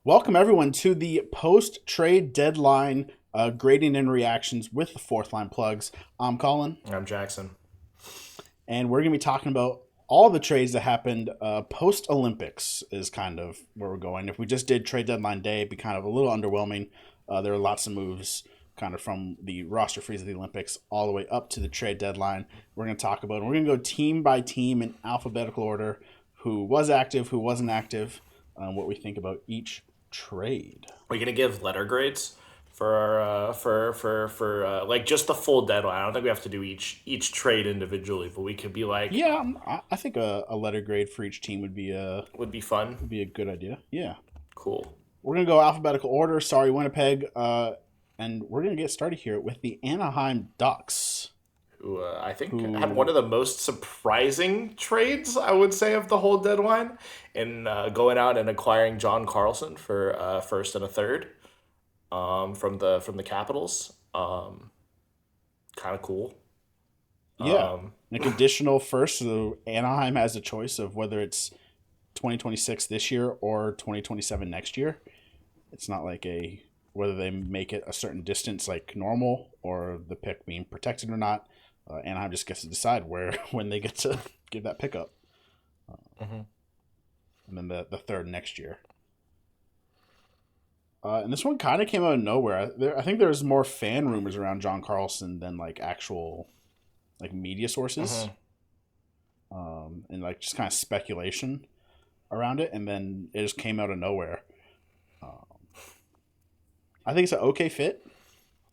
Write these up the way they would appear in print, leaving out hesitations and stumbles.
Welcome everyone to the post-trade deadline grading and reactions with the fourth line plugs. I'm Colin. I'm Jackson. And we're going to be talking about all the trades that happened post-Olympics is kind of where we're going. If we just did trade deadline day, it'd be kind of a little underwhelming. There are lots of moves kind of from the roster freeze of the Olympics all the way up to the trade deadline. We're going to talk about it. We're going to go team by team in alphabetical order, who was active, who wasn't active, what we think about each trade. We're gonna give letter grades for like just the full deadline. I don't think we have to do each trade individually, but we could be like, I think a letter grade for each team would be fun. Would be a good idea. Yeah, cool. We're gonna go alphabetical order. Sorry, Winnipeg, and we're gonna get started here with the Anaheim Ducks. Who I think had one of the most surprising trades, I would say, of the whole deadline, in going out and acquiring John Carlson for first and a third, from the Capitals. Kind of cool. Yeah, a conditional first, so Anaheim has a choice of whether it's 2026 this year or 2027 next year. It's not like whether they make it a certain distance like normal or the pick being protected or not. Anaheim just gets to decide when they get to give that pickup. And then the third next year. And this one kind of came out of nowhere. I think there's more fan rumors around John Carlson than like actual like media sources. And like just kind of speculation around it. And then it just came out of nowhere. I think it's an okay fit.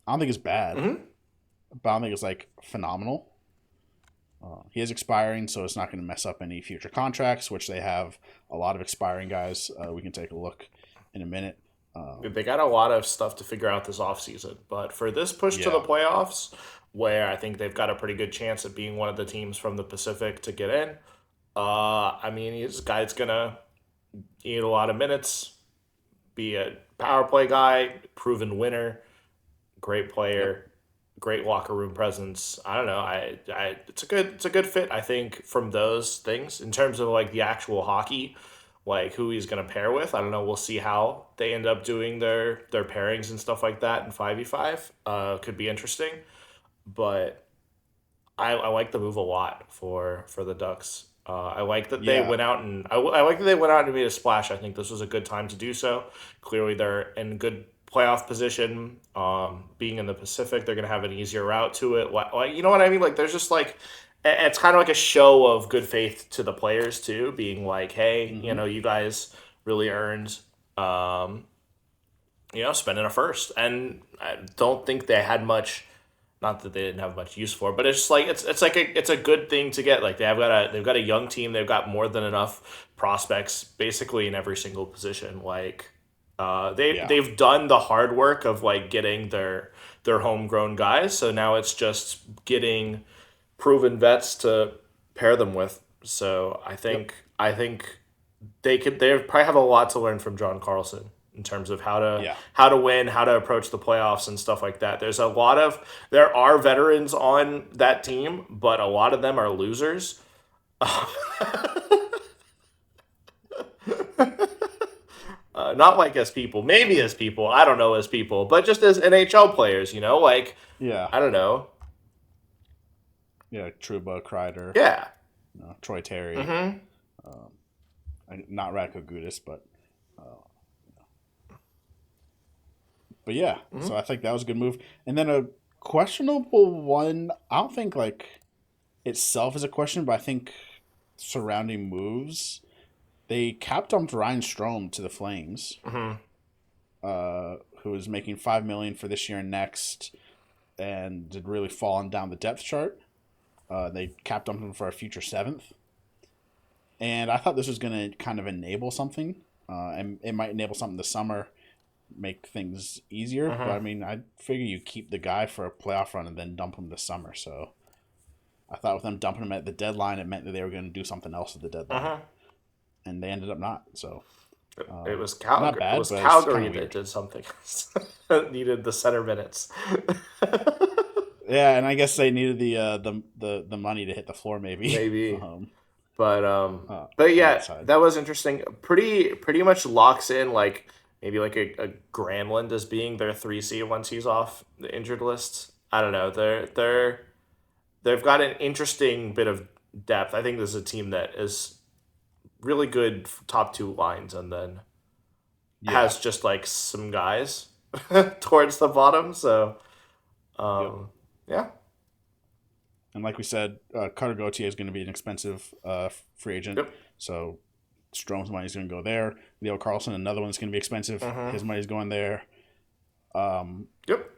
I don't think it's bad. But I don't think it's like phenomenal. He is expiring, so it's not going to mess up any future contracts, which they have a lot of expiring guys. We can take a look in a minute. They got a lot of stuff to figure out this offseason, but for this push to the playoffs, where I think they've got a pretty good chance of being one of the teams from the Pacific to get in, I mean, he's a guy that's going to eat a lot of minutes, be a power play guy, proven winner, great player. Great locker room presence. I don't know. It's a good fit, I think, from those things in terms of like the actual hockey, like who he's going to pair with. I don't know. We'll see how they end up doing their pairings and stuff like that in 5v5. Could be interesting, but I like the move a lot for the Ducks. I like that they went out and I like that they went out and made a splash. I think this was a good time to do so. Clearly, they're in good playoff position. Being in the Pacific, they're going to have an easier route to it. You know what I mean? Like, there's just like, it's kind of like a show of good faith to the players too, being like, hey, you guys really earned, spending a first. And I don't think they had much, not that they didn't have much use for, but it's just like, it's a good thing to get. Like they've got a young team. They've got more than enough prospects basically in every single position. Like, they've done the hard work of like getting their homegrown guys, so now it's just getting proven vets to pair them with. So I think they probably have a lot to learn from John Carlson in terms of how to win, how to approach the playoffs and stuff like that. There are veterans on that team, but a lot of them are losers. Not like as people, maybe as people, I don't know, as people, but just as NHL players, like, I don't know. Yeah, Trouba, Kreider. Yeah. Troy Terry. Not Radko Gudas, but yeah. So I think that was a good move. And then a questionable one, I don't think like itself is a question, but I think surrounding moves. They cap dumped Ryan Strome to the Flames, who is making $5 million for this year and next, and did really fallen down the depth chart. They cap dumped him for a future 7th, and I thought this was going to kind of enable something, and it might enable something this summer, make things easier. But I mean, I figure you keep the guy for a playoff run and then dump him this summer. So I thought with them dumping him at the deadline, it meant that they were going to do something else at the deadline. And they ended up not. So it was Calgary. Not bad, it was but Calgary it's that did something. Needed the center minutes. Yeah, and I guess they needed the money to hit the floor, maybe. But yeah, that was interesting. Pretty much locks in like maybe like a Granlund as being their 3C once he's off the injured list. I don't know. They've got an interesting bit of depth. I think this is a team that is really good top two lines, and then Yeah. has just like some guys towards the bottom. So, yeah. And like we said, Carter Gauthier is going to be an expensive free agent. Yep. So Strome's money is going to go there. Leo Carlson, another one that's going to be expensive. His money's going there. Yep.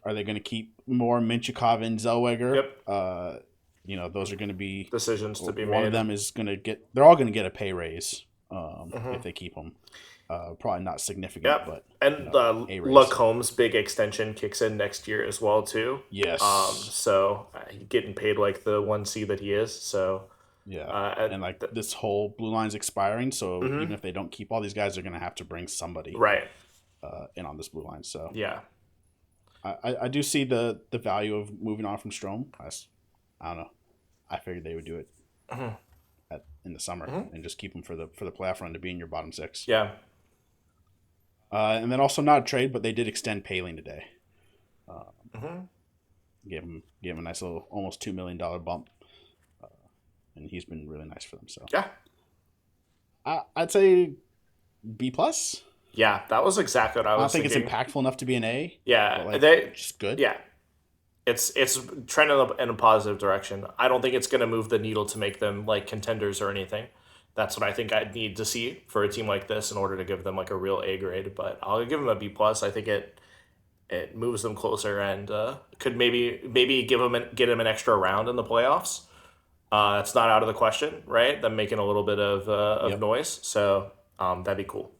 Are they going to keep more Minchikov and Zellweger? Yep. Those are going to be decisions to be made. One of them is going to get. They're all going to get a pay raise if they keep them. Probably not significant, but and Lacombe's big extension kicks in next year as well too. Yes. So getting paid like the 1C that he is. So yeah, and like this whole blue line's expiring, so even if they don't keep all these guys, they're going to have to bring somebody in on this blue line. So yeah, I do see the value of moving on from Strome. I don't know. I figured they would do it in the summer and just keep them for the playoff run to be in your bottom six. Yeah. And then also not a trade, but they did extend Paling today. Gave him a nice little almost $2 million bump, and he's been really nice for them. So yeah, I'd say B plus. Yeah, that was exactly what I was thinking. It's impactful enough to be an A. Yeah, but they just good. Yeah, it's trending in a positive direction. I don't think it's going to move the needle to make them like contenders or anything. That's what I think I'd need to see for a team like this in order to give them like a real A grade. But I'll give them a B plus. I think it moves them closer and could maybe get them an extra round in the playoffs. It's not out of the question, right? Them making a little bit of noise, so that'd be cool.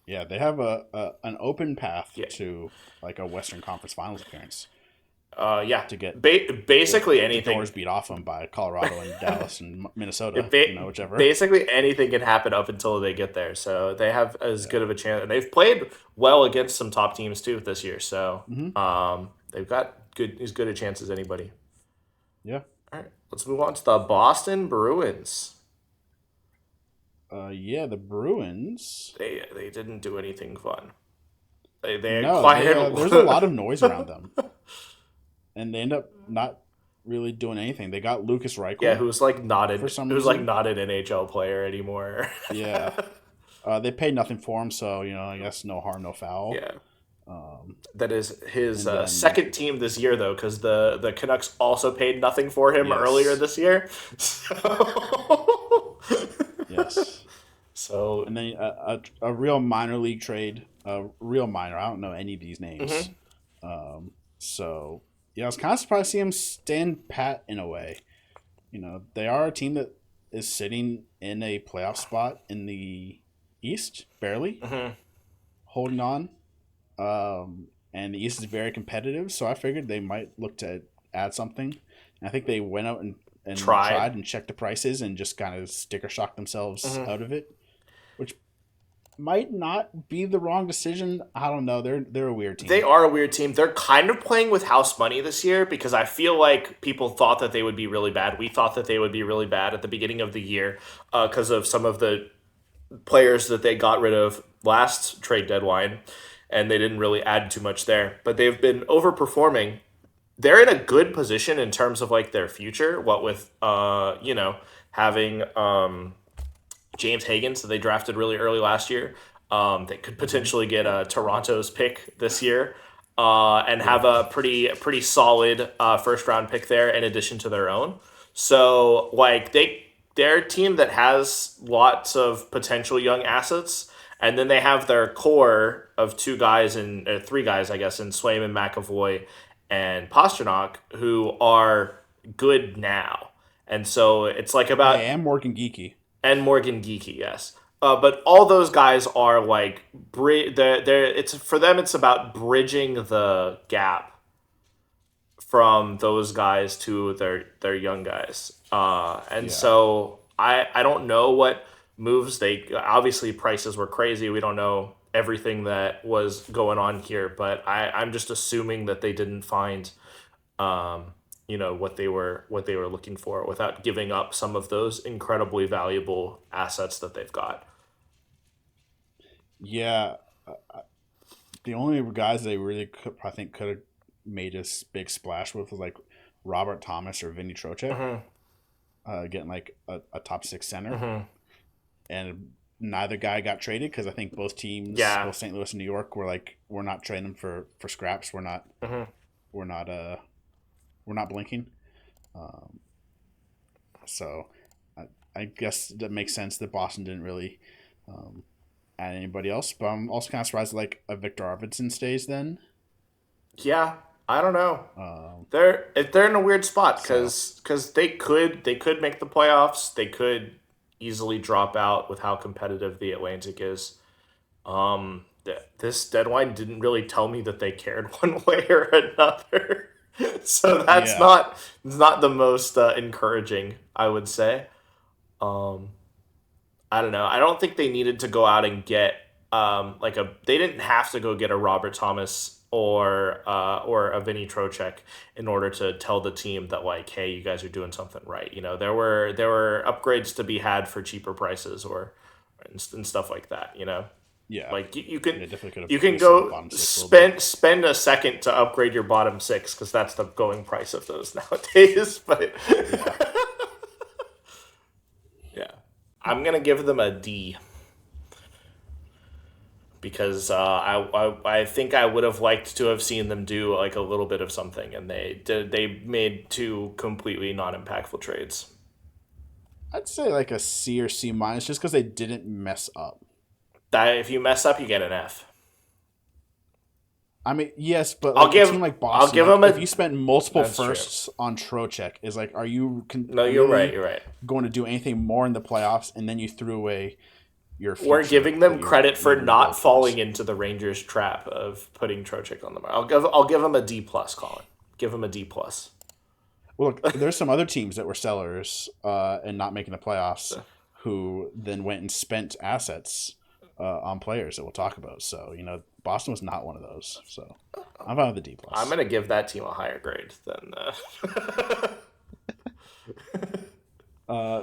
Yeah, they have an open path to like a Western Conference Finals appearance. To get basically anything. Doors beat off them by Colorado and Dallas and Minnesota, whichever. Basically anything can happen up until they get there. So they have as good of a chance, and they've played well against some top teams too this year. So they've got as good a chance as anybody. Yeah. All right, let's move on to the Boston Bruins. The Bruins. They didn't do anything fun. There's a lot of noise around them. And they end up not really doing anything. They got Lucas Reichel. Yeah, who's like not an not an NHL player anymore. Yeah. They paid nothing for him, so I guess no harm, no foul. Yeah. That is his second team this year, though, because the Canucks also paid nothing for him earlier this year. Yes. So and then a real minor league trade, real minor. I don't know any of these names. So. Yeah, I was kind of surprised to see him stand pat in a way. They are a team that is sitting in a playoff spot in the East, barely, holding on. And the East is very competitive, so I figured they might look to add something. And I think they went out and tried and checked the prices and just kind of sticker shock themselves out of it, which might not be the wrong decision. I don't know. They're a weird team. They are a weird team. They're kind of playing with house money this year because I feel like people thought that they would be really bad. We thought that they would be really bad at the beginning of the year because of some of the players that they got rid of last trade deadline, and they didn't really add too much there. But they've been overperforming. They're in a good position in terms of like their future. What with having James Higgins that they drafted really early last year. They could potentially get Toronto's pick this year and have a pretty solid first round pick there in addition to their own. So like they're a team that has lots of potential young assets, and then they have their core of three guys, I guess, in Swayman, McAvoy, and Pasternak, who are good now. And so it's like about Morgan Geekie. And Morgan Geekie, yes. But all those guys are like for them. It's about bridging the gap from those guys to their young guys. So I don't know what moves they. Obviously, prices were crazy. We don't know everything that was going on here, but I'm just assuming that they didn't find. What they were looking for without giving up some of those incredibly valuable assets that they've got. Yeah, the only guys they really I think could have made a big splash with was like Robert Thomas or Vinny Trocheck, Mm-hmm. getting like a top six center, Mm-hmm. and neither guy got traded because I think both teams, Yeah. both St. Louis and New York, were like, we're not trading them for scraps. Mm-hmm. We're not we're not blinking. Um, so I guess that makes sense that Boston didn't really add anybody else. But I'm also kind of surprised like a Victor Arvidsson stays then. Yeah, I don't know. Um, They're in a weird spot so because they could make the playoffs. They could easily drop out with how competitive the Atlantic is. This deadline didn't really tell me that they cared one way or another. So that's yeah, not the most encouraging, I would say. Um, I don't know. I don't think they needed to go out and get like a. They didn't have to go get a Robert Thomas or a Vinny Trocheck in order to tell the team that like, hey, you guys are doing something right. You know, there were upgrades to be had for cheaper prices or and stuff like that. You know, yeah, like they definitely could you have can boosted the go bottom six a little bit. spend a second to upgrade your bottom six because that's the going price of those nowadays. But Yeah, yeah, I'm gonna give them a D because I think I would have liked to have seen them do like a little bit of something, and they made two completely non impactful trades. I'd say like a C or C minus just because they didn't mess up. That if you mess up, you get an F. I mean, yes, but I'll like a give team like I'll Boston, give like them if a. you spend multiple That's true. firsts on Trocheck, is like, are you No, you're right. really You're right. going to do anything more in the playoffs? And then you threw away your We're future giving that them credit for you're going to not build towards. falling into the Rangers trap of putting Trocheck on the market. I'll give them a D plus, Colin. Give them a D plus. Well, look, there's some other teams that were sellers and not making the playoffs who then went and spent assets on players that we'll talk about. So, Boston was not one of those. So I'm fine with the D I'm plus. gonna give that team a higher grade than.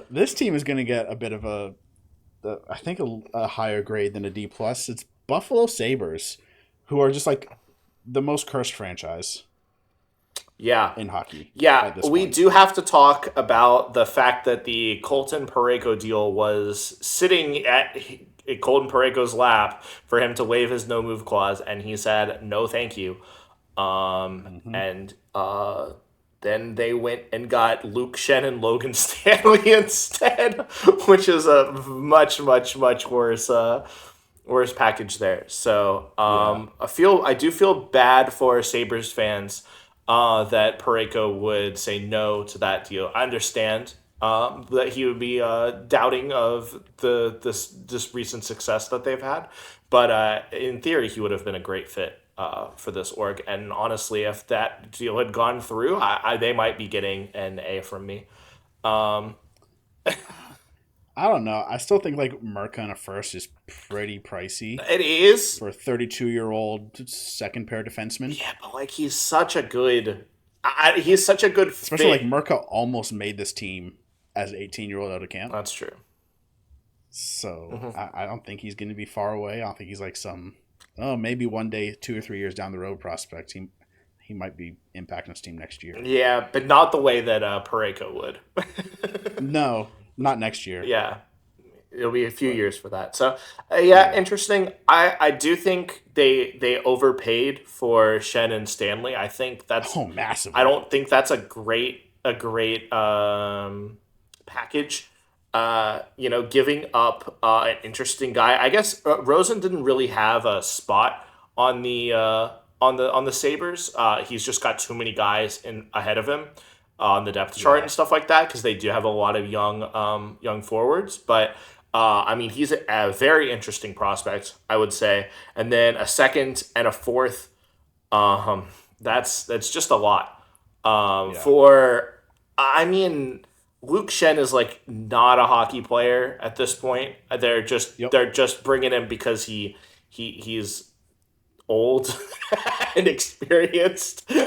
This team is going to get a bit of I think a higher grade than a D plus. It's Buffalo Sabres, who are just like the most cursed franchise Yeah. in hockey Yeah, at this we point. do have to talk about the fact that the Colton Parayko deal was sitting at Colton Parayko's lap for him to waive his no move clause, and he said no, thank you. Hmm. And then they went and got Luke Shen and Logan Stanley instead, which is a much much worse worst package there. So Yeah, I do feel bad for Sabres fans that Pareko would say no to that deal. I understand that he would be doubting of this recent success that they've had, but in theory he would have been a great fit for this org. And honestly, if that deal had gone through, they might be getting an A from me. Um, I don't know. I still think like Merca in a first is pretty pricey it is. for a 32-year-old second pair defenseman. Yeah, but like he's such a good Especially like fit. Merca almost made this team as an 18-year-old out of camp. That's true. So Hmm. I don't think he's going to be far away. I don't think he's like maybe one day, 2 or 3 years down the road prospect. He might be impacting his team next year. Yeah, but not the way that Pareko would. No, not next year. Yeah, it'll be a few But years for that. So, yeah, yeah. interesting. I do think they overpaid for Shen and Stanley. I think that's. Oh, I massively. don't think that's a great package. Giving up an interesting guy. I guess Rosen didn't really have a spot on the Sabres. He's just got too many guys in ahead of him on the depth chart Yeah. and stuff like that because they do have a lot of young forwards. But I mean, he's a very interesting prospect, I would say. And then a second and a fourth. That's just a lot. Yeah. For I mean, Luke Shen is like not a hockey player at this point. Yep. They're just bringing him because he's old and experienced. He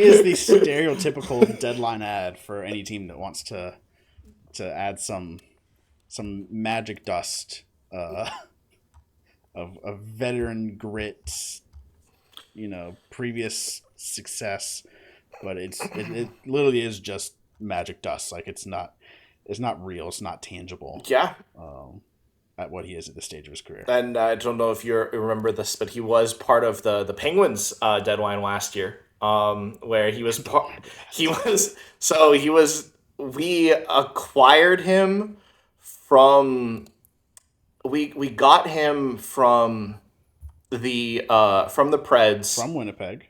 is the stereotypical deadline ad for any team that wants to add some magic dust of veteran grit, previous success, but it literally is just magic dust. Like it's not real. It's not tangible. Yeah. At what he is at this stage of his career. And I don't know if you remember this, but he was part of the Penguins deadline last year, where he was we acquired him from we got him from the Preds from Winnipeg.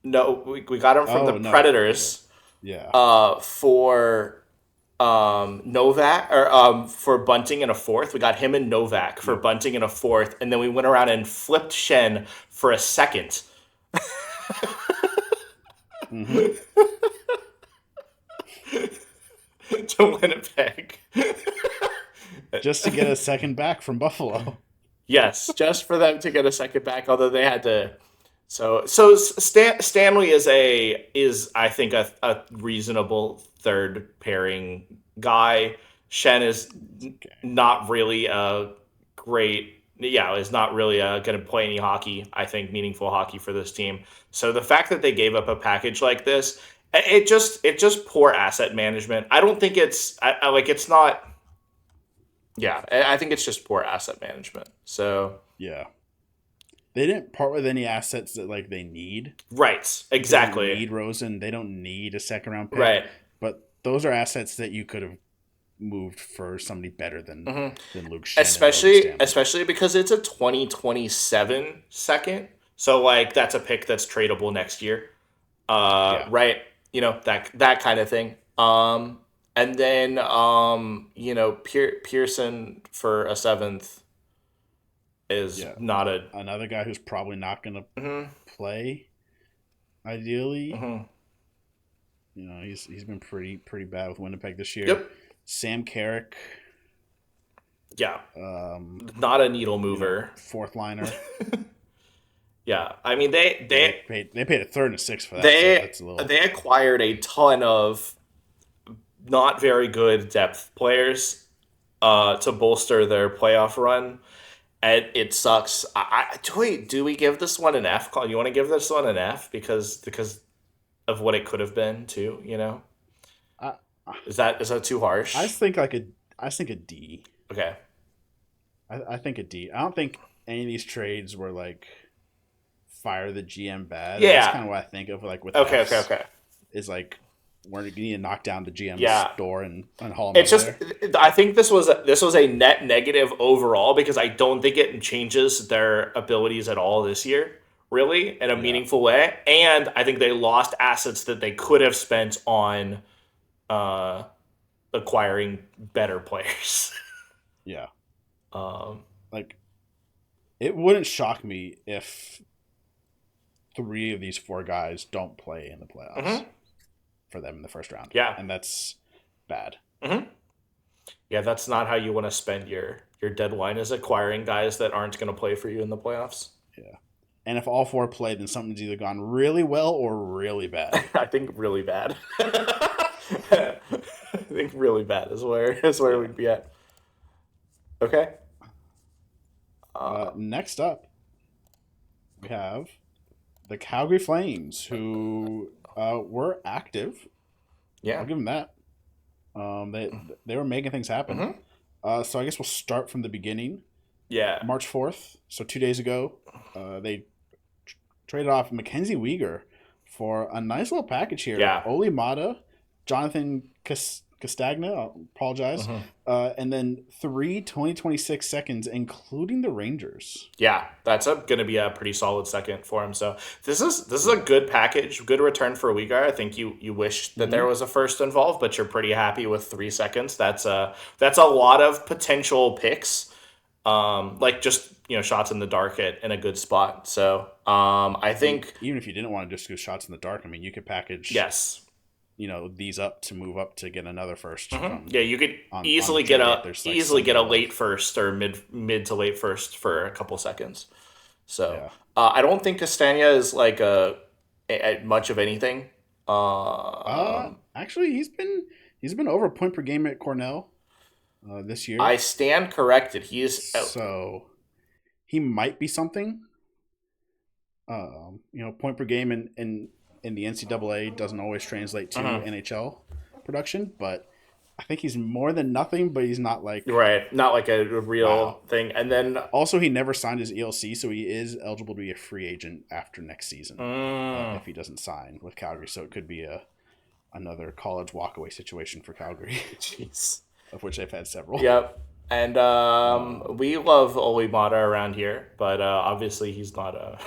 No, we got him from the Predators. Yeah. For Novak or for Bunting in a fourth. We got him and Novak for Bunting in a fourth, and then we went around and flipped Shen for a second. Mm-hmm. To Winnipeg. Just to get a second back from Buffalo. Yes, just for them to get a second back, although they had to. So Stanley is I think a reasonable third pairing guy. Shen is not really a great. Yeah, is not really going to play any hockey. I think meaningful hockey for this team. So the fact that they gave up a package like this, it just poor asset management. I don't think it's it's not. Yeah, I think it's just poor asset management. So yeah. They didn't part with any assets that they need. Right, exactly. They don't need Rosen. They don't need a second round pick. Right. But those are assets that you could have moved for somebody better than Luke Shen. Especially because it's a 2027 second. So that's a pick that's tradable next year. Right. That kind of thing. And then Pearson for a seventh. Is not another guy who's probably not going to play. Ideally, he's been pretty bad with Winnipeg this year. Yep. Sam Carrick. Yeah. Not a needle mover. Fourth liner. Yeah, I mean they paid a third and a sixth for that. They acquired a ton of not very good depth players to bolster their playoff run. And it sucks. Do we give this one an F? Colin, you want to give this one an F because of what it could have been too? Is that too harsh? I think a D. Okay. I think a D. I don't think any of these trades were fire the GM bad. Yeah. That's kind of what I think of with okay. Is we're going to knock down the GM's door and haul him It's just there. I think this was a net negative overall because I don't think it changes their abilities at all this year, really, in a meaningful way. And I think they lost assets that they could have spent on acquiring better players. Yeah. It wouldn't shock me if 3 of these 4 guys don't play in the playoffs. For them in the first round. Yeah. And that's bad. Mm-hmm. Yeah, that's not how you want to spend your deadline is acquiring guys that aren't going to play for you in the playoffs. Yeah. And if all 4 play, then something's either gone really well or really bad. I think really bad. I think really bad is where we'd be at. Okay. Next up, we have the Calgary Flames, who were active. Yeah, I'll give them that. They were making things happen. So I guess we'll start from the beginning. Yeah, March 4th, so 2 days ago, they traded off Mackenzie Weegar for a nice little package here. Yeah, Oli Mata, Jonathan Castagna, I apologize, and then 3 2026 seconds, including the Rangers. Yeah, that's going to be a pretty solid second for him. So this is a good package, good return for Weegar. I think you wish that there was a first involved, but you're pretty happy with 3 seconds. That's a lot of potential picks, just shots in the dark in a good spot. So I think even if you didn't want to just go shots in the dark, I mean you could package these up to move up to get another first. You could easily get a late first or mid to late first for a couple seconds. So I don't think Castagna is at much of anything. Actually, he's been over a point per game at Cornell this year. I stand corrected. he might be something. Point per game in the NCAA doesn't always translate to NHL production, but I think he's more than nothing, but he's not like... Right, not like a real thing. And then... Also, he never signed his ELC, so he is eligible to be a free agent after next season if he doesn't sign with Calgary. So it could be another college walkaway situation for Calgary. Jeez. Of which they've had several. Yep. And we love Oli Mata around here, but obviously he's not a...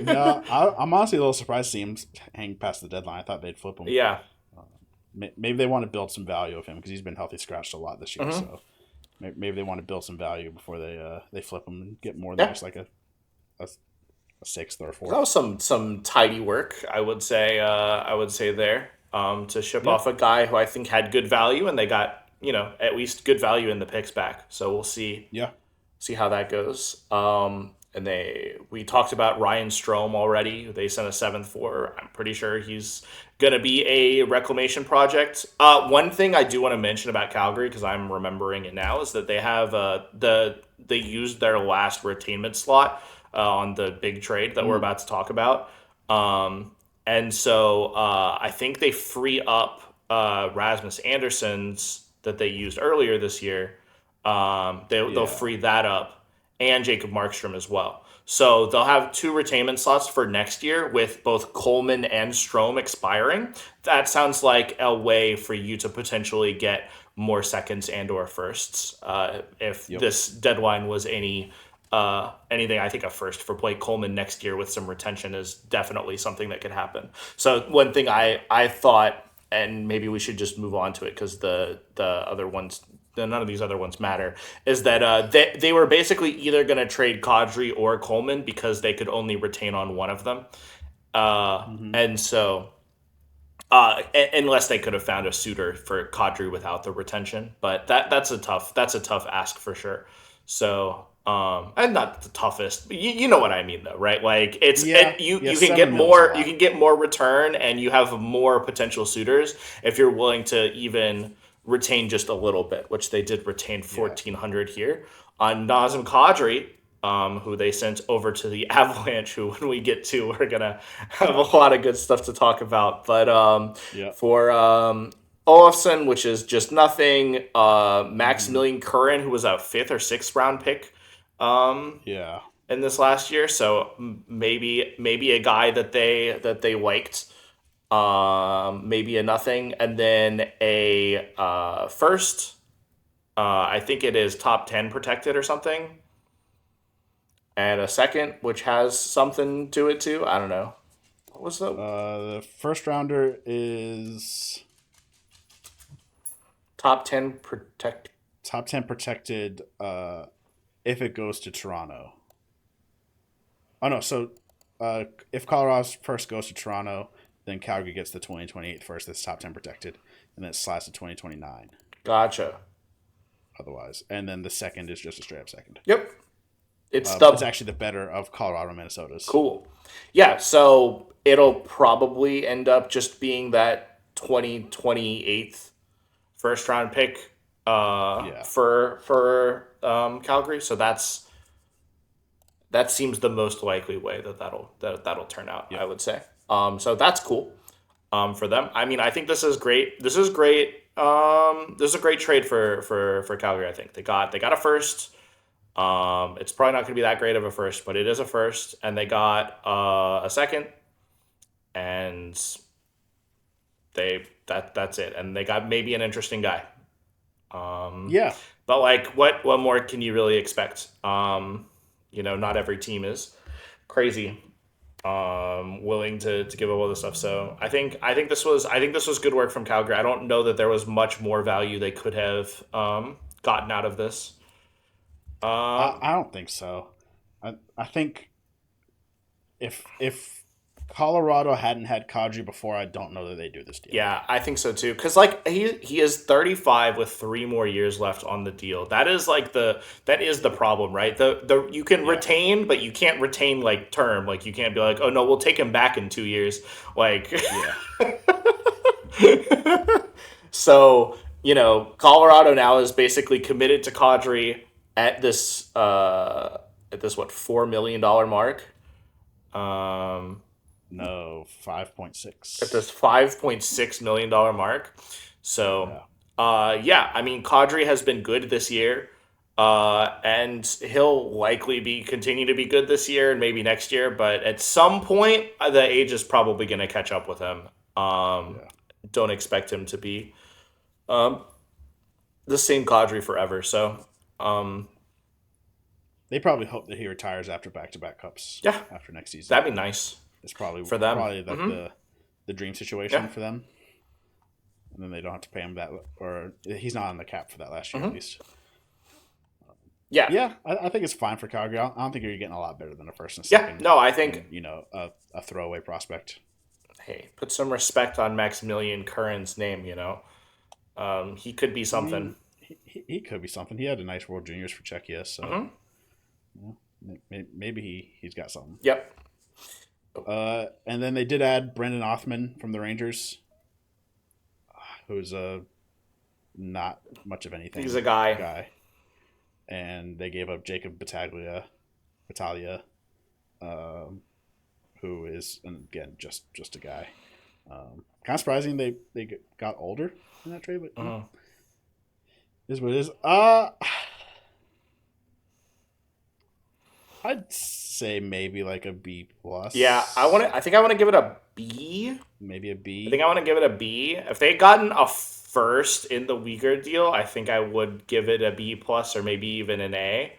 No, I'm honestly a little surprised to see him hang past the deadline. I thought they'd flip him. Yeah. Maybe they want to build some value of him because he's been healthy scratched a lot this year. So maybe they want to build some value before they flip him and get more than just like a sixth or a fourth. That was some tidy work, I would say. There to ship off a guy who I think had good value, and they got at least good value in the picks back. So we'll see. Yeah. See how that goes. And we talked about Ryan Strome already. They sent a 7th for. I'm pretty sure he's going to be a reclamation project. One thing I do want to mention about Calgary, because I'm remembering it now, is that they have they used their last retainment slot on the big trade that we're about to talk about. And so I think they free up Rasmus Anderson's that they used earlier this year. They'll free that up. And Jacob Markstrom as well. So they'll have 2 retainment slots for next year with both Coleman and Strome expiring. That sounds like a way for you to potentially get more seconds and or firsts. If this deadline was anything, I think a first for Blake Coleman next year with some retention is definitely something that could happen. So one thing I thought, and maybe we should just move on to it because the other ones... none of these other ones matter, is that they were basically either going to trade Kadri or Coleman because they could only retain on one of them. And so, unless they could have found a suitor for Kadri without the retention. But that's a tough ask for sure. So, and not the toughest, but you know what I mean though, right? Like you can get more, you can get more return and you have more potential suitors if you're willing to even retain just a little bit, which they did retain 1,400 here on Nazem Kadri, who they sent over to the Avalanche, who when we get to, we're going to have a lot of good stuff to talk about. But for Olofsson, which is just nothing, Maximilian Curran, who was a 5th or 6th round pick in this last year. So maybe a guy that they liked. Maybe a nothing, and then a first. I think it is top 10 protected or something, and a second, which has something to it too. I don't know. What was the first rounder is top 10 protect. Top 10 protected. If it goes to Toronto. Oh no! So, if Colorado's first goes to Toronto, then Calgary gets the 2028 first. That's top 10 protected, and then it slides to 2029. Gotcha. Otherwise, and then the second is just a straight up second. Yep. It's actually the better of Colorado and Minnesota's. Cool. Yeah. So it'll probably end up just being that 2028 first round pick. For Calgary. So that seems the most likely way that'll turn out. I would say. So that's cool for them. I mean, I think this is great. This is great. This is a great trade for Calgary. I think they got a first. It's probably not going to be that great of a first, but it is a first, and they got a second, and that's it. And they got maybe an interesting guy. But like, what more can you really expect? Not every team is crazy. Willing to give up all this stuff. So I think this was good work from Calgary. I don't know that there was much more value they could have gotten out of this. I don't think so. I think if Colorado hadn't had Kadri before, I don't know that they do this deal. Yeah, I think so too. Because like he is 35 with 3 more years left on the deal. That is the problem, right? You can retain, but you can't retain like term. Like you can't be like, oh no, we'll take him back in 2 years. Like So, Colorado now is basically committed to Kadri at this $4 million mark. No, 5.6. At this $5.6 million mark. So, yeah, I mean, Kadri has been good this year, and he'll likely continue to be good this year and maybe next year. But at some point, the age is probably going to catch up with him. Don't expect him to be the same Kadri forever. So, they probably hope that he retires after back-to-back cups. Yeah, after next season. That'd be nice. It's probably for them. Probably like the dream situation for them. And then they don't have to pay him that, or he's not on the cap for that last year at least. Yeah, I think it's fine for Calgary. I don't think you're getting a lot better than a first and second. Yeah, no, I think a throwaway prospect. Hey, put some respect on Maximilian Curran's name. He could be something. He could be something. He had a nice World Juniors for Czechia, so maybe he's got something. Yep. And then they did add Brendan Othman from the Rangers, who's not much of anything. He's a guy. And they gave up Jacob Battaglia, who is, again, just a guy. Kind of surprising they got older in that trade, but is what it is. I'd say maybe like a B plus. Yeah, I think I want to give it a B. Maybe a B. I think I want to give it a B. If they had gotten a first in the Uyghur deal, I think I would give it a B plus or maybe even an A.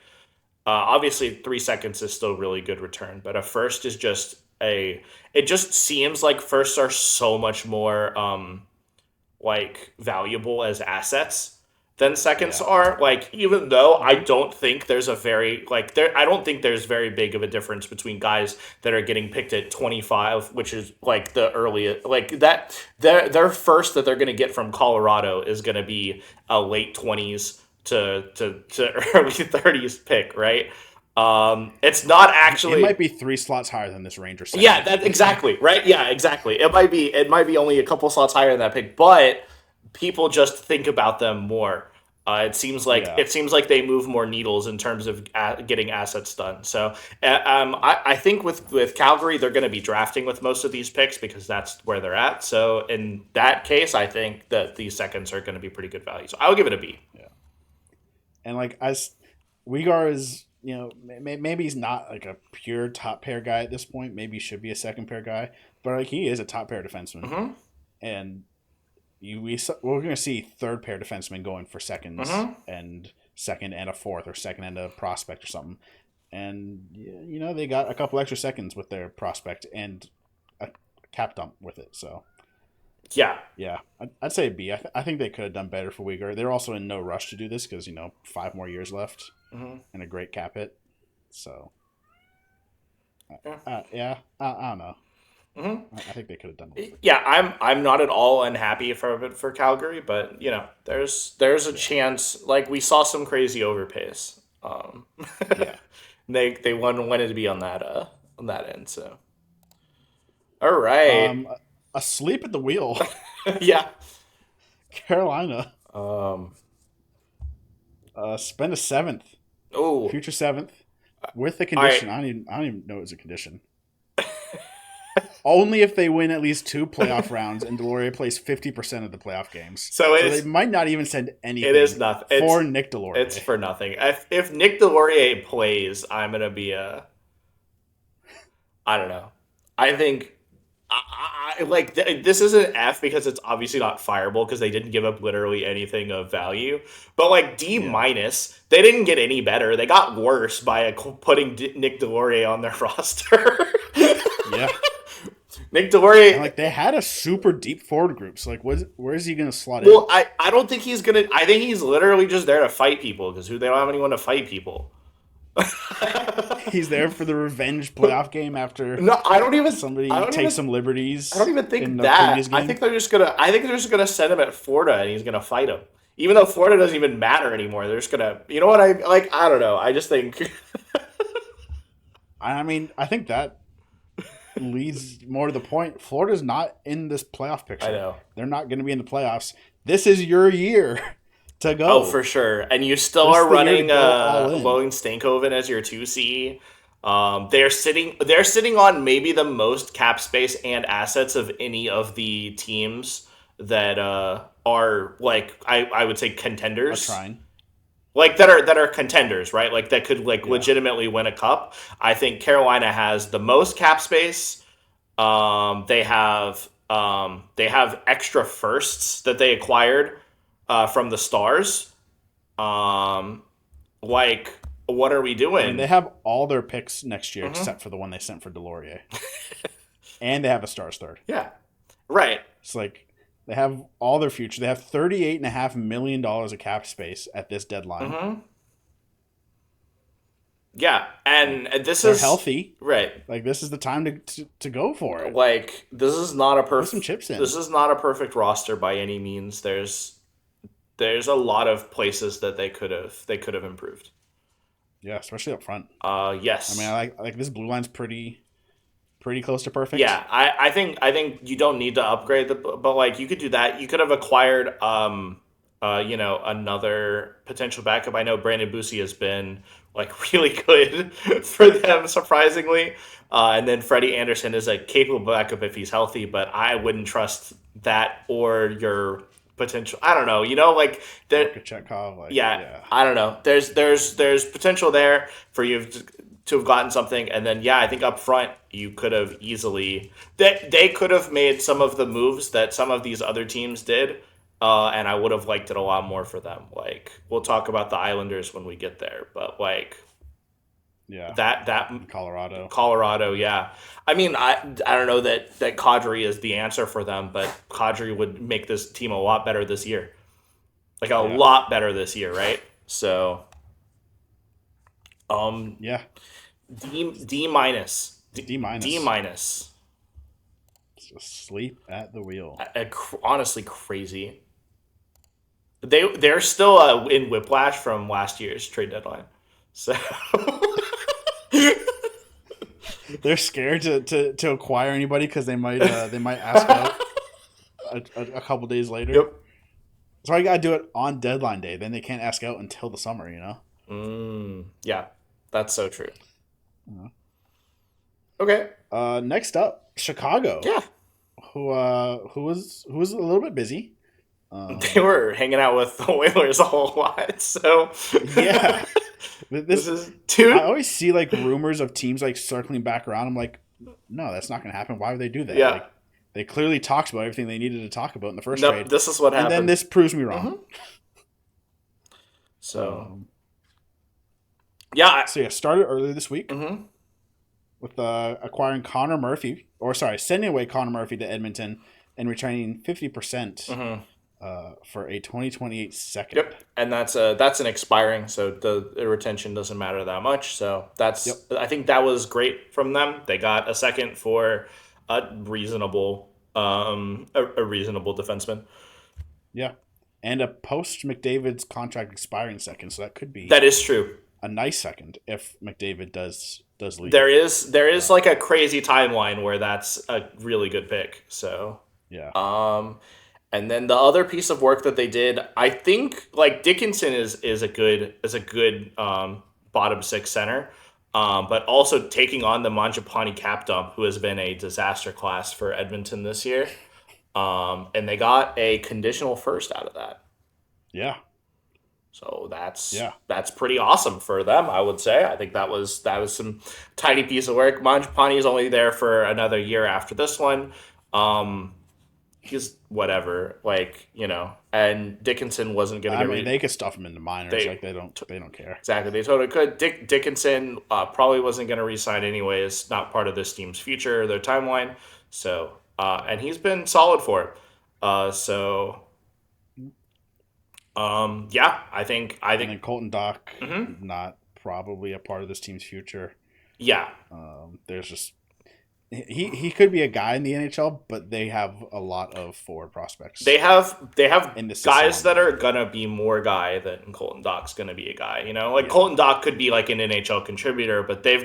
Obviously, 3 seconds is still really good return, but a first is just it just seems like firsts are so much more valuable as assets than seconds are. Even though I don't think there's a very I don't think there's very big of a difference between guys that are getting picked at 25, which is the earliest that their first that they're going to get from Colorado is going to be a late 20s to early 30s pick, right? It's not actually. It might be 3 slots higher than this Ranger second. Yeah, that exactly, right? Yeah, exactly. It might be only a couple slots higher than that pick, but people just think about them more. It seems like they move more needles in terms of getting assets done. So I think with Calgary, they're going to be drafting with most of these picks because that's where they're at. So in that case, I think that these seconds are going to be pretty good value. So I'll give it a B. Yeah. And as Uyghur is, maybe he's not a pure top pair guy at this point. Maybe he should be a second pair guy, but he is a top pair defenseman. And we're going to see third pair defensemen going for seconds and second and a fourth or second and a prospect or something. And, they got a couple extra seconds with their prospect and a cap dump with it. So, yeah, I'd say B. I think they could have done better for Uyghur. They're also in no rush to do this because, 5 more years left and a great cap hit. So, I don't know. I think they could have done it. Yeah, I'm not at all unhappy for Calgary, but there's a chance. We saw some crazy overpays. They wanted to be on that end. So, all right, asleep at the wheel. Yeah, Carolina. Spend a 7th. Oh, future 7th with a condition. Right. I don't even know it's a condition. Only if they win at least 2 playoff rounds and Delorier plays 50% of the playoff games. So they might not even send anything. It is nothing for Nick Delorier. It's for nothing. If Nick Delorier plays, I'm gonna be I don't know. I think this is an F because it's obviously not fireable because they didn't give up literally anything of value. But D minus, they didn't get any better. They got worse by putting Nick Delorier on their roster. Yeah. Nick Delorier, they had a super deep forward group. So where is he going to slot in? Well, I don't think he's gonna. I think he's literally just there to fight people because they don't have anyone to fight people. He's there for the revenge playoff game after. No, I don't even. Somebody takes some liberties. I don't even think that. I think they're just gonna send him at Florida and he's gonna fight him. Even though Florida doesn't even matter anymore, they're just gonna. You know what I don't know. I just think. I think that leads more to the point. Florida's not in this playoff picture. I know. They're not going to be in the playoffs. This is your year to go. Oh, for sure. And you still This are is the year to running go all in. Logan Stankoven as your 2C. They're sitting on maybe the most cap space and assets of any of the teams that are like I would say contenders. Trying. Like that are contenders, right? Like that could legitimately win a cup. I think Carolina has the most cap space. They have extra firsts that they acquired from the Stars. Like, what are we doing? I mean, they have all their picks next year except for the one they sent for Delorier. And they have a Stars third. Yeah. Right. It's like they have all their future. They have $38.5 million of cap space at this deadline. Mm-hmm. Yeah, and they're healthy, right? Like this is the time to go for it. Like this is not a perfect. Put some chips in. This is not a perfect roster by any means. There's a lot of places that they could have improved. Yeah, especially up front. Yes. I mean, I like this blue line's pretty close to perfect. Yeah, I think you don't need to upgrade but like you could do that. You could have acquired another potential backup. I know Brandon Bussi has been like really good for them, surprisingly. And then Freddie Anderson is a capable backup if he's healthy, but I wouldn't trust that or your potential. I don't know, like that. Chekhov, yeah, I don't know. There's potential there for you to have gotten something, and then I think up front you could have easily they could have made some of the moves that some of these other teams did. And I would have liked it a lot more for them. Like, we'll talk about the Islanders when we get there, but like, that Colorado, yeah. I mean, I don't know that Kadri is the answer for them, but Kadri would make this team a lot better this year, like a lot better this year, right? So, D minus. Sleep at the wheel. Honestly, crazy. They're still in whiplash from last year's trade deadline, so they're scared to acquire anybody because they might ask out a couple days later. Yep. So you gotta do it on deadline day. Then they can't ask out until the summer. Yeah, that's so true. Uh-huh. Okay. Next up, Chicago. Yeah. Who was a little bit busy. They were hanging out with the Oilers a whole lot, so yeah. This is I always see like rumors of teams like circling back around. I'm like, no, that's not going to happen. Why would they do that? Yeah. Like, they clearly talked about everything they needed to talk about in the first trade. This is what happened. And then this proves me wrong. Mm-hmm. So, started earlier this week with acquiring sending away Connor Murphy to Edmonton and returning 50% for a 2028 second. Yep, and that's an expiring, so the retention doesn't matter that much. So I think that was great from them. They got a second for a reasonable defenseman. Yeah, and a post McDavid's contract expiring second, so that could be true. A nice second if McDavid does leave. There is like a crazy timeline where that's a really good pick. So yeah. And then the other piece of work that they did, I think, like Dickinson is a good bottom six center, but also taking on the Mangiapane cap dump, who has been a disaster class for Edmonton this year, and they got a conditional first out of that. Yeah. So that's pretty awesome for them, I would say. I think that was some tiny piece of work. Mangiapane is only there for another year after this one. He's whatever, and Dickinson wasn't going to get. They could stuff him in the minors, they don't care. Exactly, they totally could. Dickinson probably wasn't going to re-sign anyways. Not part of this team's future, their timeline. So, and he's been solid for it. I think. And then Colton Dock, not probably a part of this team's future. Yeah. There's just. He could be a guy in the NHL, but they have a lot of forward prospects. They have guys that are gonna be more guy than Colton Dock's gonna be a guy. Colton Dock could be like an NHL contributor, but they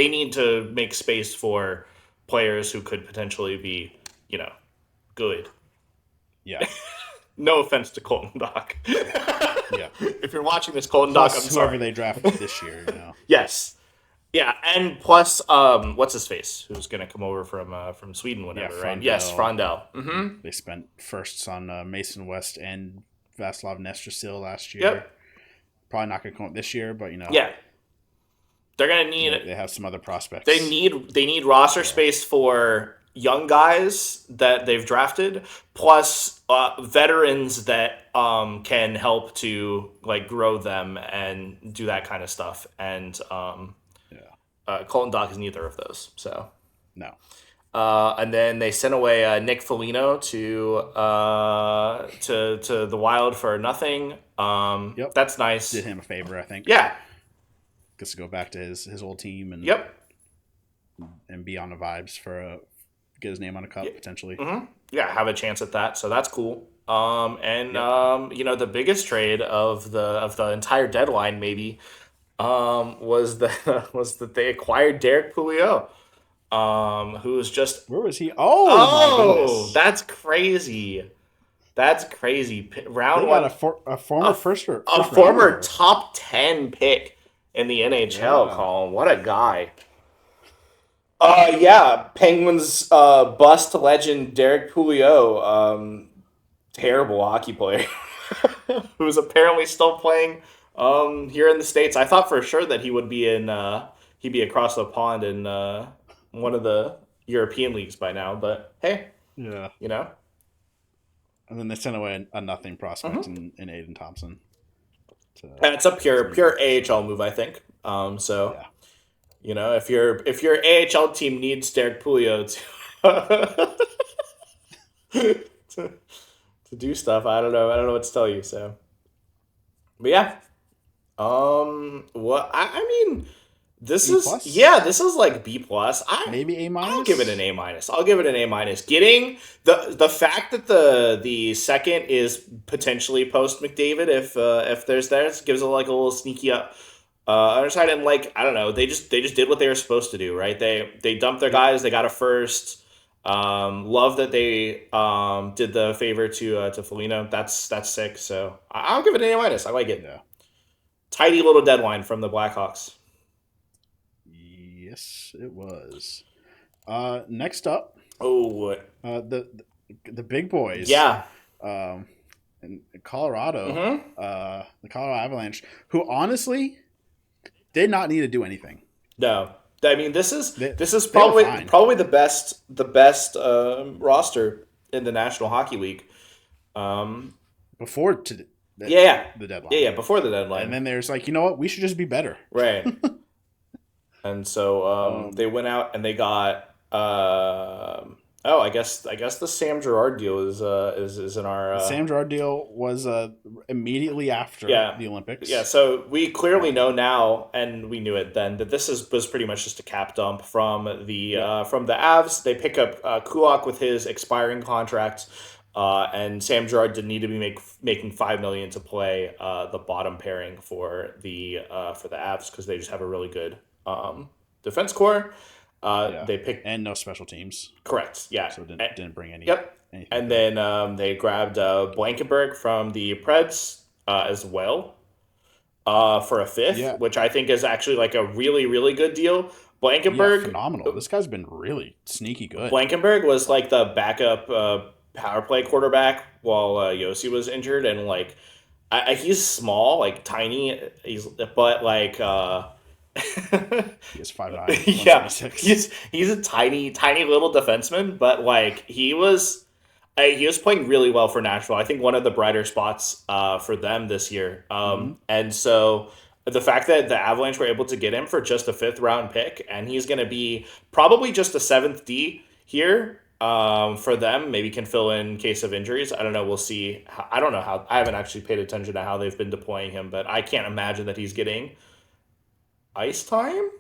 need to make space for players who could potentially be, good. Yeah. No offense to Colton Dock. Yeah. If you're watching this, Colton Dock, I'm sorry. Whoever they drafted this year, Yes. Yeah, and plus, what's his face? Who's gonna come over from Sweden whenever, right? Yes, Frondell. Mm-hmm. They spent firsts on Mason West and Vaslav Nestrasil last year. Yep. Probably not gonna come up this year, but Yeah. They're gonna need. They have some other prospects. They need roster space for young guys that they've drafted, plus veterans that can help to like grow them and do that kind of stuff. And Colton Dock is neither of those. So no. And then they sent away Nick Foligno to the Wild for nothing. Yep. That's nice. Did him a favor, I think. Yeah. Gets to go back to his old team and and be on the vibes for get his name on a cup potentially. Mm-hmm. Yeah, have a chance at that. So that's cool. The biggest trade of the entire deadline maybe was that they acquired Derek Pouliot. Who's just where was he? Oh, that's crazy. That's crazy. Round one, a former former top 10 pick in the NHL. Colin, what a guy. Penguins bust legend Derek Pouliot, terrible hockey player, who's apparently still playing here in the States. I thought for sure that he would be he'd be across the pond in one of the European leagues by now, but hey, yeah, And then they sent away a nothing prospect in Aiden Thompson. It's a pure AHL move, I think. If your AHL team needs Derek Pouliot to do stuff, I don't know what to tell you. So, but yeah, this is like B plus. Maybe A-. I'll give it an A-. Getting the fact that the second is potentially post McDavid if there's gives it like a little sneaky underside, and like I don't know, they just did what they were supposed to do, right? They dumped their guys, they got a first. Love that they did the favor to Foligno. That's sick. So I'll give it an A-. I like it. Yeah. Tidy little deadline from the Blackhawks. Yes, it was. Next up. The big boys. Yeah. In Colorado. Mm-hmm. The Colorado Avalanche, who honestly did not need to do anything. No. I mean, this is probably the best roster in the National Hockey League. Before the deadline. Yeah, before the deadline. And then there's like, you know what? We should just be better. Right. And so they went out and they got I guess the Sam Girard deal is in our the Sam Girard deal was immediately after the Olympics. Yeah, so we clearly know now, and we knew it then, that this was pretty much just a cap dump from the Avs. They pick up Kulak with his expiring contract, and Sam Girard didn't need to be making $5 million to play the bottom pairing for the Avs because they just have a really good defense core. They picked and no special teams. Correct. Yeah. So didn't bring any. Yep. And then they grabbed Blankenberg from the Preds as well for a fifth, which I think is actually like a really, really good deal. Blankenberg, phenomenal. This guy's been really sneaky good. Blankenberg was like the backup power play quarterback while Yossi was injured, and like he's small, like tiny. But like. He is 5'9". Yeah, he's a tiny little defenseman, but like he was playing really well for Nashville. I think one of the brighter spots for them this year. And so the fact that the Avalanche were able to get him for just a 5th round pick, and he's going to be probably just a 7th D here for them, maybe can fill in case of injuries. I don't know. We'll see. I don't know how. I haven't actually paid attention to how they've been deploying him, but I can't imagine that he's getting ice time.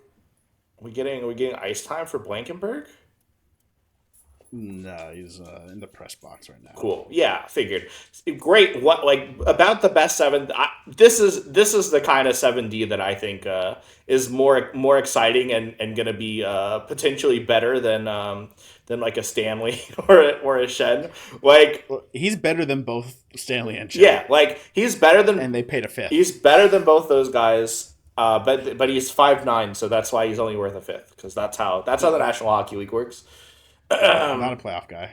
We getting ice time for Blankenberg? No, he's in the press box right now. Cool. Yeah, figured. Great. What about the best seven? This is the kind of 7D that I think is more exciting and going to be potentially better than like a Stanley or a Shen. Like, he's better than both Stanley and Shen. Yeah, like he's better than, and they paid a fifth. He's better than both those guys. But he's 5'9", so that's why he's only worth a fifth, because that's how the National Hockey League works. Not a playoff guy.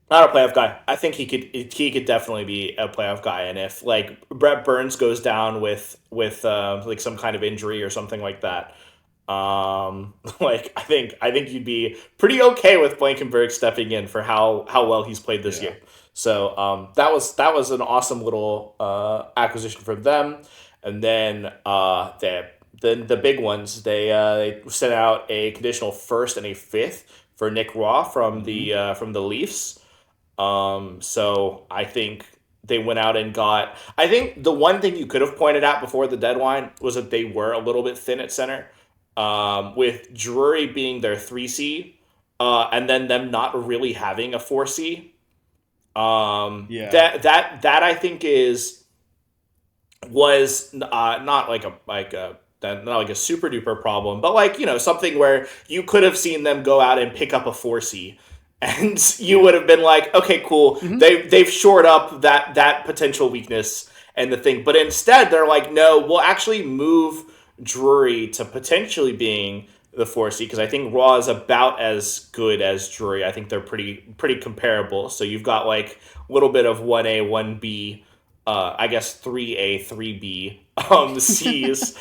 Not a playoff guy. I think he could definitely be a playoff guy, and if like Brett Burns goes down with like some kind of injury or something like that, like I think you'd be pretty okay with Blankenberg stepping in for how well he's played this year. So that was an awesome little acquisition from them, and then the big ones, they sent out a conditional first and a fifth for Nick Raw from the Leafs. So I think they went out and got. I think the one thing you could have pointed out before the deadline was that they were a little bit thin at center, with Drury being their 3C, and then them not really having a 4C. That I think was not like a super duper problem, but like, something where you could have seen them go out and pick up a 4C. And you would have been like, okay, cool. Mm-hmm. They've shored up that potential weakness and the thing. But instead, they're like, no, we'll actually move Drury to potentially being the 4C, because I think Raw is about as good as Drury. I think they're pretty comparable. So you've got like a little bit of 1A, 1B, I guess 3A, 3B C's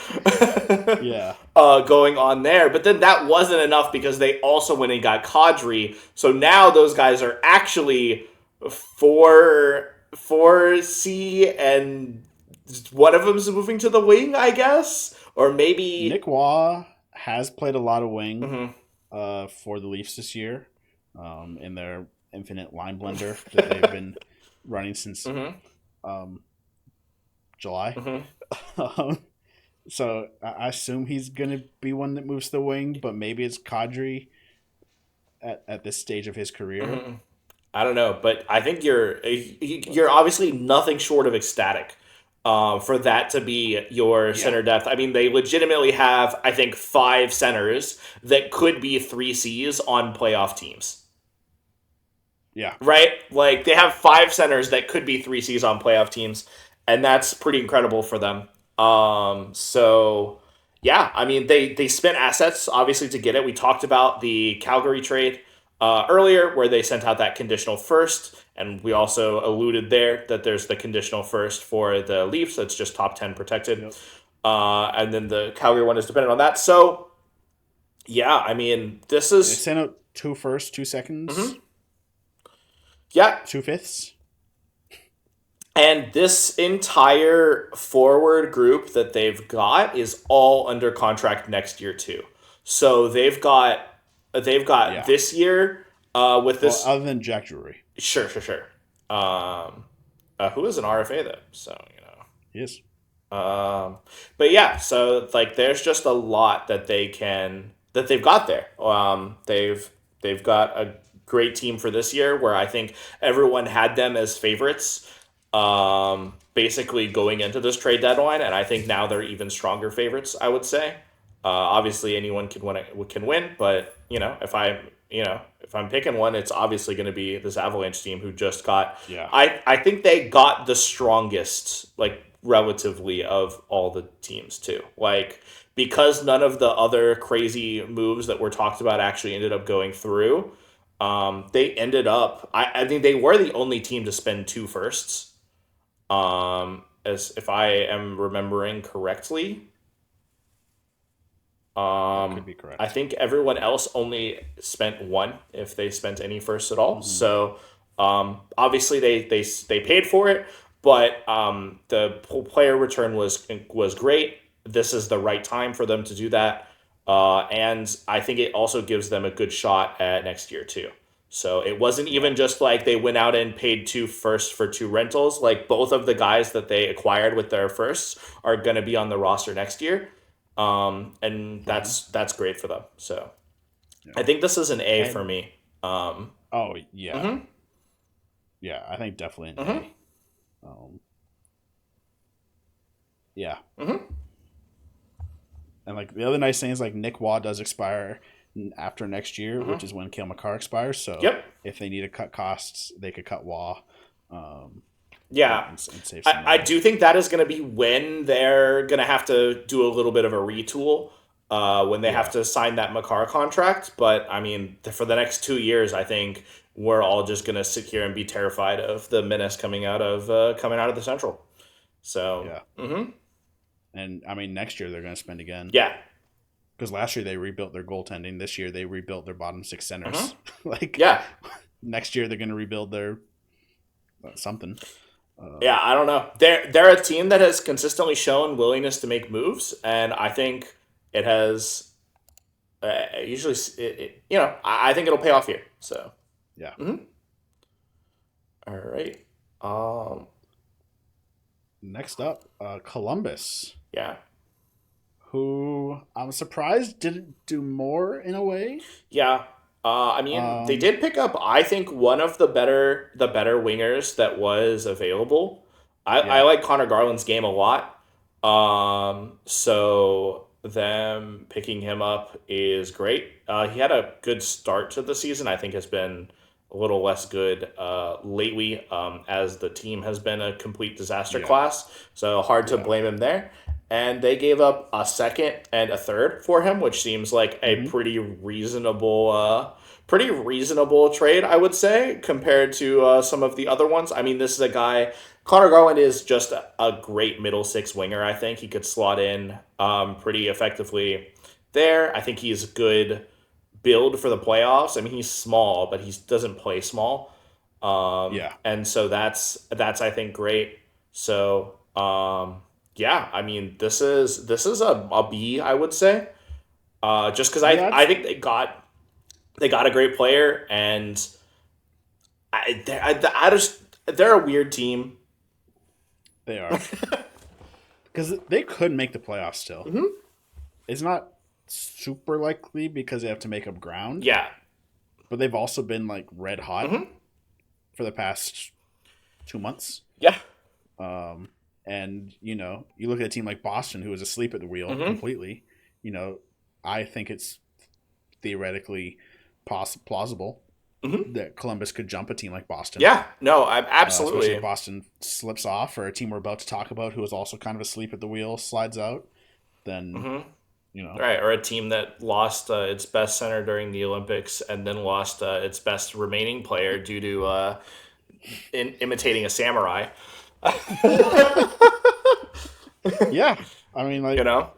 going on there. But then that wasn't enough, because they also went and got Kadri. So now those guys are actually 4C, and one of them is moving to the wing, I guess. Or maybe Nick Waugh has played a lot of wing for the Leafs this year, in their infinite line blender that they've been running since July. So I assume he's going to be one that moves to the wing, but maybe it's Kadri at this stage of his career. I don't know, but I think you're obviously nothing short of ecstatic for that to be your center depth. I mean, they legitimately have, I think, 5 centers that could be 3Cs on playoff teams. Yeah. Right? Like, they have 5 centers that could be 3Cs on playoff teams, and that's pretty incredible for them. So, yeah, I mean, they spent assets, obviously, to get it. We talked about the Calgary trade earlier, where they sent out that conditional first, and we also alluded there that there's the conditional first for the Leafs that's just top 10 protected. Yep. And then the Calgary one is dependent on that. So, yeah, I mean, this is... They sent out 2 firsts, 2 seconds. Mm-hmm. Yeah. 2 fifths. And this entire forward group that they've got is all under contract next year too. So they've got this year with this. Well, other than Jack Drury. Sure. Who is an RFA though? So he is. But yeah, so like there's just a lot that they've got there. They've got a great team for this year, where I think everyone had them as favorites. Basically going into this trade deadline, and I think now they're even stronger favorites, I would say. Obviously anyone can win, but if I'm picking one, it's obviously going to be this Avalanche team who just got. Yeah. I think they got the strongest, like, relatively, of all the teams too. Like, because none of the other crazy moves that were talked about actually ended up going through. They ended up. I think they were the only team to spend 2 firsts. As if I am remembering correctly. Could be correct. I think everyone else only spent 1, if they spent any first at all. Mm-hmm. So, obviously they paid for it, but the player return was great. This is the right time for them to do that, and I think it also gives them a good shot at next year too. So it wasn't even just like they went out and paid 2 firsts for 2 rentals. Like, both of the guys that they acquired with their firsts are going to be on the roster next year. And that's great for them. So I think this is an A for me. I Oh yeah, Mm-hmm. yeah. I think definitely an Mm-hmm. A. Yeah, Mm-hmm. and like the other nice thing is like Nick Waugh does expire after next year, which Mm-hmm. is when Cale Makar expires. So Yep. if they need to cut costs, they could cut Waugh, um, Yeah. and save some I money. do think that is going to be when they're going to have to do a little bit of a retool when they have Yeah, to sign that Makar contract. But I mean, for the next 2 years, I think we're all just going to sit here and be terrified of the menace coming out of the Central. So, yeah. And I mean, next year they're going to spend again yeah. because last year they rebuilt their goaltending. This year they rebuilt their bottom six Hmm. centers. Like Yeah. next year they're going to rebuild their something. Yeah, I don't know. They're a team that has consistently shown willingness to make moves, and I think it has usually I think it'll pay off here. So, Yeah. all right. Um, Next up, Columbus, yeah. who I'm surprised didn't do more in a way. Yeah. I mean, they Um, did pick up, I think, one of the better wingers that was available. I yeah, like Connor Garland's game a lot. So them picking him up is great. He had a good start to the season. I think has been a little less good lately, as the team has been a complete disaster yeah, class. So hard to yeah. blame him there. And they gave up a second and a third for him, which seems like a Hmm. pretty reasonable trade, I would say, compared to some of the other ones. I mean, this is a guy. Connor Garland is just a great middle six winger. I think he could slot in pretty effectively there. I think he's a good build for the playoffs. I mean, he's small, but he doesn't play small, Yeah. and so that's I think great. So yeah, I mean, this is a B, I would say, just because Yeah, I think they got a great player, and I just they're a weird team. they are because they could make the playoffs still. Hmm. It's not super likely because they have to make up ground, Yeah. but they've also been like red hot Hmm. for the past 2 months. Yeah. And you look at a team like Boston, who was asleep at the wheel Hmm. completely. You know, I think it's theoretically plausible Hmm. that Columbus could jump a team like Boston, Yeah. No, I especially if absolutely. Boston slips off, or a team we're about to talk about who is also kind of asleep at the wheel slides out. Then Hmm. you know, Right, or a team that lost its best center during the Olympics and then lost its best remaining player due to imitating a samurai. yeah. I mean, You like know?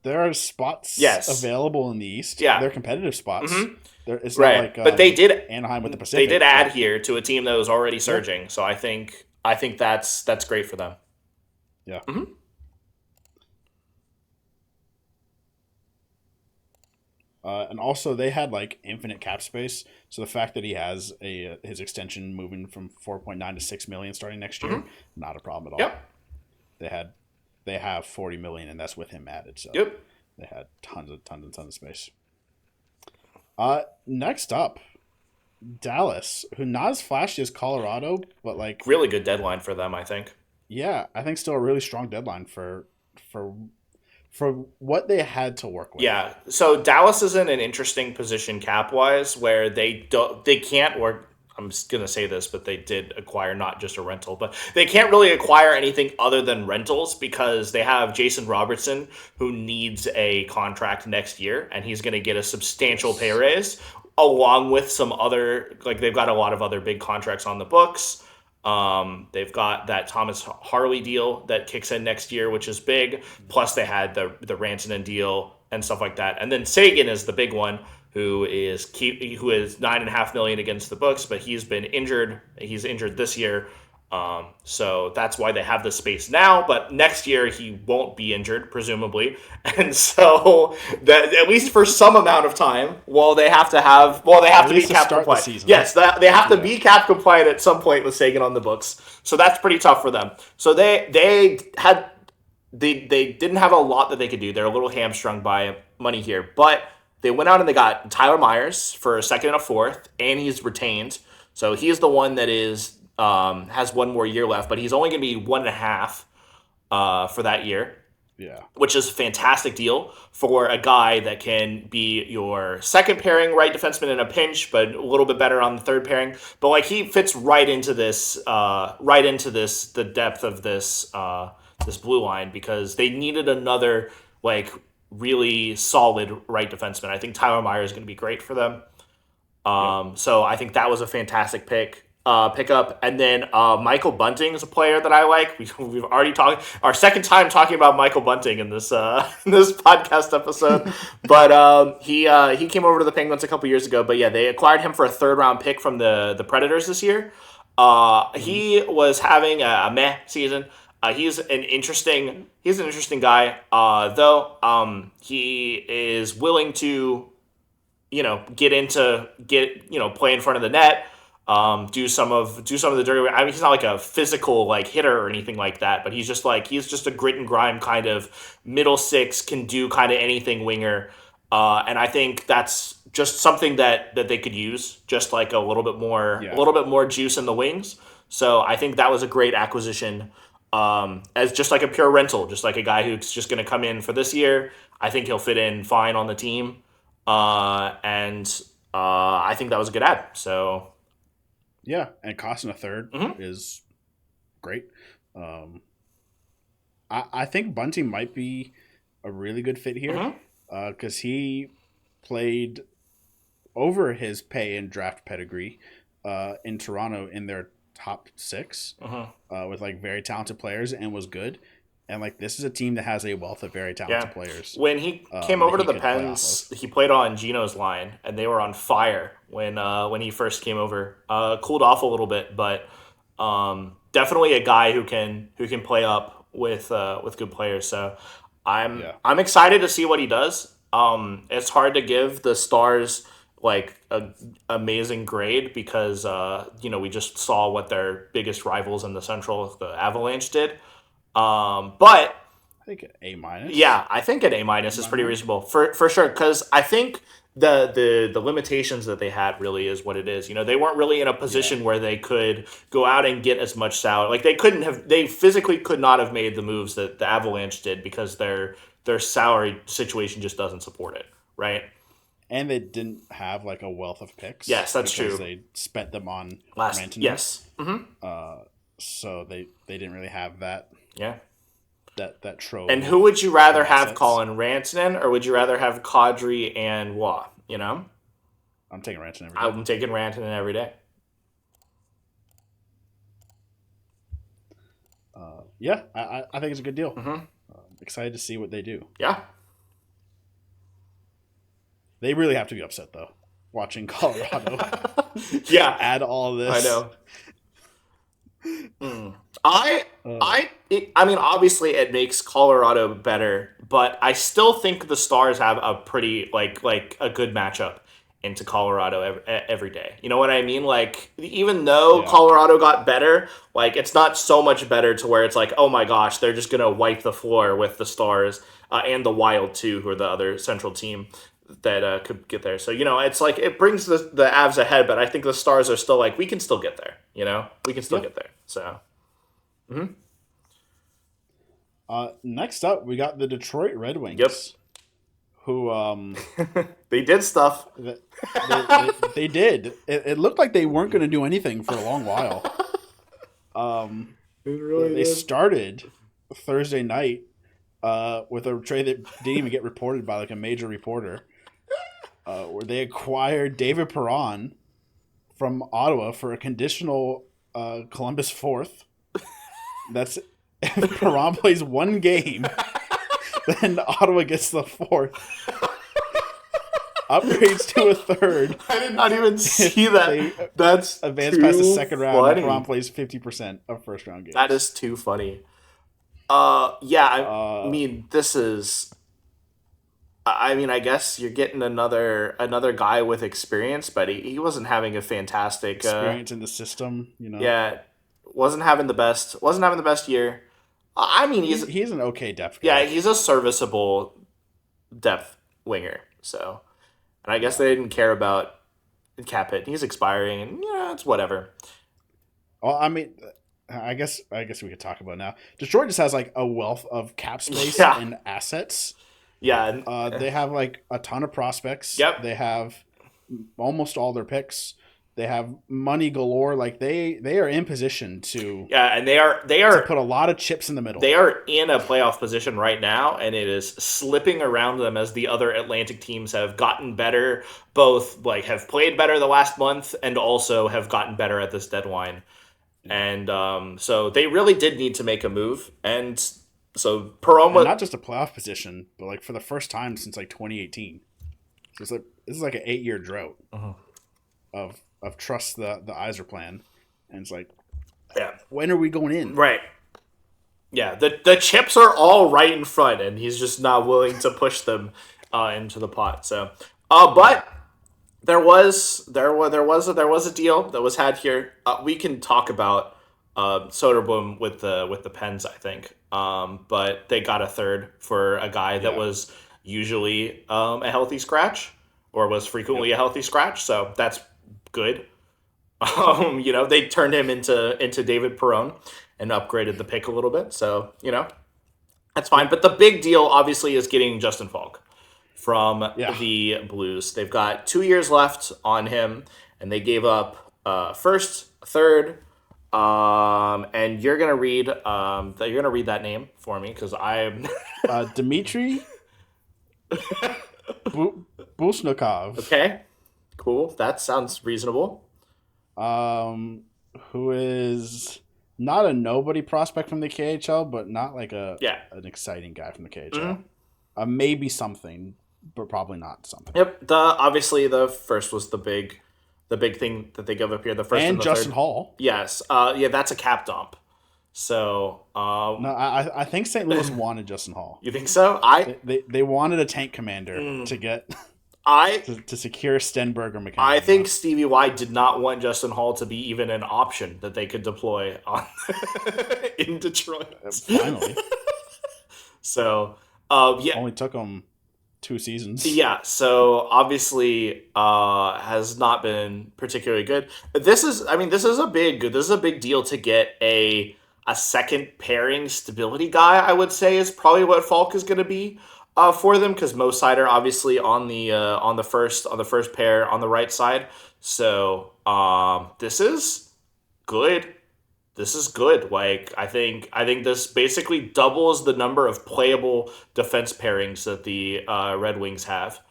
there are spots Yes. available in the East. Yeah. They're competitive spots. Hmm. It's not Right, like but Anaheim with the they did Pacific. add But here to a team that was already yeah, surging. So I think that's great for them. yeah. Hmm. And also they had like infinite cap space, so the fact that he has his extension moving from 4.9 to 6 million starting next year, Hmm. not a problem at all. Yep. They had they have 40 million, and that's with him added, so Yep. they had tons of space. Next up, Dallas, who not as flashy as Colorado, but like Really good deadline for them, I think. yeah, I think still a really strong deadline for for what they had to work with. Yeah. So Dallas is in an interesting position cap wise where they can't, or I'm just gonna say this, but they did acquire not just a rental, but they can't really acquire anything other than rentals because they have Jason Robertson who needs a contract next year and he's gonna get a substantial pay Yes. raise along with some other, like, they've got a lot of other big contracts on the books. They've got that Thomas Harley deal that kicks in next year, which is big. Plus, they had the Rantanen deal and stuff like that. And then Sagan is the big one, who is 9.5 million against the books, but he's been injured. He's injured this year. So that's why they have the space now. But next year he won't be injured, presumably, and so that at least for some amount of time, they have At to be least to cap start the compliant. season. Yes, they have to Yeah. be cap compliant at some point with Sagan on the books. So that's pretty tough for them. So they didn't have a lot that they could do. They're a little hamstrung by money here, but they went out and they got Tyler Myers for a second and a fourth, and he's retained. So he's the one that is has one more year left, but he's only going to be 1.5 for that year. Yeah. Which is a fantastic deal for a guy that can be your second pairing right defenseman in a pinch, but a little bit better on the third pairing. But like he fits right into this, the depth of this this blue line, because they needed another like really solid right defenseman. I think Tyler Myers is going to be great for them. So I think that was a fantastic pickup. And then Michael Bunting is a player that I like. We've already talked our second time talking about Michael Bunting in this in this podcast episode. But he came over to the Penguins a couple years ago. But yeah, they acquired him for a 3rd round pick from the Predators this year. He was having a meh season. He's an interesting guy. Though he is willing to play in front of the net. Do some of the dirty. I mean, he's not like a physical like hitter or anything like that, but he's just a grit and grime kind of middle six, can do kind of anything winger. And I think that's just something that they could use, just like a little bit more juice in the wings. So I think that was a great acquisition, as just like a pure rental, just like a guy who's just going to come in for this year. I think he'll fit in fine on the team, and I think that was a good ad. So. Yeah, and costing a third is great. I think Bunting might be a really good fit here, because he played over his pay and draft pedigree in Toronto in their top 6 with like very talented players, and was good. And like this is a team that has a wealth of very talented players. When he came over to the Pens, he played on Gino's line, and they were on fire when he first came over. Cooled off a little bit, but definitely a guy who can play up with good players. So I'm excited to see what he does. It's hard to give the Stars like a amazing grade because we just saw what their biggest rivals in the Central, the Avalanche, did. But I think A-. Yeah, I think an A- is pretty reasonable for sure, because I think the limitations that they had really is what it is. They weren't really in a position where they could go out and get as much salary. Like they physically could not have made the moves that the Avalanche did because their salary situation just doesn't support it, right? And they didn't have like a wealth of picks. Yes, that's true. They spent them on maintenance. Yes. So they didn't really have that. Yeah. That trope. And who would you rather have, Colin, Rantanen, or would you rather have Kadri and Waugh? I'm taking Rantanen every day. I'm taking Rantanen every day. Yeah, I think it's a good deal. Excited to see what they do. Yeah. They really have to be upset though, watching Colorado. Add all of this. I know. I mean, obviously it makes Colorado better, but I still think the Stars have a pretty like a good matchup into Colorado every day. You know what I mean? Like, even though Colorado got better, like it's not so much better to where it's like, oh my gosh, they're just gonna wipe the floor with the Stars and the Wild too, who are the other Central team that could get there. So it's like it brings the Avs ahead, but I think the Stars are still like, we can still get there. We can still get there. So. Next up, we got the Detroit Red Wings. Yep. Who they did stuff. They did. It looked like they weren't going to do anything for a long while. They started Thursday night with a trade that didn't even get reported by like a major reporter, where they acquired David Perron from Ottawa for a conditional Columbus fourth. That's if Perron plays one game, then Ottawa gets the fourth. Upgrades to a third. I did not even see that. That's advanced past the second round. And Perron plays 50% of first round games. That is too funny. I mean, this is. I mean, I guess you're getting another guy with experience, but he wasn't having a fantastic experience in the system. Yeah, wasn't having the best year. I mean, he's an okay depth guy. Yeah, he's a serviceable depth winger. So, And I guess they didn't care about cap hit. He's expiring, and it's whatever. Well, I mean, I guess we could talk about it now. Detroit just has like a wealth of cap space Yeah. and assets. Yeah. They have like a ton of prospects. Yep. They have almost all their picks. They have money galore. Like they are in position to and they are put a lot of chips in the middle. They are in a playoff position right now, and it is slipping around them as the other Atlantic teams have gotten better. Both like have played better the last month, and also have gotten better at this deadline. And so they really did need to make a move. And so Perron was not just a playoff position, but like for the first time since like 2018. So it's like this is like an 8-year drought of trust the Iser plan, and it's like, when are we going in? Right. Yeah, the chips are all right in front, and he's just not willing to push them into the pot. So, but there was a deal that was had here. We can talk about Soderblom with the Pens, I think. But they got a third for a guy that was usually a healthy scratch, or was frequently a healthy scratch. So that's good. They turned him into David Perron and upgraded the pick a little bit. So, that's fine. But the big deal, obviously, is getting Justin Falk from the Blues. They've got 2 years left on him, and they gave up first, third, and you're gonna read that name for me because I'm Dmitry Bushnakov. Okay, cool. That sounds reasonable. Who is not a nobody prospect from the KHL, but not like an exciting guy from the KHL. Maybe something, but probably not something. Yep. Obviously the first was the big thing that they give up here. The first and the Justin third. Hall. Yes. That's a cap dump. So no, I think St. Louis wanted Justin Hall. You think so? They wanted a tank commander to get. To secure Stenberger McKenna. I think Stevie Y did not want Justin Hall to be even an option that they could deploy on in Detroit. Finally. So, only took him 2 seasons. Yeah, so obviously has not been particularly good. This is a big deal to get a second pairing stability guy. I would say is probably what Falk is going to be. For them, because Mo Sider obviously on the first pair on the right side. So this is good. Like I think this basically doubles the number of playable defense pairings that the Red Wings have.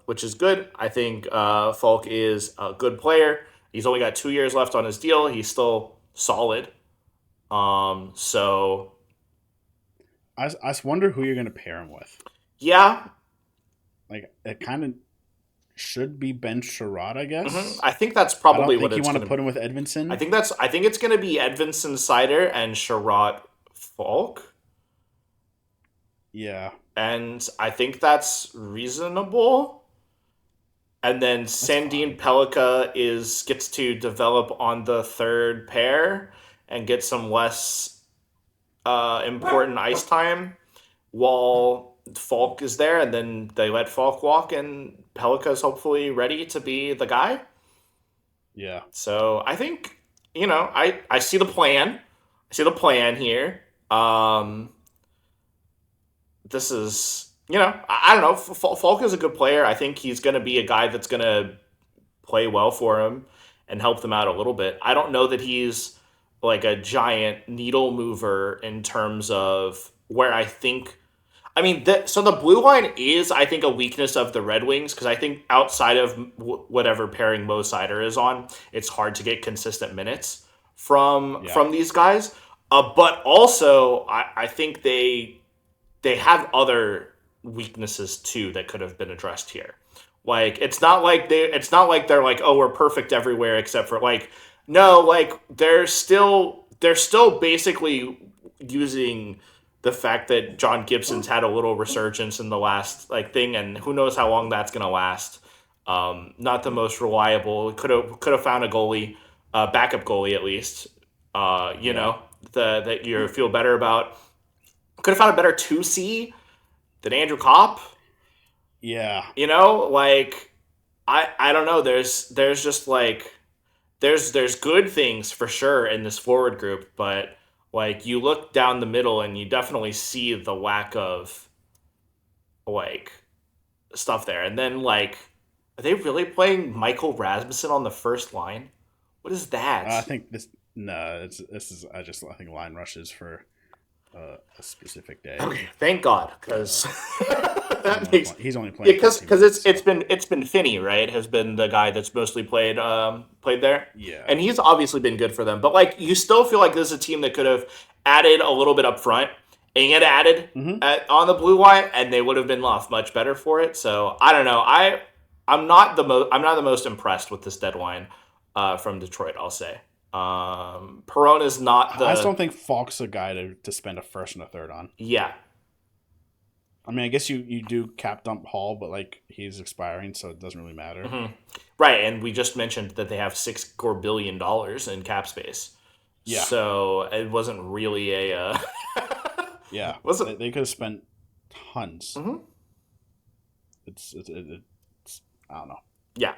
Which is good. I think Falk is a good player. He's only got 2 years left on his deal. He's still solid. So I wonder who you're going to pair him with. Yeah. Like it kind of should be Ben Sherrod, I guess. Mm-hmm. I think that's probably what you want to put him with Edvinsson. I think it's going to be Edvinsson, Sider, and Sherrod, Falk. Yeah. And I think that's reasonable. And then Sandin Pellikka gets to develop on the third pair and get some less important ice time while Falk is there, and then they let Falk walk, and Pellikka's hopefully ready to be the guy. Yeah. So I think, I see the plan. I see the plan here. This is, I don't know. Falk is a good player. I think he's going to be a guy that's going to play well for him and help them out a little bit. I don't know that he's like a giant needle mover in terms of where I think. I mean, so the blue line is, I think, a weakness of the Red Wings because I think outside of whatever pairing Mo Sider is on, it's hard to get consistent minutes from these guys. But also, I think they have other weaknesses too that could have been addressed here. Like it's not like they're like, oh, we're perfect everywhere except for like. No, like they're still basically using the fact that John Gibson's had a little resurgence in the last thing, and who knows how long that's gonna last. Not the most reliable. Could have found a goalie, backup goalie at least. That you feel better about. Could have found a better 2C than Andrew Kopp. Yeah. You know, like I don't know. There's just like there's good things for sure in this forward group, but like you look down the middle and you definitely see the lack of like stuff there. And then like, are they really playing Michael Rasmussen on the first line? What is that? I think this. No, this is. I think line rushes for a specific day. Okay, thank God, because he's only playing. Yeah, because it's been Finney, right? Has been the guy that's mostly played there. Yeah, and he's obviously been good for them. But like, you still feel like this is a team that could have added a little bit up front and added on the blue line, and they would have been off much better for it. So I don't know. I'm not the most impressed with this deadline from Detroit, I'll say. Perron is not the... I just don't think Falk's a guy to spend a first and a third on. Yeah. I mean, I guess you do cap dump Hall, but like he's expiring, so it doesn't really matter. Mm-hmm. Right, and we just mentioned that they have $6 billion in cap space. Yeah. So it wasn't really a... yeah. They could have spent tons. Mm-hmm. It's I don't know. Yeah.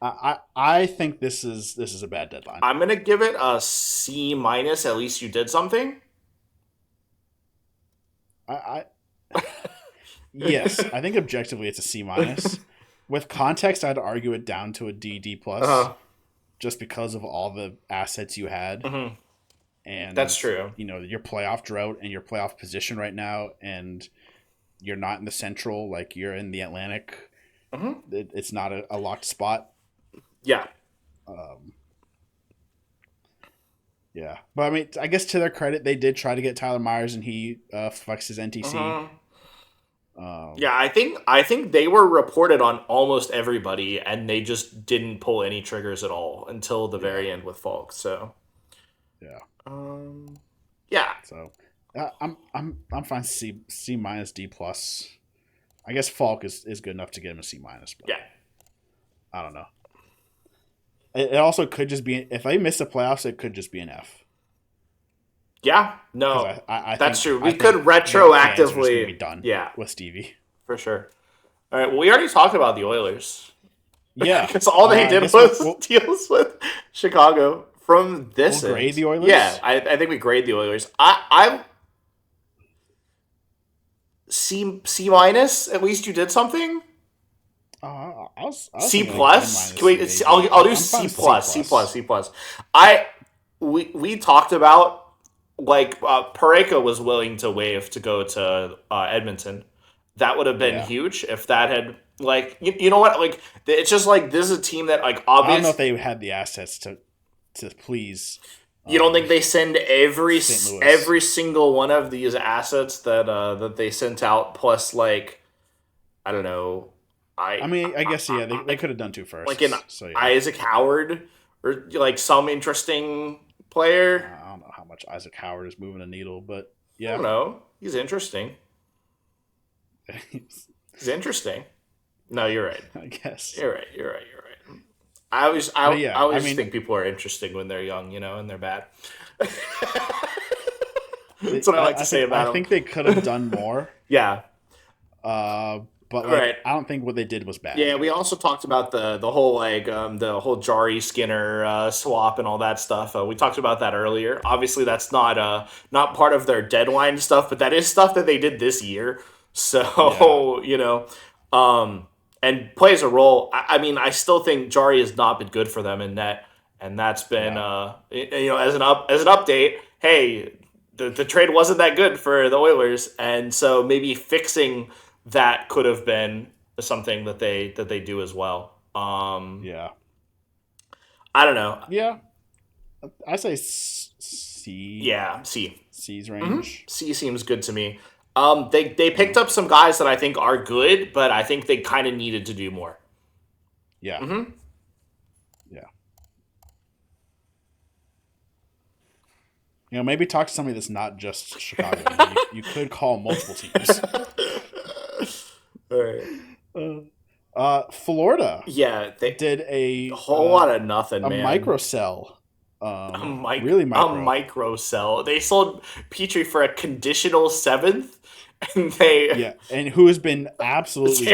I think this is a bad deadline. I'm gonna give it a C-. At least you did something. Yes, I think objectively it's a C-. With context, I'd argue it down to a D+, just because of all the assets you had. Mm-hmm. And that's true. You know, your playoff drought and your playoff position right now, and you're not in the Central, like you're in the Atlantic. Mm-hmm. It's not a locked spot. Yeah. Yeah. But I mean, I guess to their credit, they did try to get Tyler Myers, and he flexed his NTC. Yeah, I think they were reported on almost everybody, and they just didn't pull any triggers at all until the very end with Falk. So. Yeah. Yeah. So, I'm fine. C-, D+. I guess Falk is good enough to get him a C-. But yeah. I don't know. It also could just be, if they miss the playoffs, it could just be an F. Yeah, no, I that's think, true. We could retroactively be done. Yeah, with Stevie for sure. All right, well, we already talked about the Oilers. Yeah, because all they did was deals with Chicago from this. We'll grade the Oilers. Yeah, I think we grade the Oilers. I C-. At least you did something. C+. Can we? I'll do C+. We talked about like Parayko was willing to waive to go to Edmonton. That would have been huge if that had like you know what, like it's just like this is a team that like obviously I don't know if they had the assets to please. You don't think they send every single one of these assets that they sent out plus like I don't know. I mean, I guess they could have done two first. Like Isaac Howard or like some interesting player. I don't know how much Isaac Howard is moving a needle, but yeah, I don't know. He's interesting. He's interesting. No, you're right. I guess you're right. I always think people are interesting when they're young, you know, and they're bad. That's what I like to say about them. I think they could have done more. Yeah. But like, I don't think what they did was bad. Yeah, we also talked about the whole like the whole Jari Skinner swap and all that stuff. We talked about that earlier. Obviously, that's not part of their deadline stuff, but that is stuff that they did this year. So you know, and plays a role. I mean, I still think Jari has not been good for them in net, and that's been you know as an update. Hey, the trade wasn't that good for the Oilers, and so maybe fixing that could have been something that they do as well. Yeah. I don't know. Yeah. I say C. Yeah, C. C's range. Mm-hmm. C seems good to me. They picked up some guys that I think are good, but I think they kind of needed to do more. Yeah. Mm-hmm. Yeah. You know, maybe talk to somebody that's not just Chicago. you could call multiple teams. All right. Florida. Yeah, they did a whole lot of nothing. A microcell Really micro. A micro sell. They sold Petrie for a conditional 7th, and they and who has been absolutely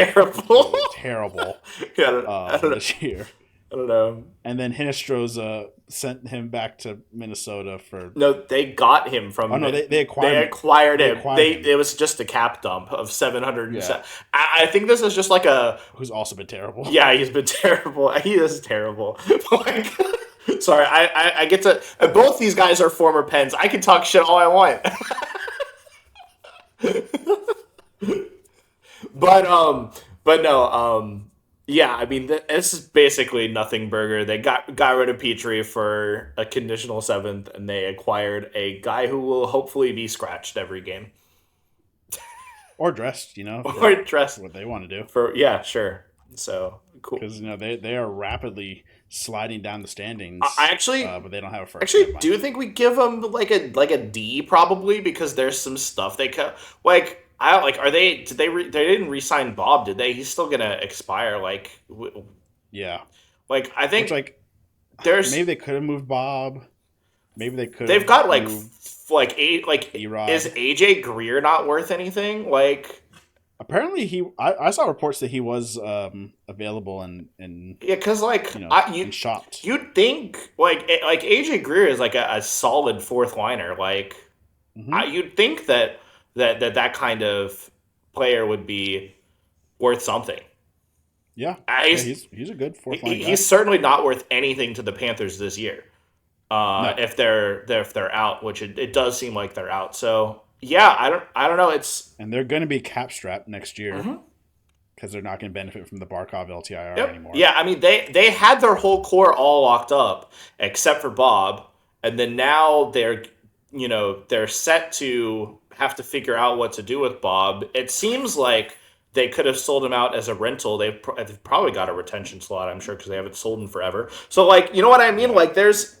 terrible this year. I don't know. And then Hinestroza sent him back to Minnesota for... No, they got him from... Oh, no, they acquired him. It was just a cap dump of 700. Yeah. I think this is just like a... Who's also been terrible. Yeah, he's been terrible. He is terrible. Like, sorry, I get to... Both these guys are former Pens. I can talk shit all I want. But no, yeah, I mean, this is basically nothing burger. They got rid of Petrie for a conditional 7th, and they acquired a guy who will hopefully be scratched every game. Or dressed, Or dressed. What they want to do. Yeah, sure. So, cool. Because, they are rapidly sliding down the standings. I actually... but they don't have a first. Actually, do think we give them, like a D, probably, because there's some stuff they... Like... Are they? Did they? They didn't re-sign Bob, did they? He's still gonna expire. Yeah. I think there's maybe they could have moved Bob. Maybe they could. They've got is AJ Greer not worth anything? Apparently I saw reports that he was available and because and shopped. You'd think AJ Greer is a solid fourth liner. You'd think that kind of player would be worth something. Yeah, he's a good fourth line guy. He's certainly not worth anything to the Panthers this year. No. If they're out, which it does seem like they're out. So yeah, I don't know. And they're going to be cap strapped next year because they're not going to benefit from the Barkov LTIR anymore. Yeah, I mean they had their whole core all locked up except for Bob, and then now they're set to have to figure out what to do with Bob. It seems like they could have sold him out as a rental. They've probably got a retention slot, I'm sure, because they haven't sold him forever. So you know what I mean? There was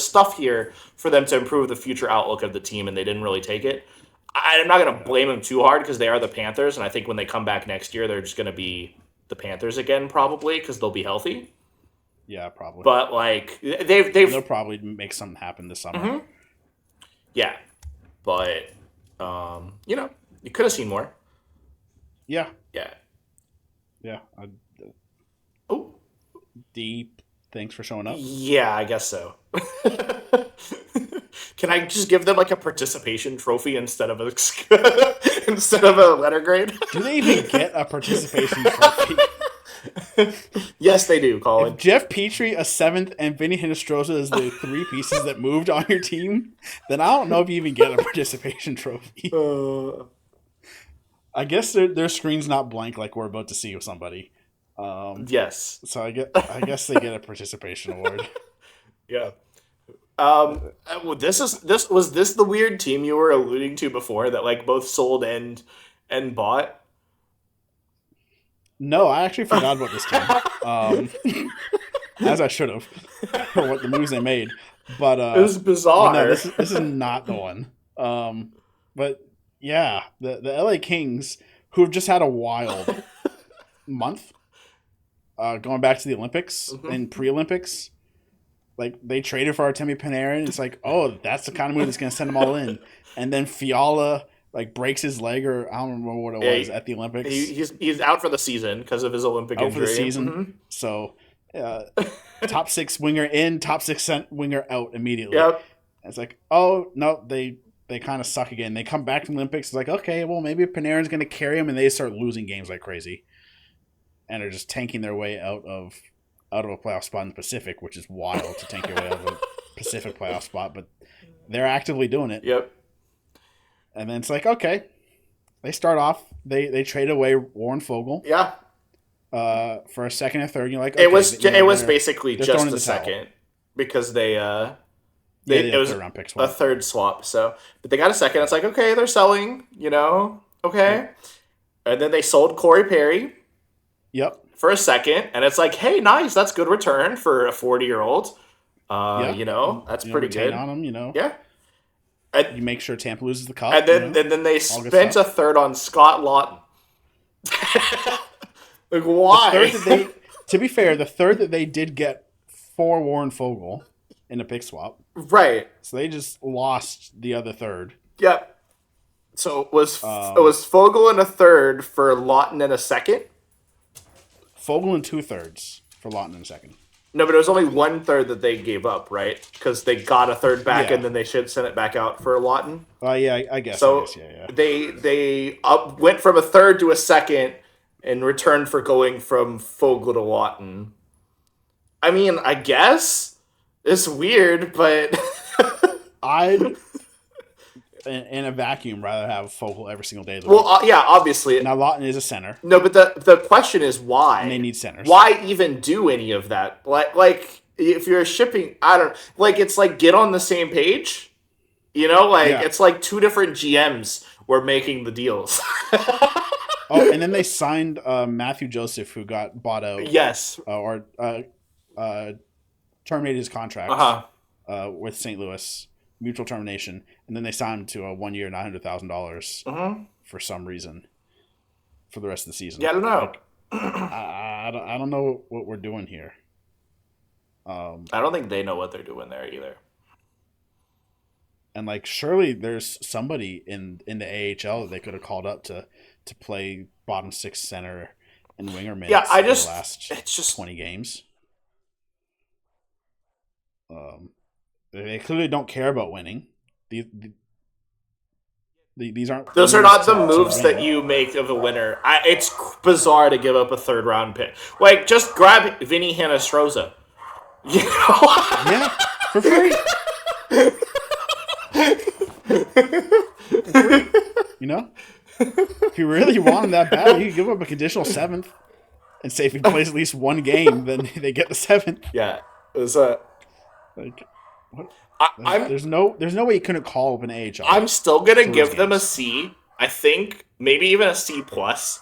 stuff here for them to improve the future outlook of the team, and they didn't really take it. I'm not going to blame them too hard because they are the Panthers, and I think when they come back next year, they're just going to be the Panthers again, probably, because they'll be healthy. Yeah, probably. But they'll probably make something happen this summer. Mm-hmm. Yeah, but you could have seen more. Yeah. Yeah. Yeah. Oh, deep. Thanks for showing up. Yeah, I guess so. Can I just give them a participation trophy instead of a letter grade? Do they even get a participation trophy? Yes, they do, Colin. If Jeff Petrie, a 7th, and Vinny Hinestroza is the 3 pieces that moved on your team, then I don't know if you even get a participation trophy. I guess their screen's not blank like we're about to see with somebody. Yes. So I guess they get a participation award. Yeah. Was this the weird team you were alluding to before that both sold and bought? No, I actually forgot about this team. As I should have, for what the moves they made. But it was bizarre. No, this is not the one. But yeah, the LA Kings, who have just had a wild month, going back to the Olympics and pre-Olympics. They traded for Artemi Panarin. It's that's the kind of move that's going to send them all in. And then Fiala breaks his leg, or I don't remember what it was at the Olympics. He's out for the season because of his Olympic injury. Out for the season. Mm-hmm. So top 6 winger in, top 6 winger out immediately. Yep. It's oh no, they kind of suck again. They come back from the Olympics. It's okay, well maybe Panarin's going to carry them, and they start losing games like crazy, and are just tanking their way out of a playoff spot in the Pacific, which is wild to tank your way out of a Pacific playoff spot, but they're actively doing it. Yep. And then it's okay. They start off. They trade away Warren Fogle. Yeah. For a second and third, you're it was basically just a second because it was third round picks, a third swap. So, but they got a second. It's okay, they're selling. Okay. Yeah. And then they sold Corey Perry. Yep. For a second, and it's hey, nice. That's good return for a 40-year-old. That's pretty good on him. Yeah. You make sure Tampa loses the cup. And then they spent a third on Scott Lawton. Why? To be fair, the third that they did get for Warren Fogle in a pick swap. Right. So they just lost the other third. Yep. So it was Fogle in a third for Lawton in a second? Fogle in 2/3 for Lawton in a second. No, but it was only 1/3 that they gave up, right? Because they got a third back and then they should send it back out for Lawton. Yeah, I guess. So yeah. They went from a third to a second in return for going from Fogle to Lawton. I mean, I guess it's weird, but I'd in a vacuum rather have Fogle every single day of the week. Well, yeah, obviously. Now Lawton is a center. No, but the question is why? And they need centers. Why even do any of that? Like if you're shipping, I don't like. It's like get on the same page. You know, like it's like two different GMs were making the deals. And then they signed Matthew Joseph, who got bought out. Yes. Or terminated his contract with St. Louis, mutual termination, and then they signed him to a 1 year, $900,000 for some reason for the rest of the season. Yeah, I don't know. Like, I don't know what we're doing here. I don't think they know what they're doing there either. And like, surely there's somebody in the AHL that they could have called up to play bottom six center and winger minutes. Yeah, it's just 20 games. They clearly don't care about winning. These aren't. Those are not the moves that you make of a winner. It's bizarre to give up a third round pick. Like, just grab Vinny Hanastroza. You know? Yeah, for free. You know, if you really want him that bad, you can give up a conditional 7th and say if he plays at least one game, then they get the 7th. Yeah, it was like what? There's no way you couldn't call up an AHL. I'm still gonna give them a C. I think maybe even a C plus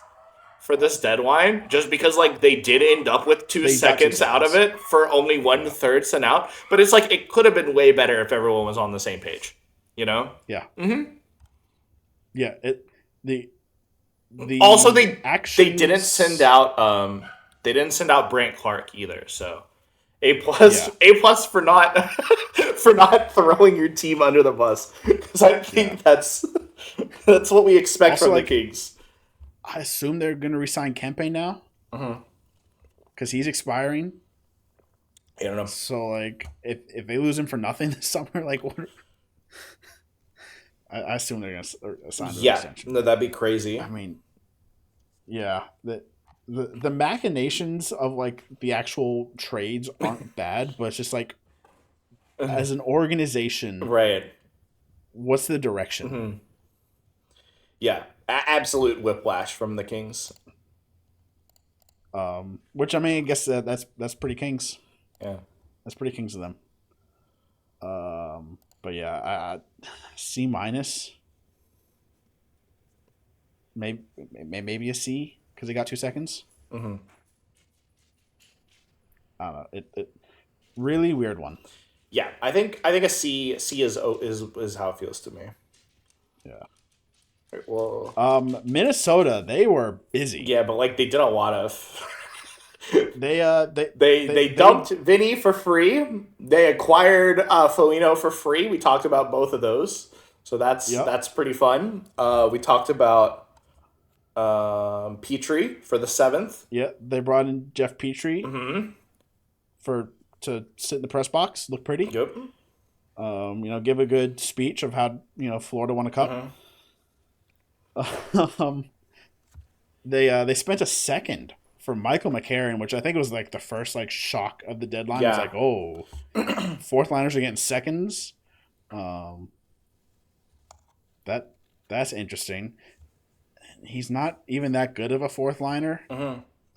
for this deadline, just because like they did end up with 2 seconds out of it for only 1/3 sent out. But it's like it could have been way better if everyone was on the same page. You know? Yeah. Mm-hmm. Yeah. Also they didn't send out Brant Clark either. So A plus for not throwing your team under the bus, because I think that's what we expect also, from the Kings. I assume they're going to resign Kempe now, because he's expiring. I don't know. So like, if they lose him for nothing this summer, like what? I assume they're going to sign the extension. No, that'd be crazy. I mean, yeah, the machinations of like the actual trades aren't bad, but it's just like as an organization, right? What's the direction? Mm-hmm. Yeah, absolute whiplash from the Kings. Which I mean, I guess that's pretty Kings. Yeah, that's pretty Kings of them. But yeah, C minus. Maybe a C because they got 2 seconds. Mm-hmm. I don't know. It really weird one. Yeah, I think a C is how it feels to me. Yeah. Right, well, Minnesota, they were busy. Yeah, but like they did a lot of. They dumped Vinny for free. They acquired Foligno for free. We talked about both of those, so that's pretty fun. We talked about Petrie for the 7th. Yeah, they brought in Jeff Petrie to sit in the press box, look pretty. Yep. Give a good speech of how Florida won a cup. They spent a second for Michael McCarron, which I think was like the first like shock of the deadline. Yeah. It was like, oh, fourth liners are getting seconds. That's interesting. He's not even that good of a fourth liner.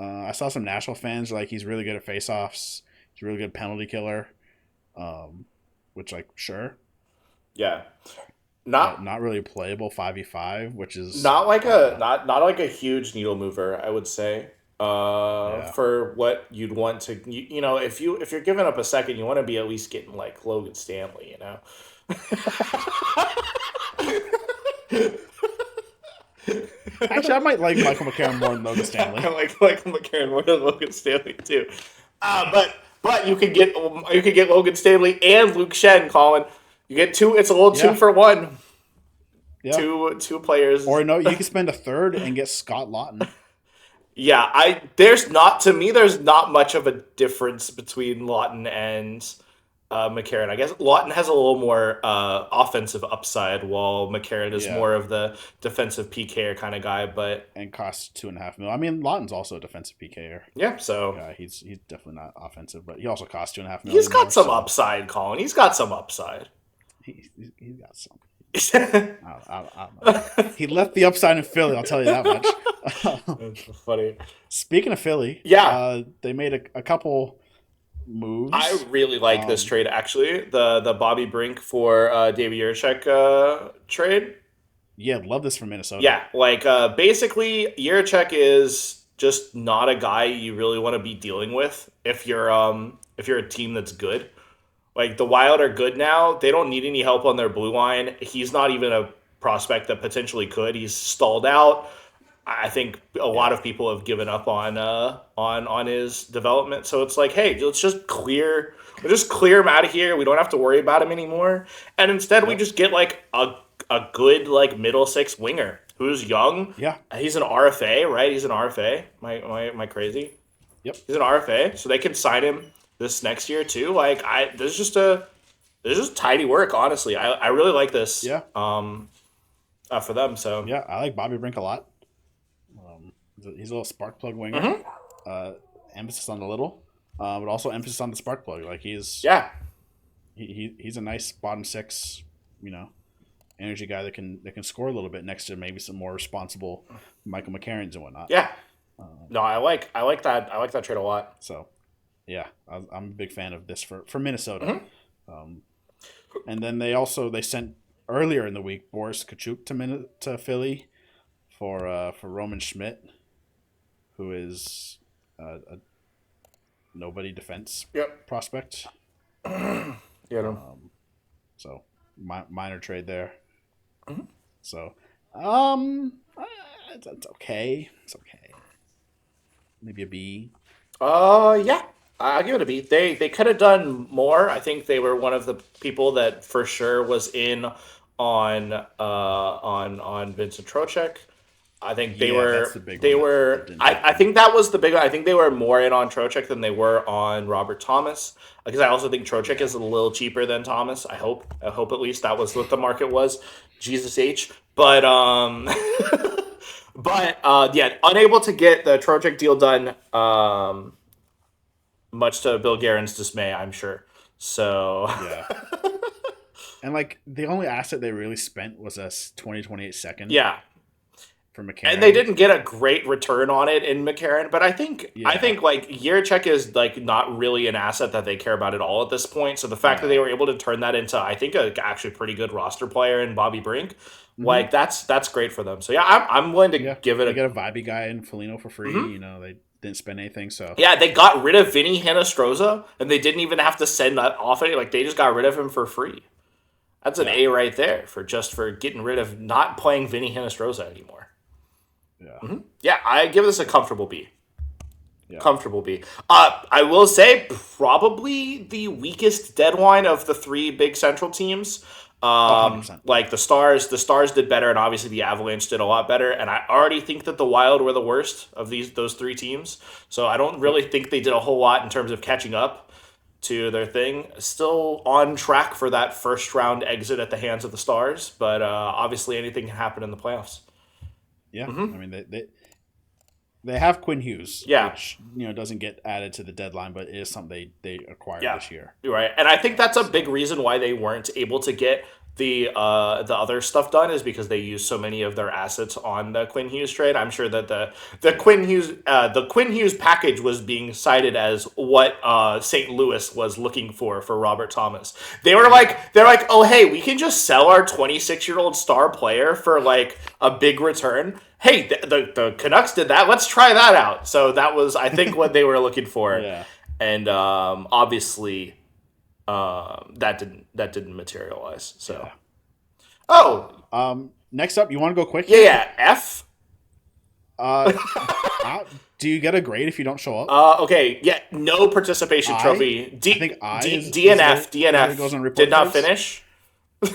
I saw some Nashville fans like he's really good at faceoffs. He's a really good penalty killer. Which like sure. Yeah. Not really playable 5v5, which is not like a huge needle mover, I would say. For what you'd want to, if you're giving up a second, you want to be at least getting like Logan Stanley, Actually, I might like Michael McCarron more than Logan Stanley. I like Michael McCarron more than Logan Stanley too. But you could get Logan Stanley and Luke Shen, Colin. You get two. It's a little 2 for 1. Yeah. Two players. Or no, you can spend a third and get Scott Laughton. Yeah, there's not much of a difference between Laughton and McCarron. I guess Laughton has a little more offensive upside, while McCarron is more of the defensive PKer kind of guy. And costs $2.5 million. I mean, Laughton's also a defensive PKer. Yeah, so he's definitely not offensive, but he also costs $2.5 million. He's got some upside, Colin. He's got some upside. He's got some. I don't know. He left the upside in Philly, I'll tell you that much. That's funny. Speaking of Philly, they made a couple moves. I really like this trade, actually. The Bobby Brink for David Jiricek trade. Yeah, love this for Minnesota. Yeah, basically, Jiricek is just not a guy you really want to be dealing with if you're a team that's good. Like, the Wild are good now. They don't need any help on their blue line. He's not even a prospect that potentially could. He's stalled out. I think a lot of people have given up on his development. So it's like, hey, let's just clear him out of here. We don't have to worry about him anymore. And instead, we just get like a good like middle six winger who's young. Yeah, he's an RFA, right? He's an RFA. Am I crazy? Yep, he's an RFA. So they can sign him this next year too. Like there's just tidy work. Honestly, I really like this. Yeah. For them. So yeah, I like Bobby Brink a lot. He's a little spark plug winger. Mm-hmm. Emphasis on the little, but also emphasis on the spark plug. Like he's a nice bottom six, energy guy that can score a little bit next to maybe some more responsible Michael McCarrons and whatnot. Yeah. No, I like that. I like that trade a lot. So, yeah, I'm a big fan of this for Minnesota. Mm-hmm. And then they sent earlier in the week Boris Kachuk to Philly for Roman Schmidt, who is a nobody defense prospect. So minor trade there. Mm-hmm. So, it's okay. It's okay. Maybe a B. Yeah. I'll give it a B. They could have done more. I think they were one of the people that for sure was in on Vincent Trocheck. I think they were. I think that was the big one. I think they were more in on Trocheck than they were on Robert Thomas, because I also think Trocheck is a little cheaper than Thomas. I hope at least that was what the market was. Jesus H. But unable to get the Trocheck deal done. Much to Bill Guerin's dismay, I'm sure. So yeah. And like the only asset they really spent was a 2028 second. Yeah. For McCarron. And they didn't get a great return on it in McCarron, but I think like Jiricek is like not really an asset that they care about at all at this point. So the fact that they were able to turn that into, I think, a actually pretty good roster player in Bobby Brink, like that's great for them. So yeah, I'm willing to give it. They get a vibey guy in Foligno for free. They didn't spend anything. So yeah, they got rid of Vinny Hinostroza, and they didn't even have to send that off any. Like they just got rid of him for free. That's an A right there for getting rid of not playing Vinny Hinostroza anymore. Yeah. Mm-hmm. Yeah, I give this a comfortable B. Yeah. Comfortable B. I will say probably the weakest deadline of the three big Central teams. 100%. Like the Stars did better, and obviously the Avalanche did a lot better. And I already think that the Wild were the worst of those three teams. So I don't really think they did a whole lot in terms of catching up to their thing. Still on track for that first round exit at the hands of the Stars, but obviously anything can happen in the playoffs. Yeah, I mean they have Quinn Hughes, which doesn't get added to the deadline, but it is something they acquired this year. Right, and I think that's a big reason why they weren't able to get the other stuff done, is because they used so many of their assets on the Quinn Hughes trade. I'm sure that the Quinn Hughes package was being cited as what St. Louis was looking for Robert Thomas. They're like, oh hey, we can just sell our 26-year-old star player for like a big return. Hey, the Canucks did that. Let's try that out. So that was, I think, what they were looking for. Yeah. And obviously, that didn't materialize. So, next up, you want to go quick? Yeah. F. Uh, do you get a grade if you don't show up? Okay, yeah, no participation trophy. I think DNF goes on report did not cards. finish.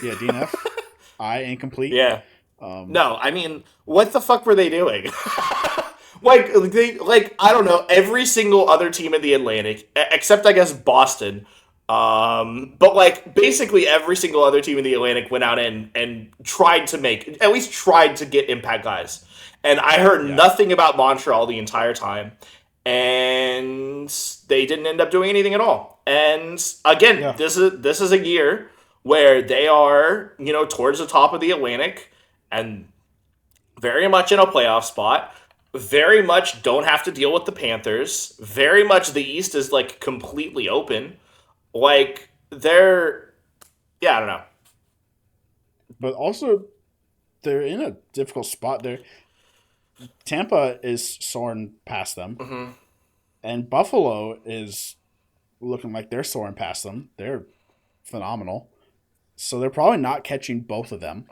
Yeah, DNF. Incomplete. Yeah. No, I mean, what the fuck were they doing? I don't know, every single other team in the Atlantic, except I guess Boston. But like basically every single other team in the Atlantic went out and tried to get impact guys. And I heard nothing about Montreal the entire time. And they didn't end up doing anything at all. And again, this is a year where they are, towards the top of the Atlantic and very much in a playoff spot. Very much don't have to deal with the Panthers. Very much the East is like completely open. Like I don't know. But also, they're in a difficult spot there. Tampa is soaring past them, and Buffalo is looking like they're soaring past them. They're phenomenal, so they're probably not catching both of them.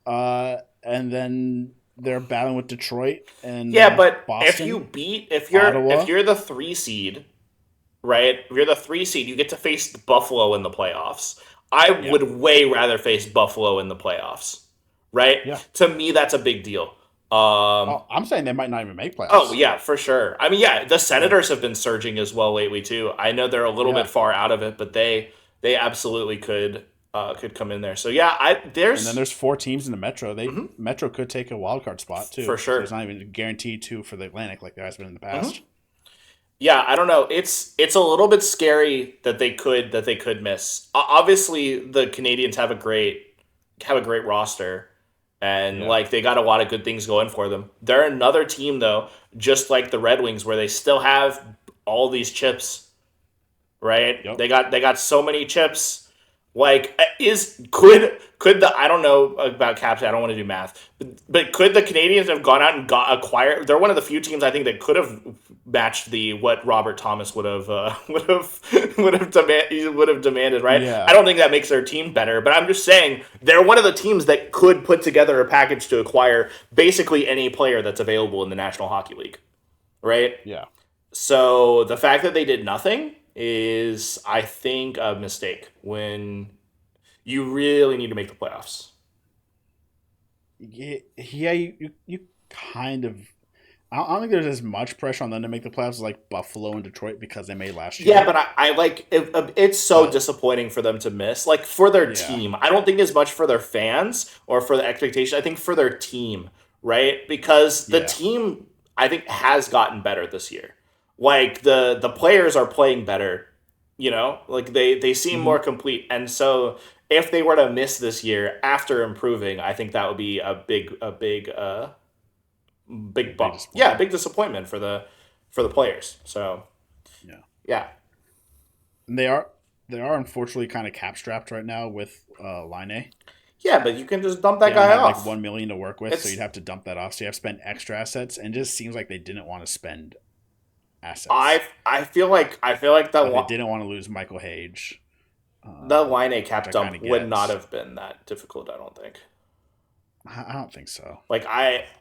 And then they're battling with Detroit and but Boston, if you're the 3 seed, right? If you're the 3 seed, you get to face Buffalo in the playoffs. I would way rather face Buffalo in the playoffs, right? Yeah. To me, that's a big deal. I'm saying they might not even make playoffs. Oh yeah, for sure. I mean, the Senators have been surging as well lately too. I know they're a little bit far out of it, but they absolutely could come in there. So and then there's 4 teams in the Metro. Metro could take a wild card spot too. For sure. There's not even guaranteed 2 for the Atlantic like there has been in the past. Yeah, I don't know. It's a little bit scary that they could miss. Obviously, the Canadiens have a great roster, and they got a lot of good things going for them. They're another team though, just like the Red Wings, where they still have all these chips, right? Yep. They got so many chips. Like, could the, I don't know about caps, I don't want to do math, but could the Canadiens have gone out and acquired? They're one of the few teams I think that could have matched what Robert Thomas would have demanded, right? Yeah. I don't think that makes their team better, but I'm just saying they're one of the teams that could put together a package to acquire basically any player that's available in the National Hockey League, right? Yeah. So the fact that they did nothing is, I think, a mistake when you really need to make the playoffs. Yeah, you kind of... I don't think there's as much pressure on them to make the playoffs as like Buffalo and Detroit because they made last year. Yeah, but I like it's so disappointing for them to miss. Like, for their team. I don't think as much for their fans or for the expectation. I think for their team, right? Because the team, I think, has gotten better this year. Like, the players are playing better, like they seem more complete. And so if they were to miss this year after improving, I think that would be a big bump. Big disappointment for the players. So yeah. And they are unfortunately kind of cap strapped right now with Line. Yeah, but you can just dump that guy off. Like $1 million to work with, so you'd have to dump that off. So you have to spend extra assets, and it just seems like they didn't want to spend assets. I feel like that they didn't want to lose Michael Hage. The Line cap dump would not have been that difficult, I don't think. I don't think so. Like,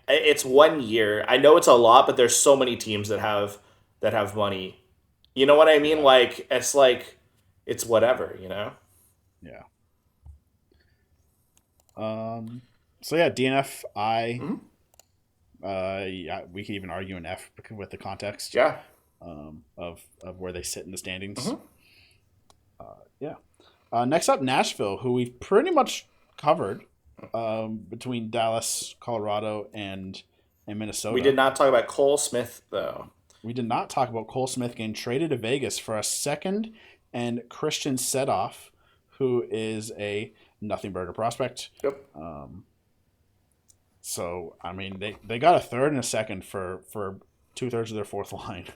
it's 1 year. I know it's a lot, but there's so many teams that have money. You know what I mean? Like, it's whatever, Yeah. So yeah, DNF we could even argue an F with the context. Yeah. Of where they sit in the standings. Next up, Nashville, who we've pretty much covered. Between Dallas, Colorado, and Minnesota. We did not talk about Cole Smith, though. We did not talk about Cole Smith getting traded to Vegas for a second and Christian Sedoff, who is a nothing burger prospect. Yep. So, I mean, they got a third and a second for 2/3 of their fourth line.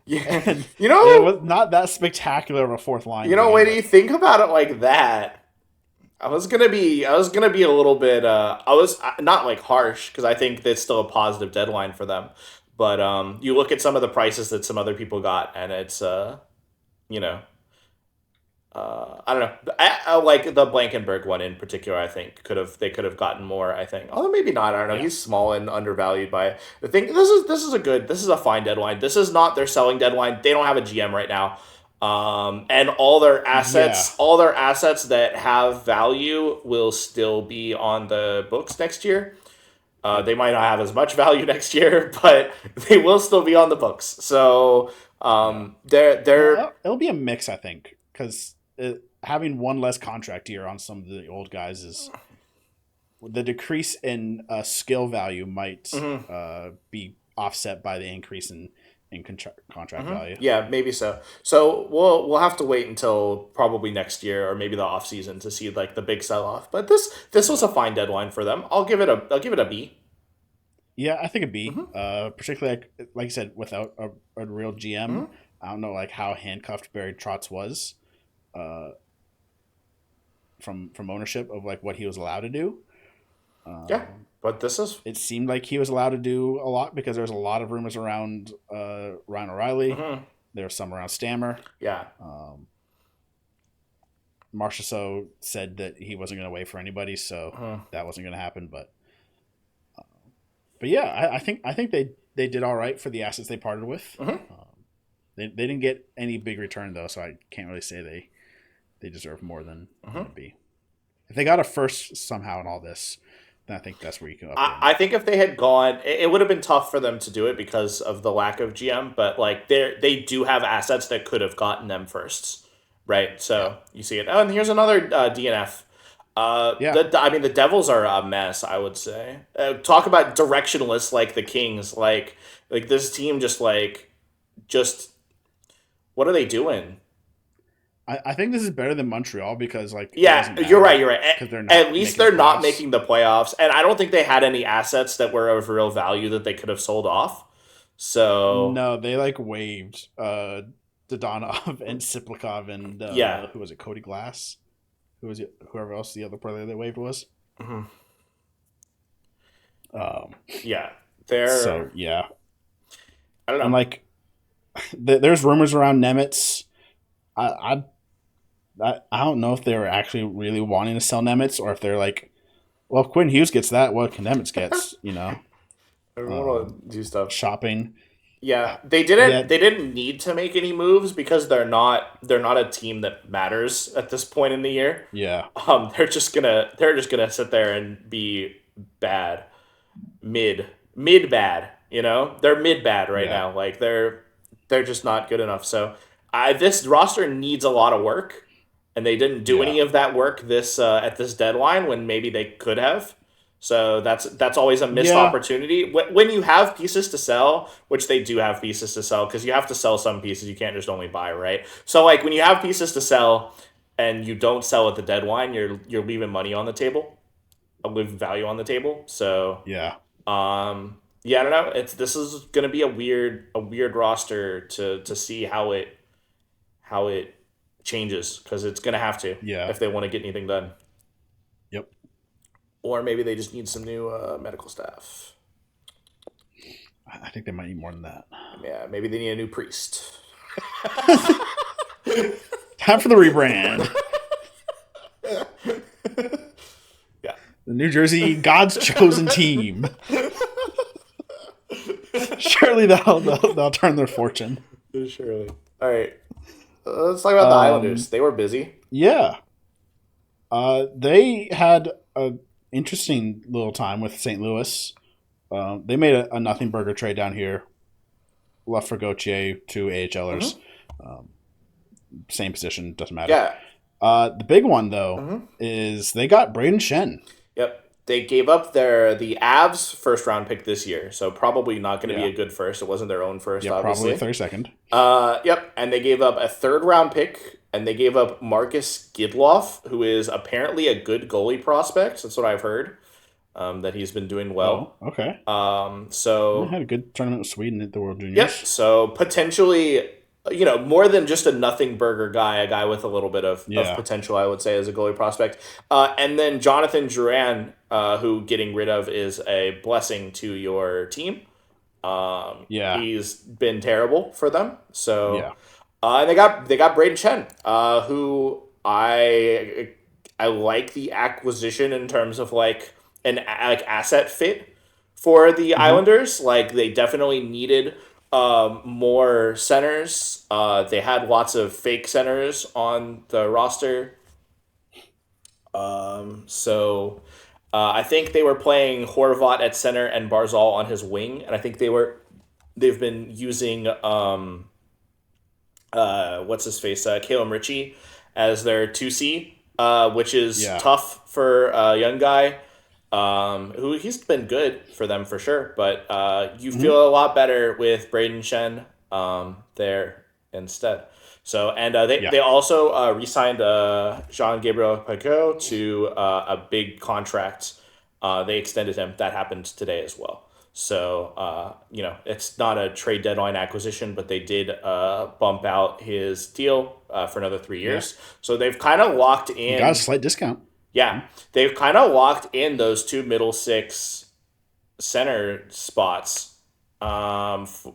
Yeah. And it was not that spectacular of a fourth line. When you think about it like that, I was gonna be a little bit. I was not like harsh because I think that's still a positive deadline for them. But you look at some of the prices that some other people got, and it's I don't know. I like the Blankenberg one in particular. I think they could have gotten more. I think, although maybe not. I don't know. Yeah. He's small and undervalued by the thing. This is a fine deadline. This is not their selling deadline. They don't have a GM right now. And all their assets that have value will still be on the books next year. They might not have as much value next year, but they will still be on the books. So it'll be a mix, I think, because having one less contract year on some of the old guys is the decrease in skill value might be offset by the increase in contract value. Yeah, maybe so. So we'll have to wait until probably next year or maybe the off season to see like the big sell off. But this was a fine deadline for them. I'll give it a B. Yeah, I think a B. Particularly like you said, without a real GM. I don't know like how handcuffed Barry Trotz was from ownership of like what he was allowed to do. But it seemed like he was allowed to do a lot because there's a lot of rumors around Ryan O'Reilly. There was some around Stammer. Yeah. Marchessault said that he wasn't going to wait for anybody, so that wasn't going to happen. But yeah, I think they did all right for the assets they parted with. They didn't get any big return though, so I can't really say they deserve more than a B. If they got a first somehow in all this, then I think that's where you can. I think if they had gone, it would have been tough for them to do it because of the lack of GM. But like they do have assets that could have gotten them firsts, right? So you see it. Oh, and here's another DNF. The Devils are a mess, I would say. Talk about directionless like the Kings. Like this team just what are they doing? I think this is better than Montreal because you're right. At least they're not making the playoffs, and I don't think they had any assets that were of real value that they could have sold off. So no, they waived Dodonov and Siplikov and who was it? Cody Glass. Who was it? Whoever else the other player they waived was. They're I don't know. I'm like, there's rumors around Nemitz. I don't know if they're actually really wanting to sell Nemitz or if they're like, well, if Quinn Hughes gets that, what can Nemitz gets? I want to do stuff shopping. Yeah, they didn't. They didn't need to make any moves because they're not a team that matters at this point in the year. Yeah. They're just gonna sit there and be bad, mid bad. They're mid bad right now. Like they're just not good enough. So this roster needs a lot of work, and they didn't do any of that work at this deadline when maybe they could have. So that's always a missed opportunity. When you have pieces to sell, which they do have pieces to sell, because you have to sell some pieces, you can't just only buy, right? So when you have pieces to sell and you don't sell at the deadline, you're leaving money on the table, leaving value on the table. So I don't know. This is gonna be a weird roster to see how it changes, because it's gonna have to if they want to get anything done. Or maybe they just need some new medical staff. I think they might need more than that. Yeah, maybe they need a new priest. Time for the rebrand. Yeah. The New Jersey God's chosen team. Surely they'll turn their fortune. Surely. All right. Let's talk about the Islanders. They were busy. Yeah. They had a interesting little time with St. Louis. They made a nothing burger trade down here. Left for Gauthier, 2 AHLers. Same position, doesn't matter. Yeah. The big one, though, is they got Braden Shen. Yep. They gave up the Avs first round pick this year, so probably not going to be a good first. It wasn't their own first, obviously. Probably 32nd. Yep. And they gave up a third round pick. And they gave up Marcus Gidloff, who is apparently a good goalie prospect. That's what I've heard. That he's been doing well. Oh, okay. So he had a good tournament with Sweden at the World Juniors. Yep. So potentially, more than just a nothing burger guy, a guy with a little bit of potential, I would say, as a goalie prospect. And then Jonathan Drouin, who getting rid of is a blessing to your team. He's been terrible for them. So. Yeah. They got Braden Chen, who I like the acquisition in terms of like an like asset fit for the Mm-hmm. Islanders. Like they definitely needed more centers. They had lots of fake centers on the roster. So I think they were playing Horvat at center and Barzal on his wing, and I think they've been using what's his face, Calum Ritchie as their 2C, which is Yeah. tough for a young guy. Who he's been good for them for sure, but you Mm-hmm. feel a lot better with Braden Shen there instead. So and Yeah. they also re-signed Jean Gabriel Paquet to a big contract. They extended him. That happened today as well. So it's not a trade deadline acquisition, but they did bump out his deal for another 3 Yeah. years. So they've kind of locked You got a in. slight discount. Yeah, they've kind of locked in those two middle six center spots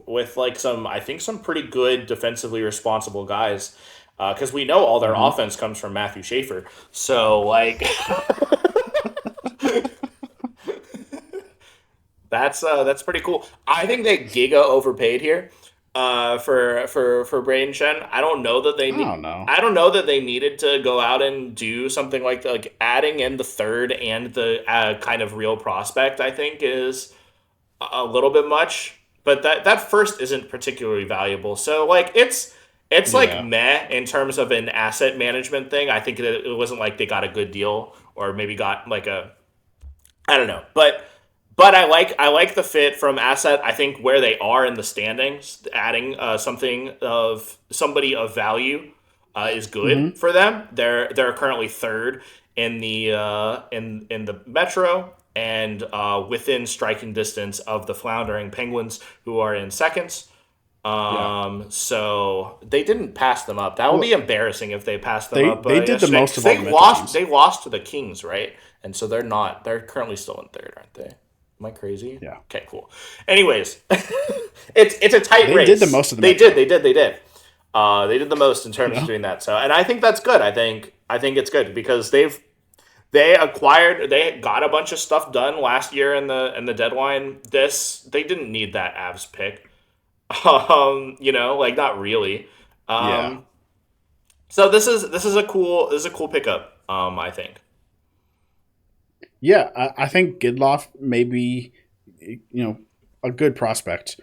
with like I think some pretty good defensively responsible guys. Because we know all their Mm-hmm. offense comes from Matthew Schaefer. So like that's pretty cool. I think they giga overpaid here for Braden Shen. I don't know that they I need. don't know. I don't know that they needed to go out and do something like adding in the third and the kind of real prospect. I think is a little bit much, but that first isn't particularly valuable. So like it's like Yeah. meh in terms of an asset management thing. I think that it wasn't like they got a good deal or maybe got like a I don't know, but I like the fit from asset. I think where they are in the standings, adding somebody of value is good Mm-hmm. for them. They're currently third in the in the Metro and within striking distance of the floundering Penguins, who are in second. Yeah. So they didn't pass them up. That would be Well, embarrassing if they passed them they up they did the yesterday most because of all they the Metro lost. teams. They lost to the Kings, right? And so they're not. They're currently still in third, aren't they? Am I crazy? Yeah. Okay, cool. Anyways, it's a tight They did the race. most of the They Metro. did. They did. They did. They did the most in terms of Yeah. doing that. So, and I think that's good. I think it's good because they got a bunch of stuff done last year in the deadline. They didn't need that Avs pick. Like not really. Yeah. Um, so this is a cool pickup. I think. Yeah. I think Gidloff may be, a good prospect.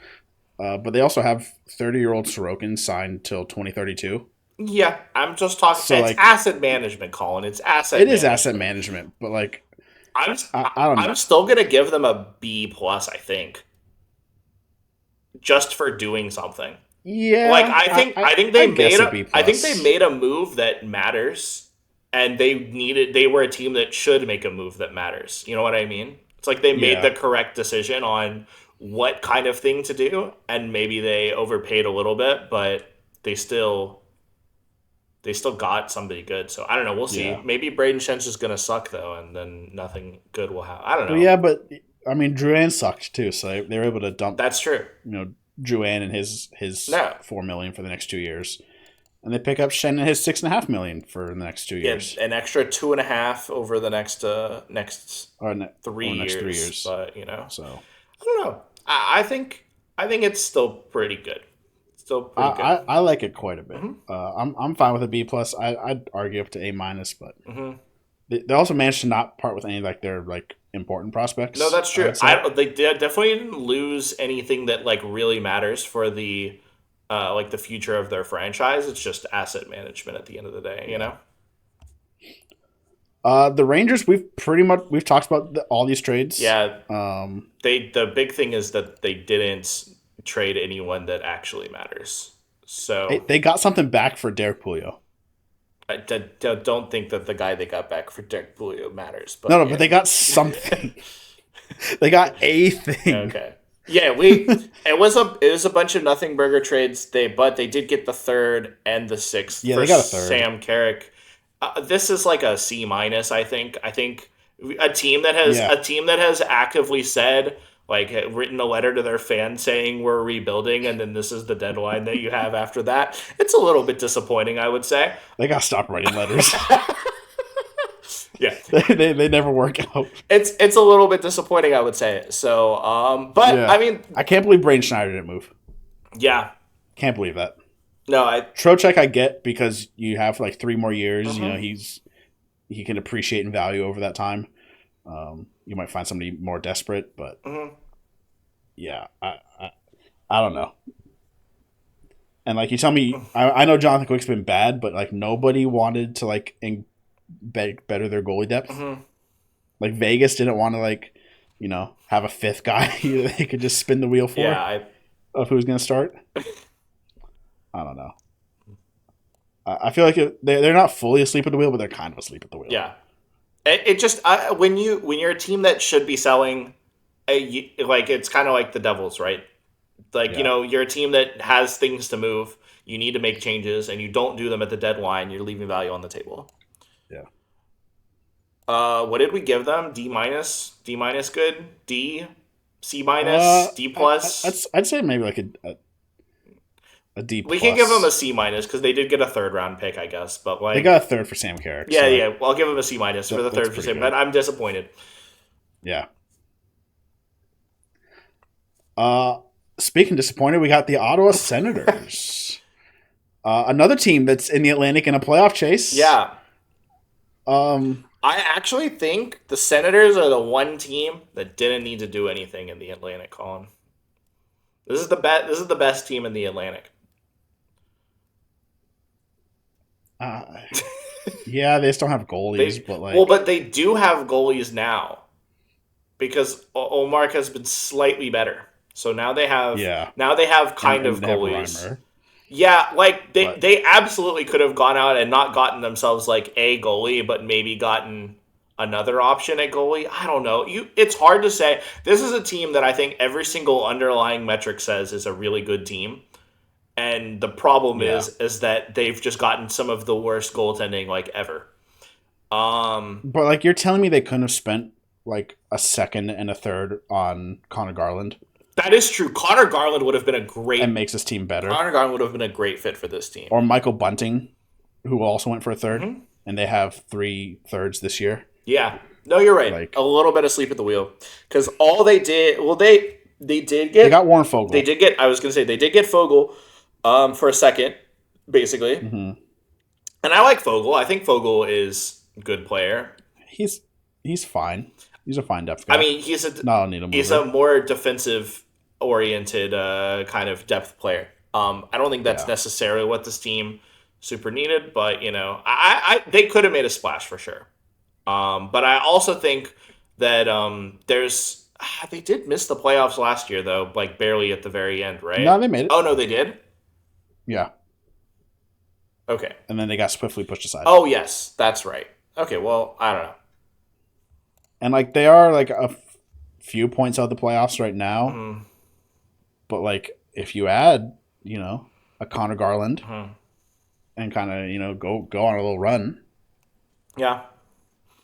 But they also have 30-year-old Sorokin signed till 2032. Yeah, I'm just talking. So It's like asset management, Colin. It's asset it is asset management. management, but like I'm I don't I'm know. still gonna give them a B plus. I think just for doing something. Like Yeah, I think I they guess made a a B I think they plus. made a move that matters, and they were a team that should make a move that matters. You know what I mean? It's like they made Yeah. the correct decision on what kind of thing to do, and maybe they overpaid a little bit, but they still they still got somebody good. So I don't know. We'll see. Yeah. Maybe Braden Shen's just gonna suck though, and then nothing good will happen. I don't Well, know. yeah, but I mean, Drouin sucked too, so they were able to dump, That's true. Drouin and his No. 4 million for the next 2 years, and they pick up Shen and his 6.5 million for the next two Yeah, years an extra 2.5 over the next three or next three years. years. But So I don't know. I think it's still pretty good. Still I, pretty good. I like it quite a bit. Mm-hmm. I'm fine with a B plus. I'd argue up to A minus, but Mm-hmm. they also managed to not part with any like their like important No, prospects. that's I true. would say. They definitely didn't lose anything that like really matters for the like the future of their franchise. It's just asset management at the end of the day. You Yeah. know. The Rangers, we've talked about all these trades. Yeah. Um, The big thing is that they didn't trade anyone that actually matters. So they got something back for Derek Pouliot. don't think that the guy they got back for Derek Pouliot matters. But No, yeah. but they got something. They got a thing. Okay. Yeah, it was a bunch of nothing burger trades. But they did get the third and the sixth Yeah, for they got a third. Sam Carrick. This is like a C minus. I think a team that has Yeah. actively said like written a letter to their fans saying we're rebuilding, and then this is the deadline that you have after that. It's a little bit disappointing, I would say. They gotta stop writing letters. Yeah, they never work out. It's a little bit disappointing, I would say. So, but Yeah. I mean, I can't believe Braden Schneider didn't move. yeah, Can't believe that. no, Trocheck I get because you have like 3 more years. Mm-hmm. You know, he can appreciate and value over that time. You might find somebody more desperate, but yeah, I don't know. And like you tell me, I know Jonathan Quick's been bad, but like nobody wanted to like better their goalie depth. Like Vegas didn't want to like, you know, have a 5th guy they could just spin the wheel for. yeah, of who's going to start. I don't know. I feel like they're not fully asleep at the wheel, but they're kind of asleep at the wheel. yeah. It just when you're a team that should be selling, like it's kind of like the Devils, right? Like you know, you're a team that has things to move. You need to make changes, and you don't do them at the deadline. You're leaving value on the table. Yeah. What did we give them? D minus, good, D, C minus, D plus. I'd say maybe like a D plus. We can give them a C minus because they did get a 3rd round pick, I guess. But like they got a 3rd for Sam Carrick. Yeah, so yeah. Well, I'll give them a C minus for the 3rd for Sam. But I'm disappointed. Yeah. Speaking disappointed, we got the Ottawa Senators. Another team that's in the Atlantic in a playoff chase. Yeah. I actually think the Senators are the one team that didn't need to do anything in the Atlantic, Colin. This is the best team in the Atlantic. Yeah, they still have goalies, but they do have goalies now because Omar has been slightly better. So now they have kind of goalies. Yeah, like they absolutely could have gone out and not gotten themselves like a goalie, but maybe gotten another option at goalie. I don't know. It's hard to say. This is a team that I think every single underlying metric says is a really good team. And the problem is that they've just gotten some of the worst goaltending like ever. But like you're telling me they couldn't have spent like a 2nd and a 3rd on Connor Garland. That is true. Connor Garland would have been a great... And makes this team better. Connor Garland would have been a great fit for this team. Or Michael Bunting, who also went for a 3rd. And they have 3 3rds this year. Yeah. No, you're right. Like, a little bit of sleep at the wheel. Because all they did... Well, they did get... They got Warren Fogle. They did get... I was going to say, they did get Fogle for a 2nd, basically. And I like Fogle. I think Fogle is a good player. He's fine. He's a fine depth guy. I mean, he's a more defensive-oriented kind of depth player. I don't think that's necessarily what this team super needed, but you know, they could have made a splash for sure. But I also think that they did miss the playoffs last year though, like barely at the very end, right? No, they made it. Oh no, they did? Yeah. Okay. And then they got swiftly pushed aside. Oh yes, that's right. Okay, well, I don't know. And like they are like a few points out of the playoffs right now. But like if you add, you know, a Connor Garland and kind of, you know, go on a little run. Yeah.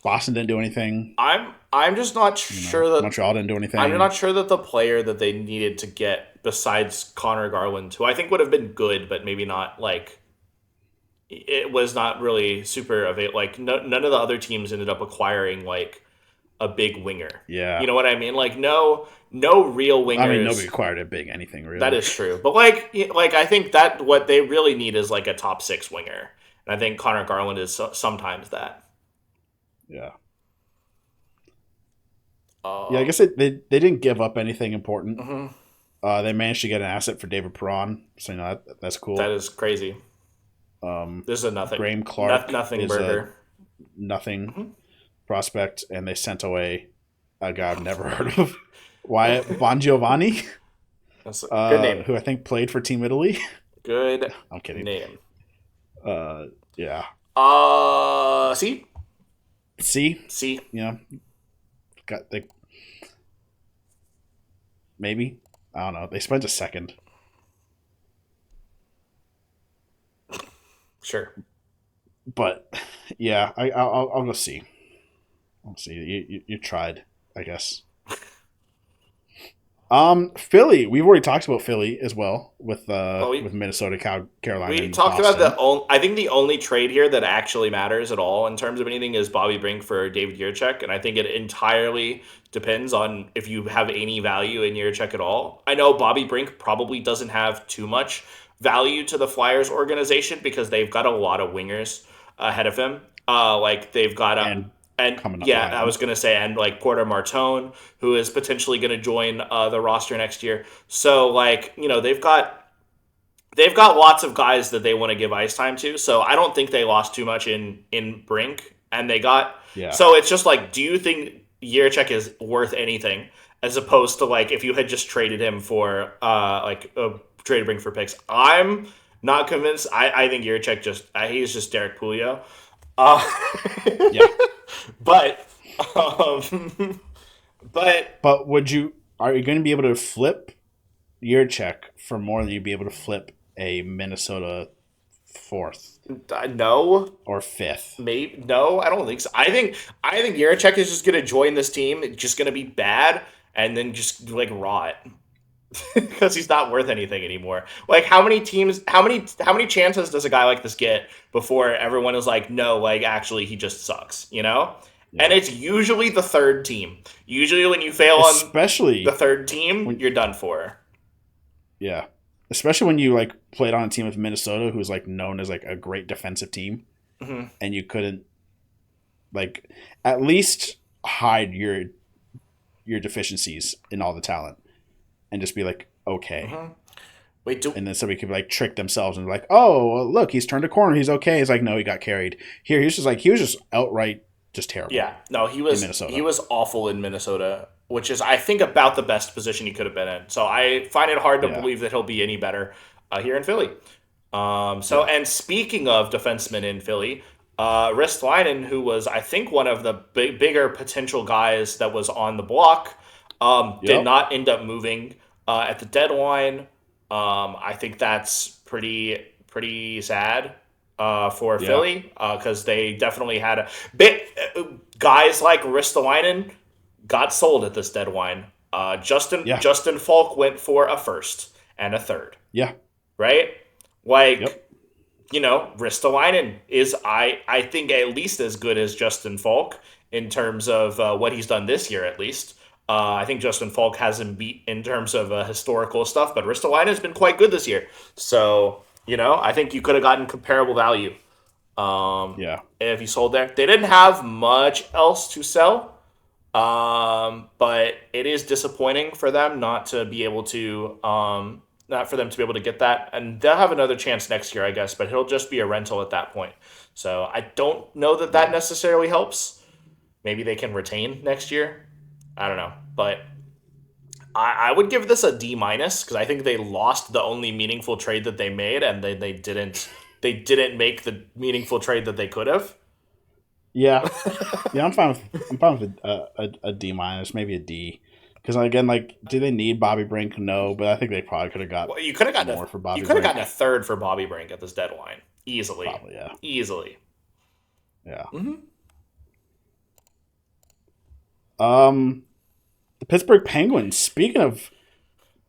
Boston didn't do anything. I'm just not sure that Montreal didn't do anything. I'm not sure that the player that they needed to get besides Connor Garland, who I think would have been good, but maybe not like it was not really super available. Like none of the other teams ended up acquiring like a big winger. Yeah. You know what I mean? Like no real wingers. I mean, nobody acquired a big anything really. That is true. But like I think that what they really need is like a top 6 winger. And I think Connor Garland is sometimes that. Yeah. Yeah, I guess they didn't give up anything important. They managed to get an asset for David Perron, so you know that's cool. That is crazy. This is a nothing. Graham Clark nothing is burger. Nothing prospect, and they sent away a guy I've never heard of, Wyatt Bongiovanni. That's a good name. Who I think played for Team Italy. Good. I'm kidding. Name. Yeah. C. You know, maybe I don't know. They spent a 2nd. Sure. But yeah, I'll go see. I'll see. You tried, I guess. Philly. We've already talked about Philly as well with Well, with Minnesota, Carolina, we and talked Boston. about I think the only trade here that actually matters at all in terms of anything is Bobby Brink for David Jiricek, and I think it entirely depends on if you have any value in Jiricek at all. I know Bobby Brink probably doesn't have too much value to the Flyers organization because they've got a lot of wingers ahead of him. Like they've got a And and coming up yeah, behind I them. was gonna say, and like Porter Martone, who is potentially gonna join the roster next year. So like they've got lots of guys that they want to give ice time to. So I don't think they lost too much in Brink, and they got Yeah. so it's just like, do you think Jiricek is worth anything as opposed to like if you had just traded him for traded Brink for picks? I'm not convinced. I think Jiricek he's just Derek Pouliot. Uh, Yeah. but um, but But are you going to be able to flip your check for more than you'd be able to flip a Minnesota fourth no. or fifth? Maybe no, I don't think so. I think Jiricek is just gonna join this team. It's just gonna be bad, and then just like rot because he's not worth anything anymore. Like how many teams? How many chances does a guy like this get before everyone is like, no, like actually he just sucks, you know? Yeah. And it's usually the third team. Usually when you fail on Especially the third team, you're done for. yeah. Especially when you like played on a team with Minnesota who's like known as like a great defensive team, Mm-hmm. and you couldn't like at least hide your deficiencies in all the talent and just be like okay. Mm-hmm. Wait, And then somebody could like trick themselves and be like, oh well, look, he's turned a corner, he's okay. It's like no, he got carried. Here he was just outright just terrible. Yeah, no, he was awful in Minnesota, which is I think about the best position he could have been in. So I find it hard to believe that he'll be any better here in Philly. And speaking of defensemen in Philly, Ristolainen, who was I think one of the bigger potential guys that was on the block, did not end up moving at the deadline. I think that's pretty sad. For Philly, because they definitely had a bit. Guys like Ristolainen got sold at this deadline. Justin Falk went for a first and a third. Yeah. Right? Like, Ristolainen is, I think, at least as good as Justin Falk in terms of what he's done this year, at least. I think Justin Falk has him beat in terms of historical stuff, but Ristolainen has been quite good this year. So... I think you could have gotten comparable value if you sold there. They didn't have much else to sell, but it is disappointing for them not to be able to get that. And they'll have another chance next year, I guess, but he'll just be a rental at that point. So I don't know that necessarily helps. Maybe they can retain next year. I don't know, but... I would give this a D- because I think they lost the only meaningful trade that they made, and they didn't make the meaningful trade that they could have. Yeah, yeah, I'm fine with a D-, maybe a D, because again, like, do they need Bobby Brink? No, but I think they probably could have got. Well, you could have gotten more for Bobby. You could have gotten a third for Bobby Brink at this deadline easily. Probably, yeah, easily. Yeah. Mm-hmm. The Pittsburgh Penguins, speaking of,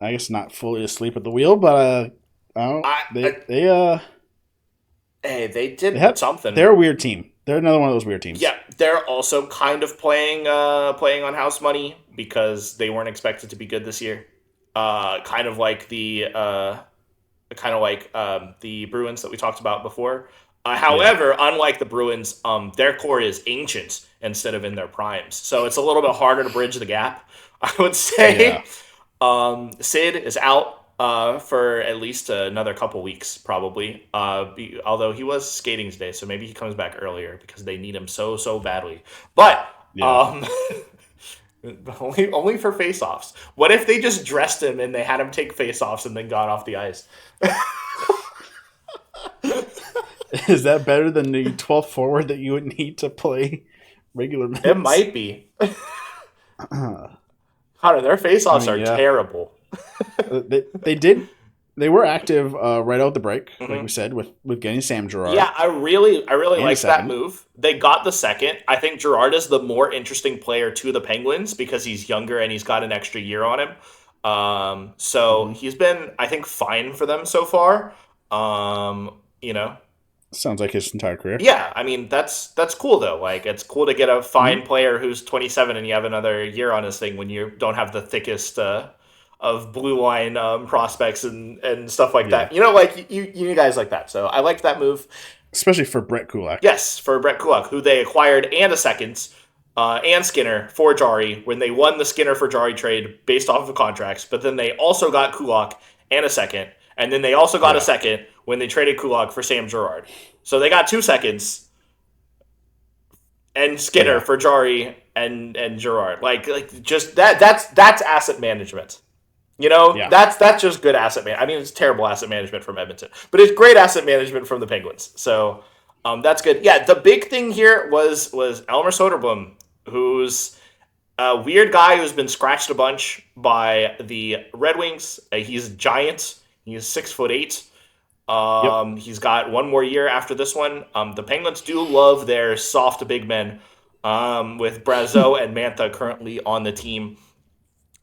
I guess not fully asleep at the wheel, but they did something. They're a weird team. They're another one of those weird teams. Yeah, they're also kind of playing on house money because they weren't expected to be good this year. Kind of like the Bruins that we talked about before. However, unlike the Bruins, their core is ancient instead of in their primes. So it's a little bit harder to bridge the gap, I would say. Yeah. Sid is out for at least another couple weeks, probably. Although he was skating today, so maybe he comes back earlier because they need him so badly. But only for face-offs. What if they just dressed him and they had him take face-offs and then got off the ice? Is that better than the 12th forward that you would need to play regular minutes? It might be. Connor, their face-offs are terrible. They were active right out the break, like we said, with getting Sam Girard. Yeah, I really like that move. They got the second. I think Girard is the more interesting player to the Penguins because he's younger and he's got an extra year on him. So he's been, I think, fine for them so far. You know, Sounds like his entire career. yeah, I mean that's cool though. Like it's cool to get a fine player who's 27 and you have another year on his thing when you don't have the thickest of blue line prospects and stuff like that. You know, like you guys like that. So I liked that move. Especially for Brett Kulak. Yes, for Brett Kulak, who they acquired and a second, and Skinner for Jari when they won the Skinner for Jari trade based off of contracts. But then they also got Kulak and a second, and then they also got a second when they traded Kulak for Sam Girard. So they got 2 seconds and Skinner for Jari and Girard. Like just that's asset management. You know, that's just good asset management. I mean, it's terrible asset management from Edmonton, but it's great asset management from the Penguins. So that's good. Yeah, the big thing here was Elmer Soderblom, who's a weird guy who's been scratched a bunch by the Red Wings. He's giant. He's 6'8". He's got one more year after this one. The Penguins do love their soft big men, with Brazeau and Mantha currently on the team.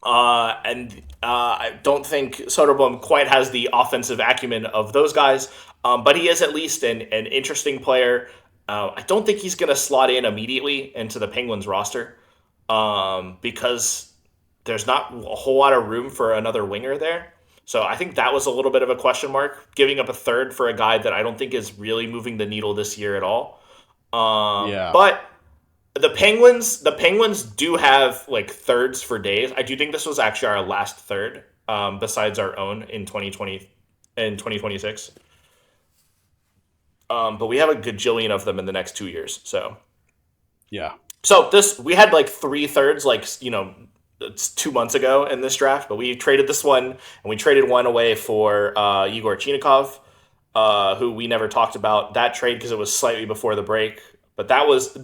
I don't think Soderblom quite has the offensive acumen of those guys, but he is at least an interesting player. I don't think he's going to slot in immediately into the Penguins roster, because there's not a whole lot of room for another winger there. So I think that was a little bit of a question mark, giving up a third for a guy that I don't think is really moving the needle this year at all. But the Penguins do have like thirds for days. I do think this was actually our last third, besides our own in 2020 and 2026. But we have a gajillion of them in the next 2 years. So we had like 3 thirds, like, you know, it's 2 months ago in this draft, but we traded this one and we traded one away for Igor Chinikov, who we never talked about that trade because it was slightly before the break. But that was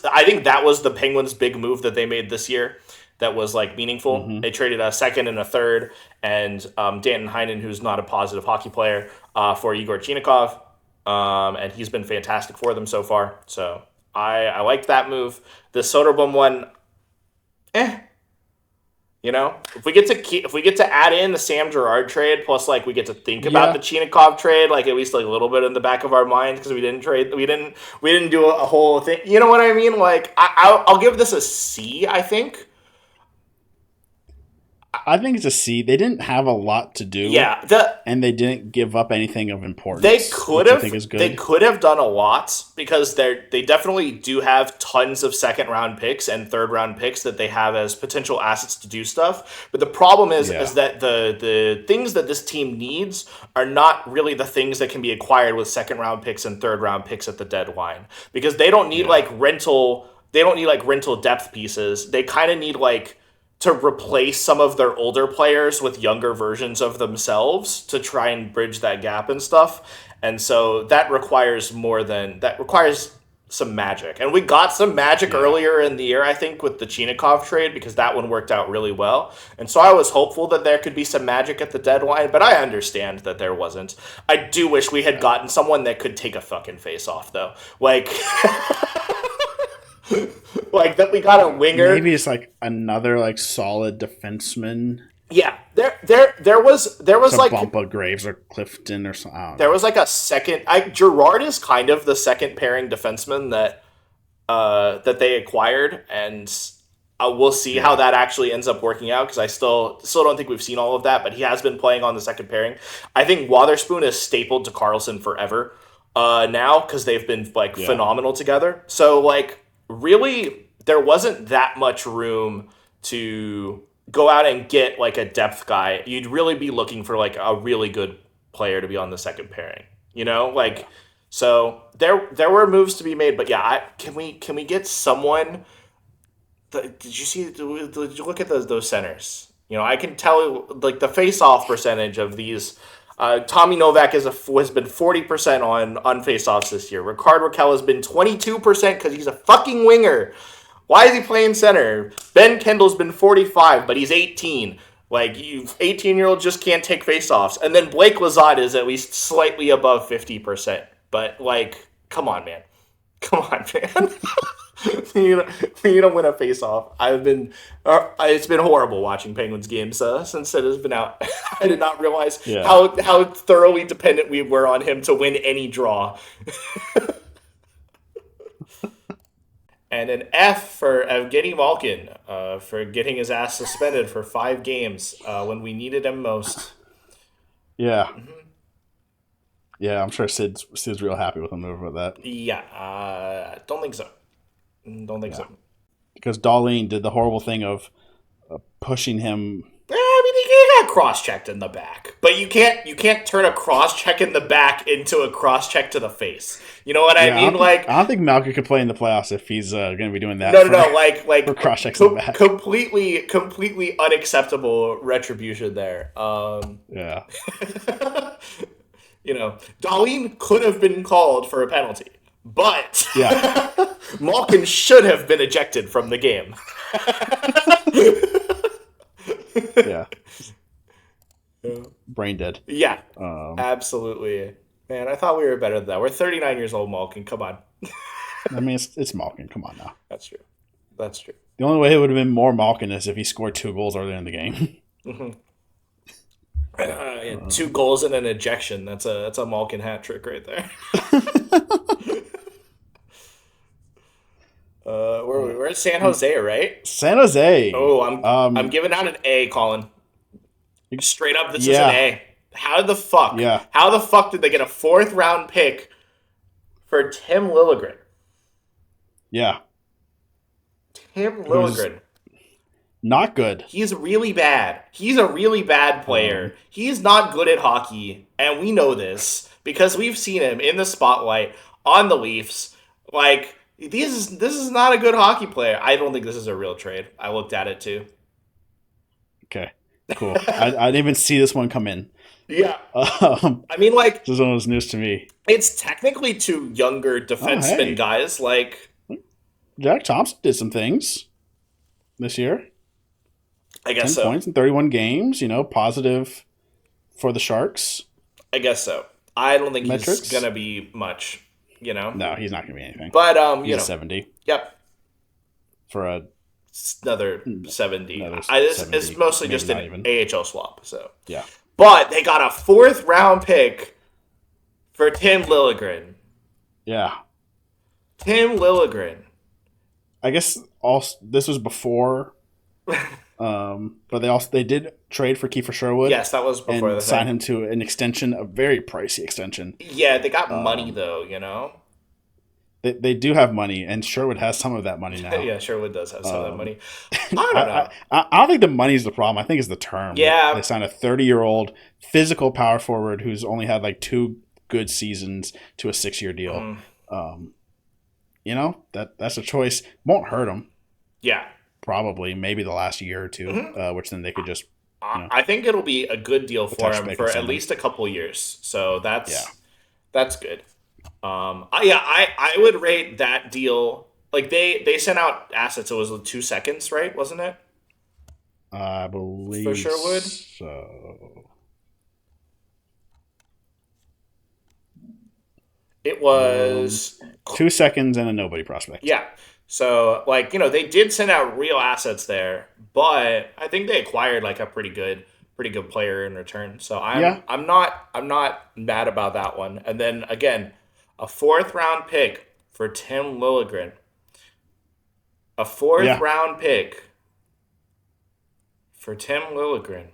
I think that was the Penguins' big move that they made this year that was like meaningful. They traded a second and a third, and Danton Heinen, who's not a positive hockey player, for Igor Chinikov, and he's been fantastic for them so far. So I liked that move. The Soderblom one, you know, if we get to add in the Sam Girard trade, plus like we get to think about the Chinikov trade, like at least like a little bit in the back of our mind, because we didn't do a whole thing. You know what I mean? Like I'll give this a C. I think it's a C. They didn't have a lot to do. And they didn't give up anything of importance. They could have done a lot, because they definitely do have tons of second round picks and third round picks that they have as potential assets to do stuff. But the problem is that the things that this team needs are not really the things that can be acquired with second round picks and third round picks at the deadline, because they don't need like rental depth pieces. They kind of need like to replace some of their older players with younger versions of themselves to try and bridge that gap and stuff. And so that requires some magic. And we got some magic earlier in the year, I think, with the Chinikov trade, because that one worked out really well. And so I was hopeful that there could be some magic at the deadline, but I understand that there wasn't. I do wish we had gotten someone that could take a fucking face off, though. Like... like that we got a winger. Maybe it's like another like solid defenseman. Yeah, there was like Bumpa Graves or Clifton or something. There was like a second. Girard is kind of the second pairing defenseman that they acquired, and we'll see how that actually ends up working out, because I still don't think we've seen all of that, but he has been playing on the second pairing. I think Wotherspoon is stapled to Karlsson forever now, because they've been like phenomenal together. So like. Really, there wasn't that much room to go out and get like a depth guy. You'd really be looking for like a really good player to be on the second pairing, you know? Like, so there were moves to be made, but can we get someone? Did you look at those centers? You know, I can tell like the face-off percentage of these. Tommy Novak has been 40% on face-offs this year. Ricard Raquel has been 22% because he's a fucking winger. Why is he playing center? Ben Kendall's been 45, but he's 18. Like, you 18-year-olds just can't take face-offs. And then Blake Lizotte is at least slightly above 50%. But, like, come on, man. We need to win a face-off. It's been horrible watching Penguins games since it has been out. I did not realize how thoroughly dependent we were on him to win any draw. And an F for Evgeny Malkin for getting his ass suspended for 5 games when we needed him most. Yeah. Yeah, I'm sure Sid's real happy with him over that. Yeah, don't think so. Don't think so. Because Darlene did the horrible thing of pushing him. I mean, he got cross-checked in the back, but you can't turn a cross-check in the back into a cross-check to the face. You know what I mean? I don't think Malkin could play in the playoffs if he's going to be doing that. No, like for cross-checks in the back. Completely unacceptable retribution there. Yeah. Darlene could have been called for a penalty, but Malkin should have been ejected from the game. Yeah. Brain dead. Yeah. Absolutely. Man, I thought we were better than that. We're 39 years old, Malkin. Come on. I mean, it's Malkin. Come on now. That's true. The only way it would have been more Malkin is if he scored 2 goals earlier in the game. Mm-hmm. 2 goals and an ejection. That's a Malkin hat trick right there. We're at San Jose, right? San Jose. Oh, I'm giving out an A, Colin. Straight up, this is an A. How the fuck? Yeah. How the fuck did they get a 4th round pick for Tim Liljegren? Yeah. Tim Liljegren. Not good. He's really bad. He's a really bad player. He's not good at hockey, and we know this because we've seen him in the spotlight on the Leafs. Like, this is not a good hockey player. I don't think this is a real trade. I looked at it too. Okay, cool. I didn't even see this one come in. Yeah. I mean, like, this one was news to me. It's technically 2 younger defensemen guys. Like, Jack Thompson did some things this year. I guess 10 points in 31 games, positive for the Sharks. I guess so. I don't think he's going to be much, No, he's not going to be anything. But, he's 70. Yep. For another 70. It's mostly just an AHL swap, so. Yeah. But they got a 4th round pick for Tim Liljegren. Yeah. Tim Liljegren. I guess this was before... but they did trade for Kiefer Sherwood. Yes, that was before and sign him to an extension, a very pricey extension. Yeah, they got money though, They do have money, and Sherwood has some of that money now. Yeah, Sherwood does have some of that money. I don't know. I don't think the money's the problem. I think it's the term. Yeah, they signed a 30-year-old physical power forward who's only had like 2 good seasons to a 6-year deal. That's a choice. Won't hurt him. Yeah. Probably, maybe the last year or 2, which then they could just. I think it'll be a good deal for him for at least a couple years. So that's good. I would rate that deal. Like they sent out assets. It was 2 seconds, right? Wasn't it? I believe for Sherwood. So it was 2 seconds and a nobody prospect. Yeah. So, they did send out real assets there, but I think they acquired a pretty good player in return. So I'm not mad about that one. And then again, a 4th round pick for Tim Liljegren. A 4th round pick for Tim Liljegren.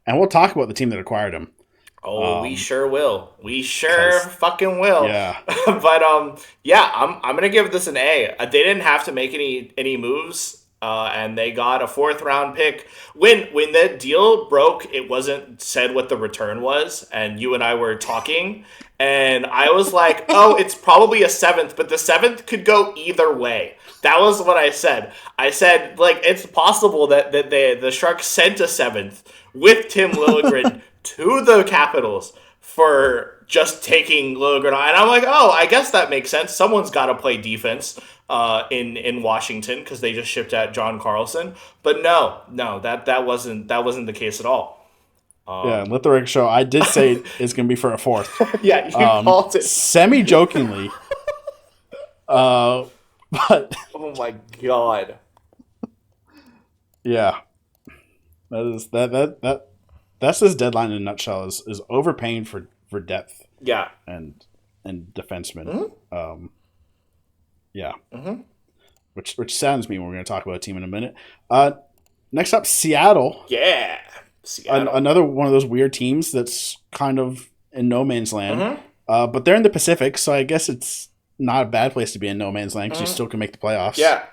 And we'll talk about the team that acquired him. Oh, we sure will. We sure fucking will. Yeah. But I'm gonna give this an A. They didn't have to make any moves, and they got a 4th round pick. When the deal broke, it wasn't said what the return was, and you and I were talking, and I was like, oh, it's probably a 7th, but the 7th could go either way. That was what I said. I said it's possible that the Sharks sent a 7th with Tim Liljegren to the Capitals for just taking Liljegren on. And I'm like, oh, I guess that makes sense. Someone's got to play defense in Washington because they just shipped out John Carlson. But no, that wasn't the case at all. Let the record show. I did say it's going to be for a 4th. Yeah, you called it. Semi-jokingly, But Oh my god. yeah, that's this deadline in a nutshell. Is overpaying for depth Yeah. and defensemen. Mm-hmm. Yeah. Mm-hmm. Which saddens me when we're going to talk about a team in a minute. Next up, Seattle. Yeah. Seattle. Another one of those weird teams that's kind of in no man's land. Mm-hmm. But they're in the Pacific, so I guess it's not a bad place to be in no man's land because you Mm-hmm. still can make the playoffs. Yeah.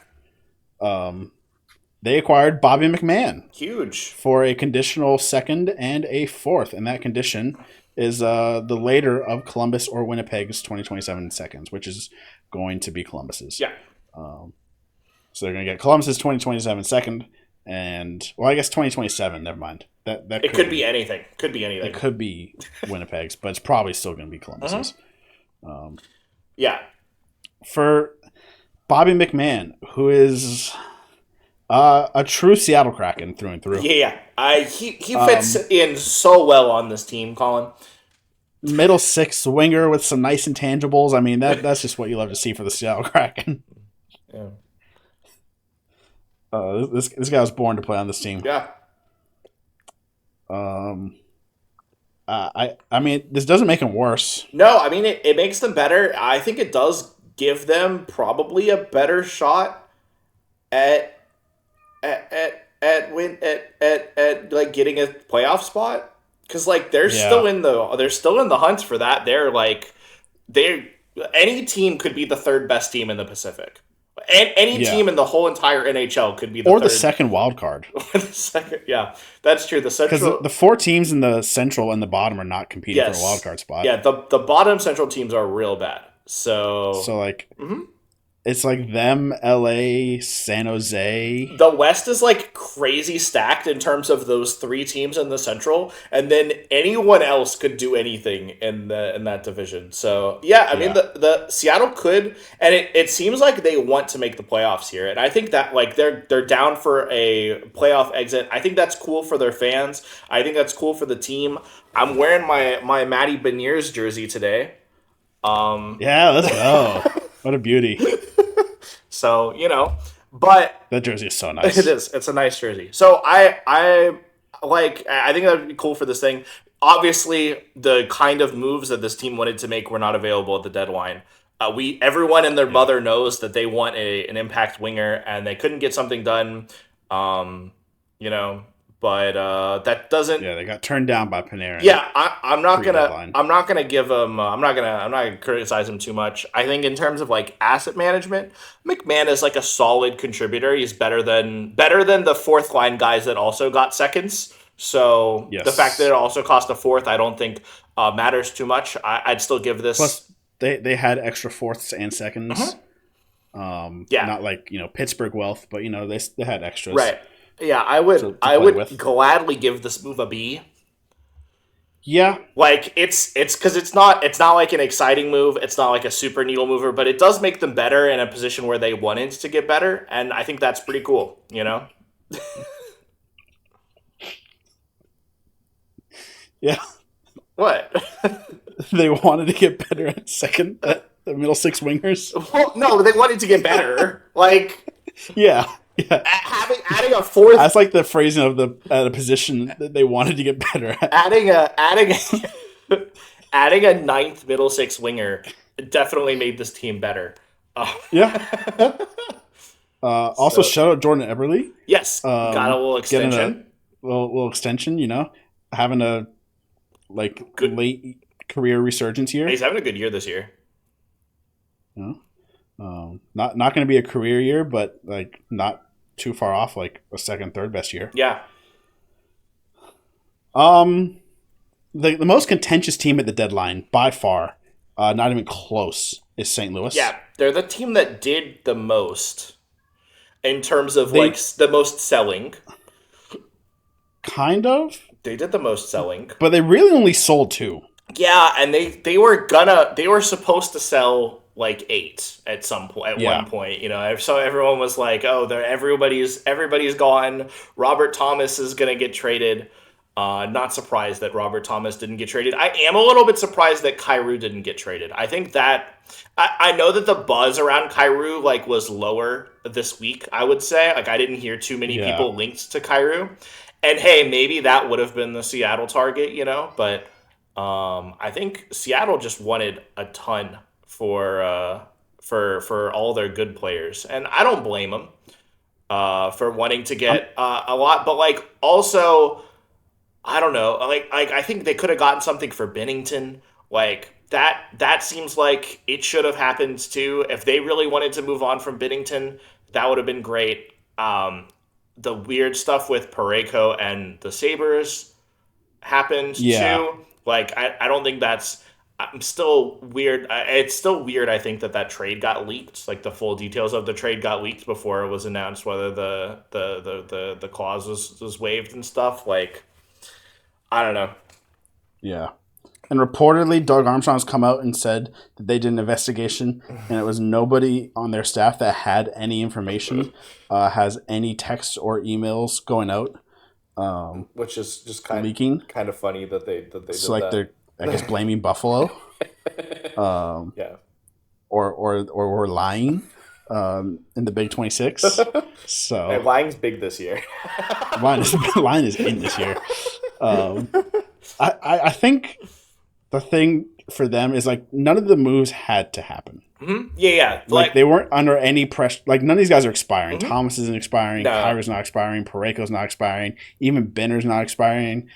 They acquired Bobby McMahon Huge. for a conditional second and a fourth, and that condition is the later of Columbus or Winnipeg's 2027 seconds, which is going to be Columbus's. Yeah. So they're going to get Columbus's 2027 second, and well, I guess 2027. Never mind. That It could be anything. Could be anything. It could be Winnipeg's, but it's probably still going to be Columbus's. Yeah. For Bobby McMahon, who is a true Seattle Kraken through and through. Yeah. He fits in so well on this team, Colin. Middle six winger with some nice intangibles. I mean, that's just what you love to see for the Seattle Kraken. Yeah. This guy was born to play on this team. Yeah. I mean, this doesn't make him worse. No, I mean it makes them better. I think it does give them probably a better shot at like getting a playoff spot, because like they're still in the hunt for that. Any team could be the third best team in the Pacific. Any team in the whole entire NHL could be the second wild card. Yeah, that's true. The Central, because the four teams in the Central and the bottom are not competing for a wild card spot. Yeah, the bottom Central teams are real bad. So like, it's like them, LA, San Jose. The West is like crazy stacked in terms of those three teams in the Central, and then anyone else could do anything in that division. So yeah, I mean the Seattle could, and it seems like they want to make the playoffs here, and I think that like they're down for a playoff exit. I think that's cool for their fans. I think that's cool for the team. I'm wearing my Matty Beniers jersey today. Yeah, let's go. What a beauty. So, but that jersey is so nice. It is. It's a nice jersey. So I think that would be cool for this thing. Obviously, the kind of moves that this team wanted to make were not available at the deadline. Everyone and their mother knows that they want an impact winger, and they couldn't get something done. But that doesn't. Yeah, they got turned down by Panarin. Yeah, I'm not gonna give him. I'm not gonna criticize him too much. I think in terms of like asset management, McMahon is like a solid contributor. He's better than the fourth line guys that also got seconds. So the fact that it also cost a fourth, I don't think matters too much. I'd still give this. Plus, they had extra fourths and seconds. Not like Pittsburgh wealth, but they had extras. Right. Yeah, I would gladly give this move a B. Yeah, like it's because it's not like an exciting move. It's not like a super needle mover, but it does make them better in a position where they wanted to get better, and I think that's pretty cool. Yeah. What? They wanted to get better at second, at the middle six wingers. Well, no, they wanted to get better. Like, yeah. Yeah, adding a fourth. That's like the phrasing of at a position that they wanted to get better at. Adding a ninth middle six winger definitely made this team better. Yeah. Also, shout out Jordan Eberle. Yes, got a little extension. Little extension. Having a good late career resurgence here. He's having a good year this year. Not going to be a career year, but not too far off, like a second, third best year. Yeah. The most contentious team at the deadline by far, not even close, is St. Louis. Yeah, they're the team that did the most in terms of the most selling. Kind of. They did the most selling, but they really only sold 2. Yeah, and they were supposed to sell 8 at one point, so everyone was like, oh, everybody's gone. Robert Thomas is gonna get traded. Not surprised that Robert Thomas didn't get traded. I am a little bit surprised that Kyrou didn't get traded. I think that I know that the buzz around Kyrou like was lower this week, I would say. Like I didn't hear too many people linked to Kyrou. And hey, maybe that would have been the Seattle target, but I think Seattle just wanted a ton for all their good players. And I don't blame them for wanting to get a lot, but like also I don't know. Like I think they could have gotten something for Bennington. Like that seems like it should have happened too. If they really wanted to move on from Bennington, that would have been great. The weird stuff with Parayko and the Sabres happened too. Like I don't think that's. I'm still weird. It's still weird. I think that trade got leaked. Like the full details of the trade got leaked before it was announced whether the clause was waived and stuff. Like. I don't know. Yeah. And reportedly, Doug Armstrong's come out and said that they did an investigation, and it was nobody on their staff that had any information, has any texts or emails going out. Which is just kind of funny that they did like that. They're, I guess, blaming Buffalo. Yeah. Or we're lying in the Big 26. So and lying's big this year. Line is in this year. I think the thing for them is like none of the moves had to happen. Mm-hmm. Yeah. Like they weren't under any pressure. Like none of these guys are expiring. Mm-hmm. Thomas isn't expiring. No. Kyra's not expiring. Parayko's not expiring. Even Benner's not expiring.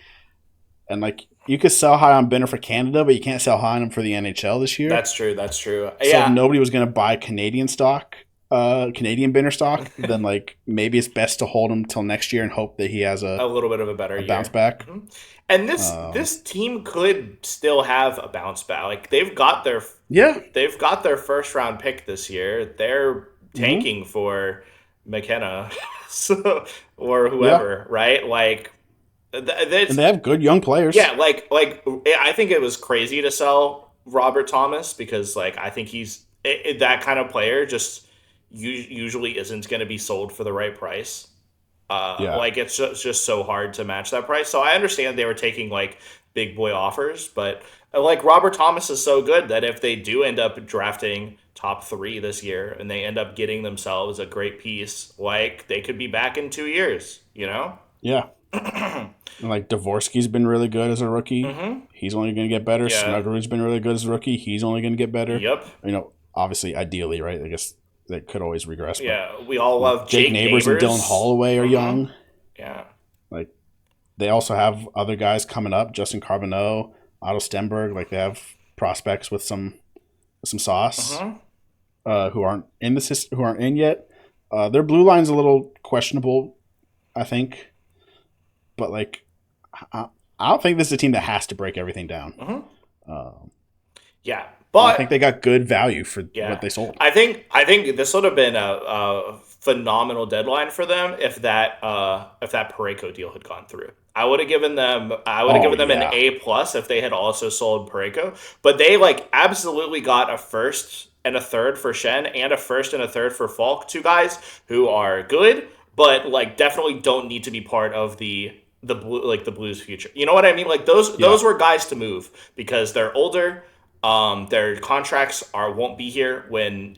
And like you could sell high on Benner for Canada, but you can't sell high on him for the NHL this year. That's true. So if nobody was going to buy Canadian stock, Canadian Benner stock, then like maybe it's best to hold him till next year and hope that he has a little bit of a better bounce back. Mm-hmm. And this team could still have a bounce back. Like they've got their first round pick this year. They're tanking for McKenna, or whoever, right? Like, and they have good young players. Yeah, like I think it was crazy to sell Robert Thomas because like I think he's that kind of player just usually isn't going to be sold for the right price. Like it's just so hard to match that price. So I understand they were taking like big boy offers, but like Robert Thomas is so good that if they do end up drafting top 3 this year and they end up getting themselves a great piece, like they could be back in 2 years, Yeah. And like Dvorsky's been really good as a rookie. Mm-hmm. He's only going to get better. Yeah. Snuggerud's been really good as a rookie. He's only going to get better. Yep. Obviously, ideally, right? I guess they could always regress. Yeah, we all love Jake Neighbors and Dylan Holloway are young. Yeah. Like, they also have other guys coming up. Justin Carbonneau, Otto Stenberg. Like, they have prospects with some sauce who aren't in the system, who aren't in yet. Their blue line's a little questionable, I think. But, like, I don't think this is a team that has to break everything down. Yeah. But I think they got good value for what they sold. I think this would have been a phenomenal deadline for them if that Parayko deal had gone through. I would have given them an A+ if they had also sold Parayko. But they like absolutely got a first and a third for Shen and a first and a third for Falk, 2 guys who are good, but like definitely don't need to be part of the Blues' future. You know what I mean? Like those were guys to move because they're older. Their contracts won't be here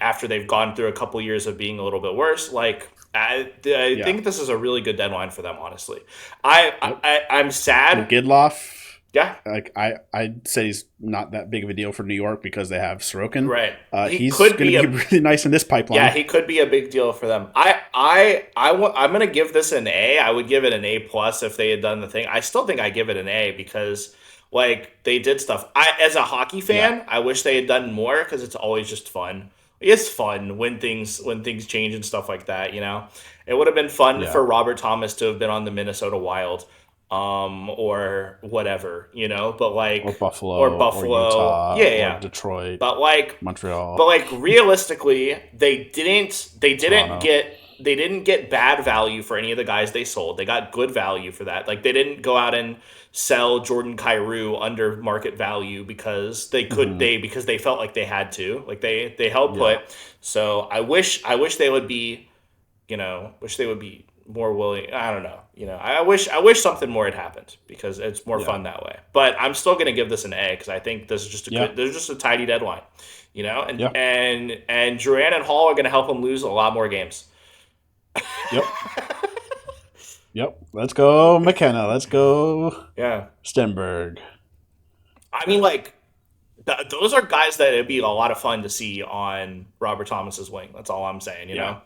after they've gone through a couple years of being a little bit worse. Like I think this is a really good deadline for them. Honestly, I'm sad. Gidloff. Yeah, like I said, he's not that big of a deal for New York because they have Sorokin. Right, he's going to be really nice in this pipeline. Yeah, he could be a big deal for them. I'm going to give this an A. I would give it an A+ if they had done the thing. I still think I give it an A because. Like, they did stuff. As a hockey fan, I wish they had done more because it's always just fun. It's fun when things change and stuff like that, It would have been fun for Robert Thomas to have been on the Minnesota Wild or whatever, But, like... Or Buffalo. Or Utah. Or Detroit. But, like... Montreal. But, like, realistically, they didn't get bad value for any of the guys they sold. They got good value for that. Like, they didn't go out and sell Jordan Kyrou under market value because they could because they felt like they had to. Like they held put. So I wish they would be more willing. I don't know. I wish something more had happened because it's more fun that way. But I'm still gonna give this an A because I think this is just a good. There's just a tidy deadline, and Duran and Hall are gonna help him lose a lot more games. Yep. Yep. Let's go McKenna. Let's go. Yeah. Stenberg. I mean, those are guys that it'd be a lot of fun to see on Robert Thomas's wing. That's all I'm saying. You know.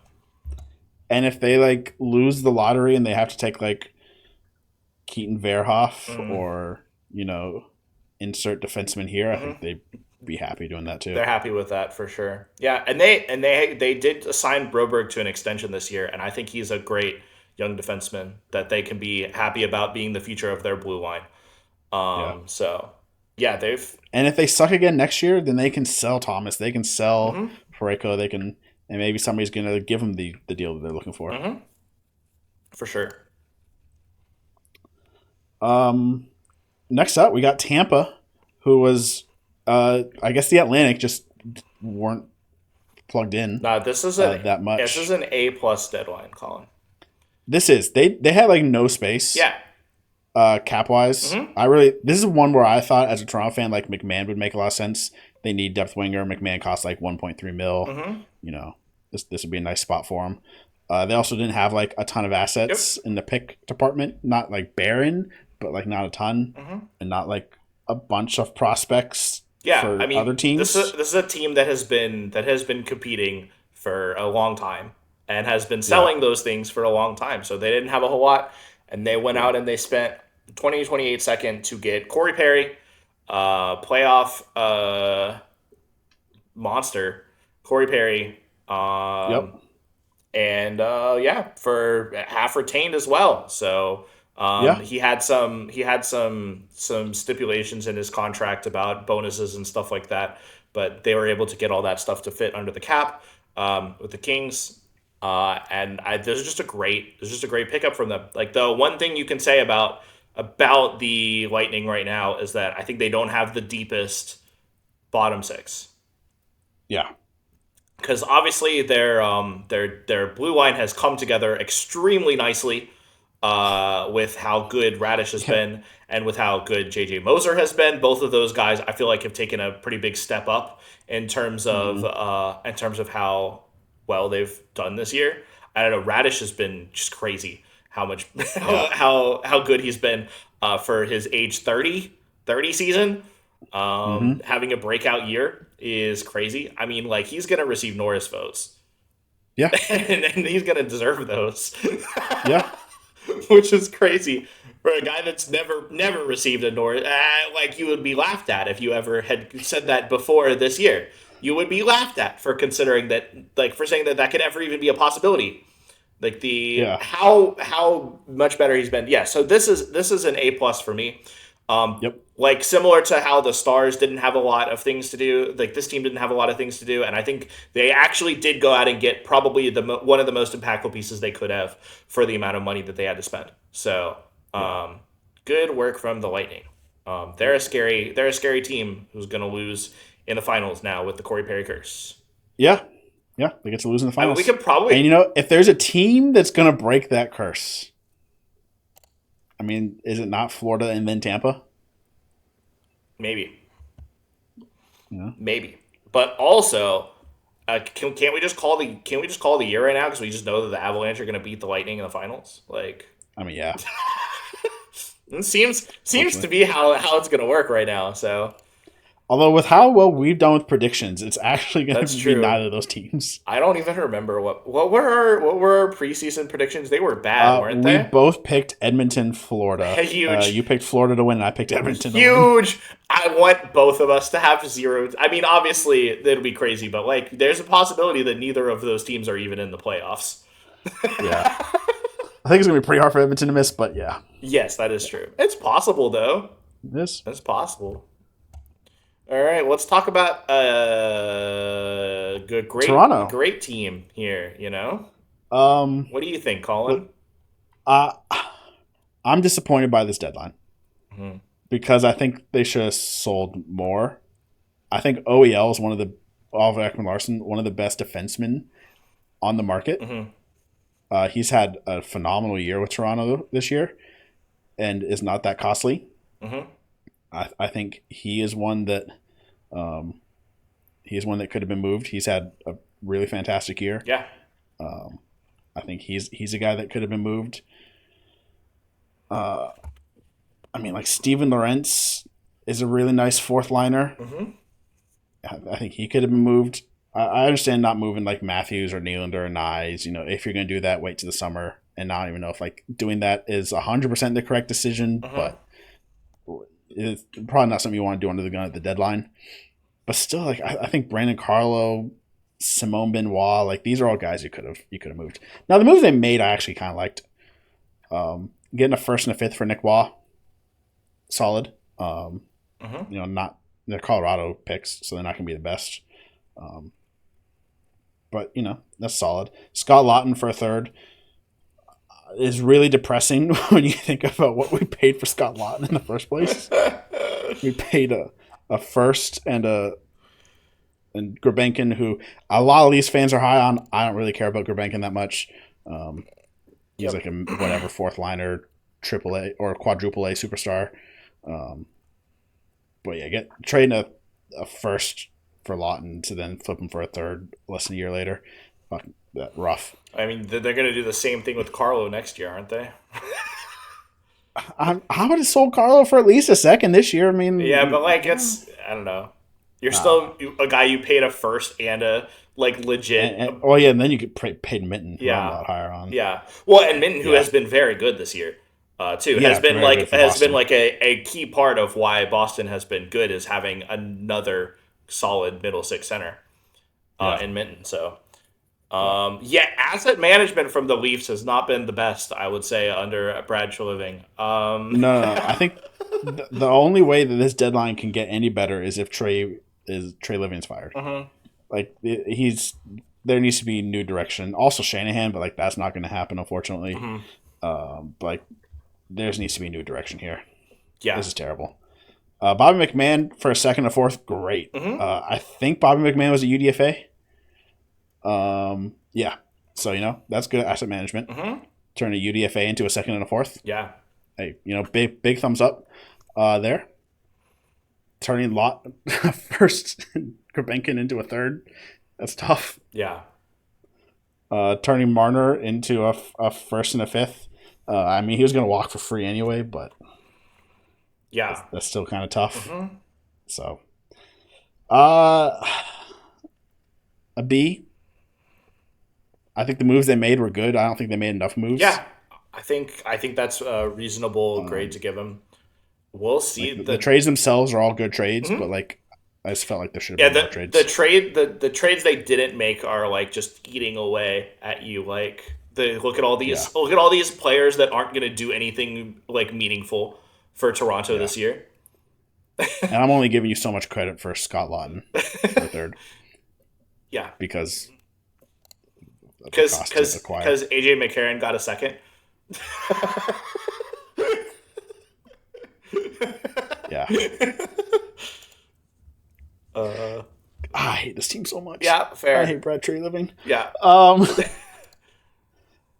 And if they lose the lottery and they have to take Keaton Verhoff or insert defenseman here, I think they'd be happy doing that too. They're happy with that for sure. Yeah, and they did assign Broberg to an extension this year, and I think he's a great young defenseman that they can be happy about being the future of their blue line. So yeah, and if they suck again next year, then they can sell Thomas. They can sell Parayko. They can. And maybe somebody's going to give them the deal that they're looking for. For sure. Next up, we got Tampa, who was, I guess the Atlantic just weren't plugged in. No, this is that much. This is an A+ deadline, Colin. This is. They had no space. Yeah. Cap wise, this is one where I thought as a Toronto fan, McMahon would make a lot of sense. They need depth winger. McMahon costs $1.3 million. This would be a nice spot for him. They also didn't have a ton of assets in the pick department. Not barren, but not a ton, and not a bunch of prospects. Yeah, for other teams. This is a team that has been competing for a long time and has been selling those things for a long time. So they didn't have a whole lot, and they went out and they spent 28 seconds to get Corey Perry, playoff monster Corey Perry. And for half retained as well. So he had some stipulations in his contract about bonuses and stuff like that, but they were able to get all that stuff to fit under the cap with the Kings. This is just a great pickup from them. The one thing you can say about the Lightning right now is that I think they don't have the deepest bottom six. Yeah. Because obviously their blue line has come together extremely nicely with how good Radish has been and with how good JJ Moser has been. Both of those guys I feel have taken a pretty big step up in terms of how well they've done this year. I don't know, Radish has been just crazy how much how good he's been for his age 30 season. Having a breakout year is crazy. I mean, he's gonna receive Norris votes. Yeah. and he's gonna deserve those. Yeah. Which is crazy for a guy that's never received a Norris. You would be laughed at if you ever had said that before this year. You would be laughed at for considering that, for saying that could ever even be a possibility. How much better he's been. Yeah. So this is an A+ for me. Similar to how the Stars didn't have a lot of things to do, this team didn't have a lot of things to do, and I think they actually did go out and get probably one of the most impactful pieces they could have for the amount of money that they had to spend. So, good work from the Lightning. They're a scary team who's going to lose in the finals now with the Corey Perry curse. Yeah, they get to lose in the finals. I mean, we could probably, and if there's a team that's going to break that curse, I mean, is it not Florida and then Tampa? Maybe. Yeah. Maybe. But also, can't we just call the year right now because we just know that the Avalanche are going to beat the Lightning in the finals? I mean, yeah. It seems to be how it's going to work right now. So, although with how well we've done with predictions, it's actually going to be neither of those teams. I don't even remember what were our preseason predictions. They were bad, weren't they? We both picked Edmonton, Florida. Huge. You picked Florida to win, and I picked Edmonton to win. Huge. I want both of us to have zero. I mean, obviously, it'll be crazy, but there's a possibility that neither of those teams are even in the playoffs. Yeah. I think it's going to be pretty hard for Edmonton to miss, but yeah. Yes, that is true. It's possible, though. It is. It's possible. All right, let's talk about Toronto. Great team here, What do you think, Colin? I'm disappointed by this deadline because I think they should have sold more. I think OEL is Oliver Ekman-Larsson, one of the best defensemen on the market. He's had a phenomenal year with Toronto this year, and is not that costly. Mm-hmm. I think he is one that could have been moved. He's had a really fantastic year. Yeah. I think he's a guy that could have been moved. I mean, like Steven Lorentz is a really nice fourth liner. Mm-hmm. I think he could have been moved. I understand not moving like Matthews or Nylander or Nyes. If you're going to do that, wait to the summer. And I don't even know if like doing that is 100% the correct decision, but it's probably not something you want to do under the gun at the deadline. But still, like I think Brandon Carlo, Simone Benoit, like these are all guys you could have moved. Now the moves they made, I actually kind of liked. Getting a first and a fifth for Nick Waugh, solid. Not they're Colorado picks, so they're not going to be the best. But that's solid. Scott Laughton for a third is really depressing when you think about what we paid for Scott Laughton in the first place. We paid a first and Gurbenkin, who a lot of these fans are high on. I don't really care about Gurbenkin that much. He's like a whatever fourth liner, triple A or quadruple A superstar. But yeah, trading a first for Laughton to then flip him for a third less than a year later. Fucking rough. I mean, they're going to do the same thing with Carlo next year, aren't they? I would have sold Carlo for at least a second this year. I mean, yeah, but like I don't know. You're still a guy you paid a first and a like legit. And then you could pay Minton. Yeah, a lot higher on. Yeah, well, and Minton, who has been very good this year, too, has been like a key part of why Boston has been good is having another solid middle six center, in Minton. So, asset management from the Leafs has not been the best, I would say, under Brad Treliving. No, I think the only way that this deadline can get any better is if Trey Living's fired. Mm-hmm. Like there needs to be new direction. Also Shanahan, but like that's not going to happen, unfortunately. Mm-hmm. But like there needs to be new direction here. Yeah, this is terrible. Bobby McMahon for a second and fourth, great. Mm-hmm. I think Bobby McMahon was a UDFA. Yeah. So that's good asset management. Mm-hmm. Turn a UDFA into a second and a fourth. Yeah. Hey, big thumbs up there. Turning first Gurbenkin into a third. That's tough. Yeah. Turning Marner into a first and a fifth. I mean, he was going to walk for free anyway, but yeah, that's still kind of tough. Mm-hmm. So, a B. I think the moves they made were good. I don't think they made enough moves. Yeah, I think that's a reasonable grade to give them. We'll see. Like the trades themselves are all good trades, but like I just felt like there should have been more trades. The trades they didn't make are like just eating away at you. Like look at all these players that aren't going to do anything like meaningful for Toronto this year. And I'm only giving you so much credit for Scott Laughton for third. Yeah, because AJ McCarron got a second. Yeah. I hate this team so much. Yeah, fair. I hate Brad Treliving. Yeah.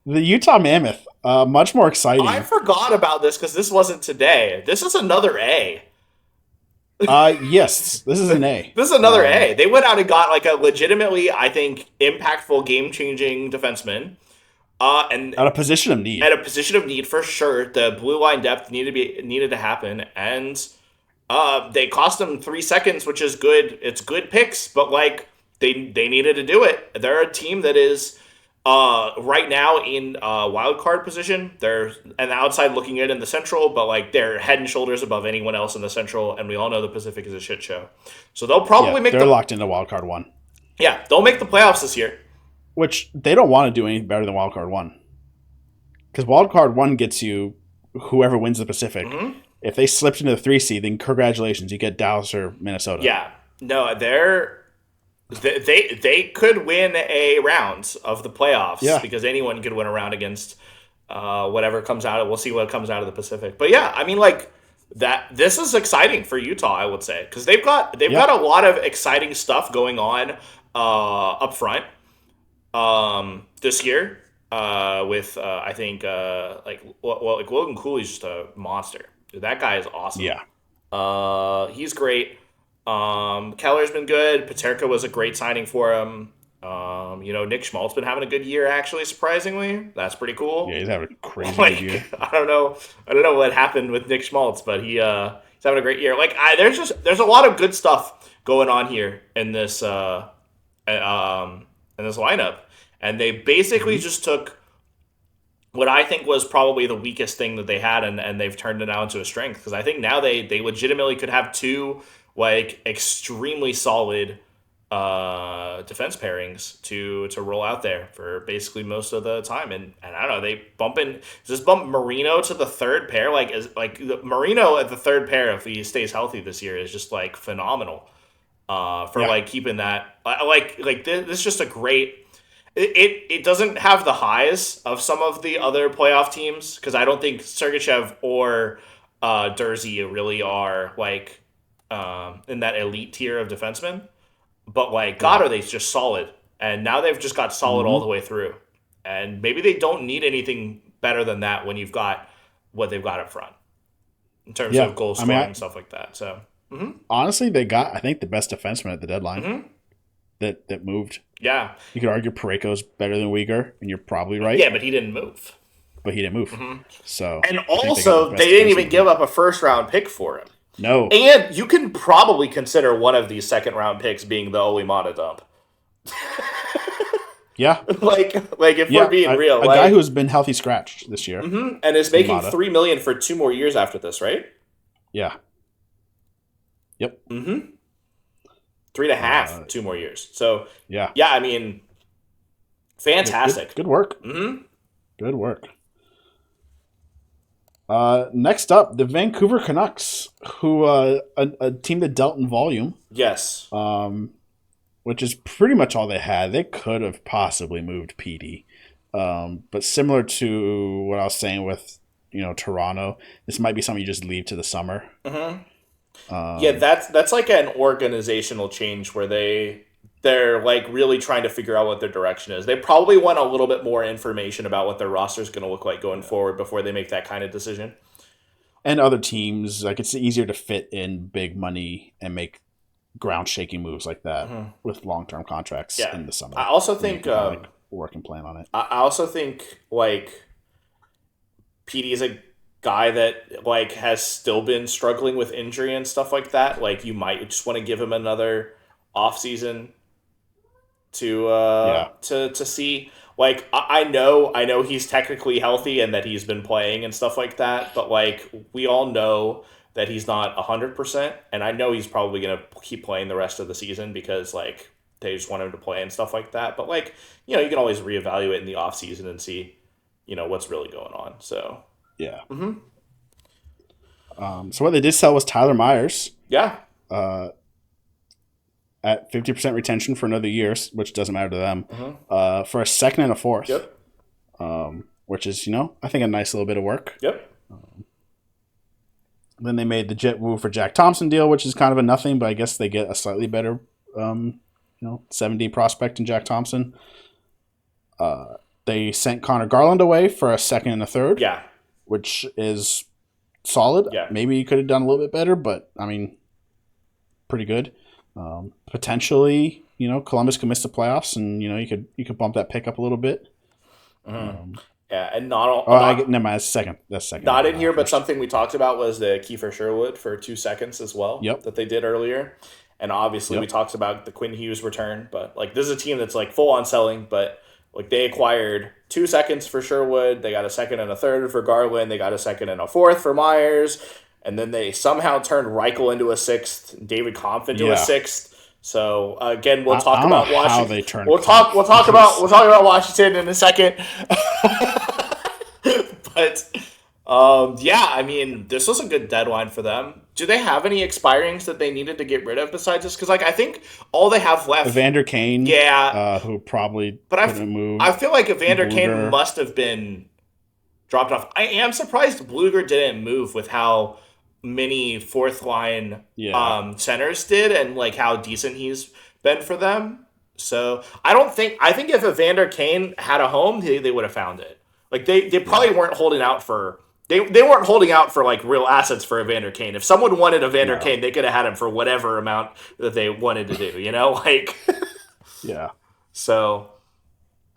The Utah Mammoth, much more exciting. I forgot about this because this wasn't today. This is another A. Yes, this is an A. This is another A. They went out and got like a legitimately, I think, impactful, game-changing defenseman. And at a position of need. At a position of need for sure. The blue line depth needed to happen, and they cost them 3 seconds, which is good. It's good picks, but like they needed to do it. They're a team that is right now in wild card position. They're on the outside looking in the Central, but like they're head and shoulders above anyone else in the Central, and we all know the Pacific is a shit show. So they'll probably they're locked into wild card 1. Yeah, they'll make the playoffs this year. Which they don't want to do any better than wild card 1, because wild card 1 gets you whoever wins the Pacific. Mm-hmm. If they slipped into the 3 seed, then congratulations, you get Dallas or Minnesota. Yeah, no, They could win a round of the playoffs because anyone could win a round against whatever comes out. We'll see what comes out of the Pacific. But yeah, I mean, like that. This is exciting for Utah, I would say, because they've got a lot of exciting stuff going on up front this year. with I think like Logan Cooley's just a monster. Dude, that guy is awesome. Yeah. He's great. Keller's been good. Paterka was a great signing for him. Nick Schmaltz been having a good year, actually, surprisingly. That's pretty cool. Yeah, he's having a crazy Like, good year. I don't know what happened with Nick Schmaltz, but he's having a great year. Like, there's a lot of good stuff going on here in this lineup, and they basically just took what I think was probably the weakest thing that they had, and they've turned it now into a strength. Because I think now they legitimately could have two like extremely solid defense pairings to roll out there for basically most of the time. And I don't know, they bump Marino to the third pair. Marino at the third pair, if he stays healthy this year, is just like phenomenal. Like keeping that this is just a great. It doesn't have the highs of some of the other playoff teams, because I don't think Sergachev or Durzi really are like in that elite tier of defensemen. But like, God, are they just solid? And now they've just got solid all the way through. And maybe they don't need anything better than that when you've got what they've got up front in terms of goal scoring and stuff like that. So honestly, they got, I think, the best defenseman at the deadline that moved. Yeah. You could argue Parayko's better than Uyghur, and you're probably right. Yeah, but he didn't move. So, and also, they didn't even give up a first-round pick for him. No. And you can probably consider one of these second-round picks being the Olimata dump. Yeah. like if we're being real. A guy who's been healthy scratched this year. And is making $3 million for 2 more years after this, right? Yeah. Yep. 3.5, 2 more years. So, yeah, I mean, fantastic. Good work. Good work. Next up, the Vancouver Canucks, who a team that dealt in volume. Yes. Which is pretty much all they had. They could have possibly moved PD. But similar to what I was saying with, Toronto, this might be something you just leave to the summer. That's like an organizational change where they're like really trying to figure out what their direction is. They probably want a little bit more information about what their roster is going to look like going forward before they make that kind of decision. And other teams, like, it's easier to fit in big money and make ground shaking moves like that with long-term contracts in the summer. I also think work and plan on it. I also think like PD is a guy that like has still been struggling with injury and stuff like that. Like, you might just want to give him another off season to see. Like, I know he's technically healthy and that he's been playing and stuff like that, but like, we all know that he's not 100%, and I know he's probably gonna keep playing the rest of the season because like they just want him to play and stuff like that. But like, you can always reevaluate in the off season and see what's really going on. So yeah. So what they did sell was Tyler Myers. Yeah. At 50% retention for another year, which doesn't matter to them, for a second and a fourth. Yep. Which is, I think a nice little bit of work. Yep. Then they made the Jet move for Jack Thompson deal, which is kind of a nothing, but I guess they get a slightly better, 7D prospect in Jack Thompson. They sent Connor Garland away for a second and a third. Yeah. Which is solid. Yeah. Maybe you could have done a little bit better, but I mean, pretty good. Potentially, Columbus could miss the playoffs, and you could bump that pick up a little bit. Yeah, and not all. Never mind. That's second. Not in here, but something we talked about was the Kiefer Sherwood for 2 seconds as well. Yep. That they did earlier, and obviously we talked about the Quinn Hughes return. But like, this is a team that's like full on selling, but like they acquired 2 seconds for Sherwood, they got a second and a third for Garland, they got a second and a fourth for Myers, and then they somehow turned Reichel into a sixth, David Kampf into a sixth. So again, we'll talk about Washington. We'll talk about Washington in a second. But I mean, this was a good deadline for them. Do they have any expirings that they needed to get rid of besides this? Because like, I think all they have left, Evander Kane, who probably couldn't move. I feel like Evander Kane must have been dropped off. I am surprised Bluger didn't move with how many fourth line centers did and like how decent he's been for them. So I think if Evander Kane had a home, they would have found it. Like they probably weren't holding out for they weren't holding out for like real assets for Evander Kane. If someone wanted Evander Kane, they could have had him for whatever amount that they wanted to do. Like yeah. So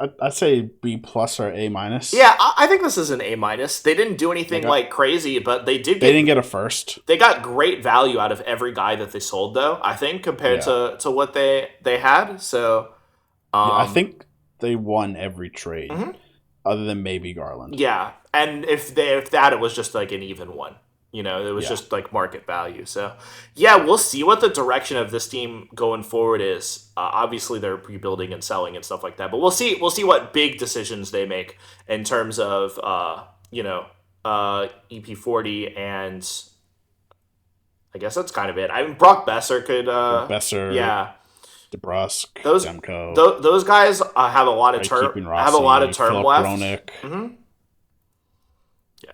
I'd say B plus or A minus. Yeah, I think this is an A minus. They didn't do anything like crazy, but they didn't get a first. They got great value out of every guy that they sold, though. I think compared to what they had. So, I think they won every trade, other than maybe Garland. Yeah, and if that, it was just like an even one. It was just like market value. So, yeah, we'll see what the direction of this team going forward is. Obviously, they're rebuilding and selling and stuff like that. But we'll see what big decisions they make in terms of, EP40 and I guess that's kind of it. I mean, Brock Besser could... yeah. DeBrusque, Demko. Those guys have a lot of term left. Mm-hmm. Yeah.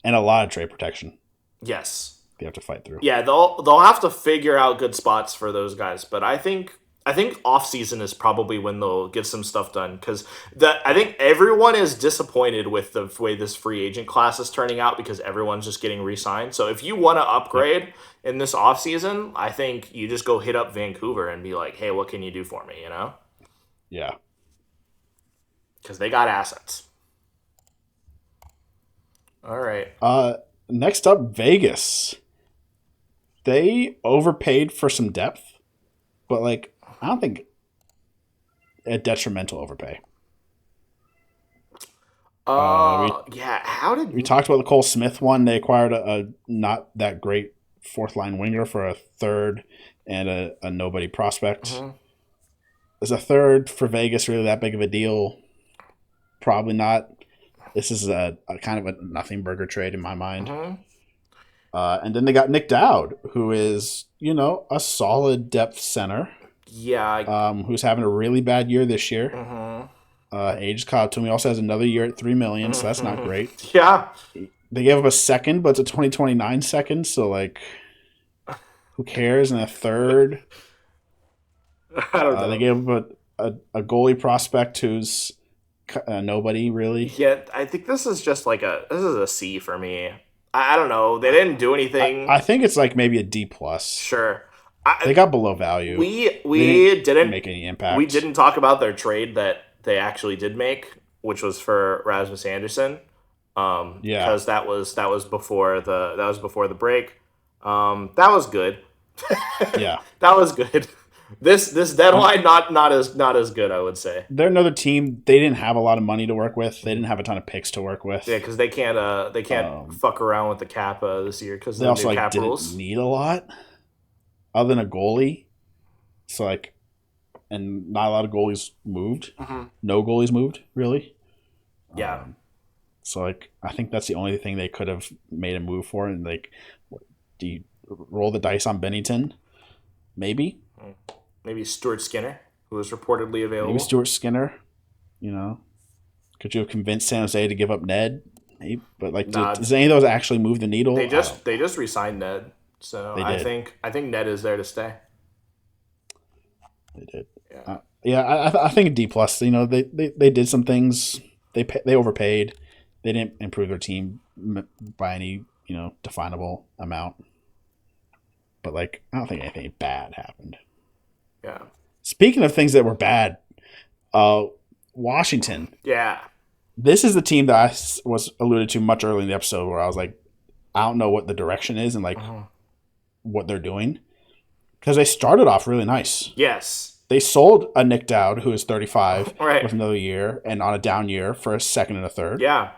And a lot of trade protection. Yes. They have to fight through. Yeah, they'll have to figure out good spots for those guys, but I think off season is probably when they'll get some stuff done because I think everyone is disappointed with the way this free agent class is turning out because everyone's just getting re-signed. So if you want to upgrade in this off season, I think you just go hit up Vancouver and be like, "Hey, what can you do for me?" Yeah. Because they got assets. All right. Next up, Vegas. They overpaid for some depth, but I don't think a detrimental overpay. We talked about the Cole Smith one. They acquired a not that great fourth line winger for a third and a nobody prospect. Mm-hmm. Is a third for Vegas really that big of a deal? Probably not. This is a kind of a nothing burger trade in my mind. Mm-hmm. And then they got Nick Dowd, who is, a solid depth center. Yeah. Who's having a really bad year this year. Mm-hmm. Age caught to him. He also has another year at $3 million, so that's not great. Yeah. They gave up a second, but it's a 2029 second, so who cares? And a third. I don't know. They gave up a goalie prospect who's nobody really. Yeah, I think this is just this is a C for me. I don't know. They didn't do anything. I think it's maybe a D plus. Sure. They got below value. We didn't make any impact. We didn't talk about their trade that they actually did make, which was for Rasmus Anderson. Because that was before the break. That was good. Yeah. That was good. This deadline not as good, I would say. They're another team. They didn't have a lot of money to work with. They didn't have a ton of picks to work with. Yeah, because they can't fuck around with the cap this year because they also cap rules. Didn't need a lot other than a goalie. So and not a lot of goalies moved. Mm-hmm. No goalies moved really. Yeah. So I think that's the only thing they could have made a move for. And do you roll the dice on Bennington? Maybe. Maybe Stuart Skinner, who was reportedly available. Maybe Stuart Skinner. Could you have convinced San Jose to give up Ned? Maybe, but does any of those actually move the needle? They just re-signed Ned, so I think Ned is there to stay. They did. Yeah. I think a D plus. They did some things. They overpaid. They didn't improve their team by any definable amount. But I don't think anything bad happened. Yeah. Speaking of things that were bad, Washington. Yeah. This is the team that I was alluded to much earlier in the episode where I was I don't know what the direction is and what they're doing. Because they started off really nice. Yes. They sold a Nick Dowd, who is 35, right, with another year, and on a down year for a second and a third. Yeah.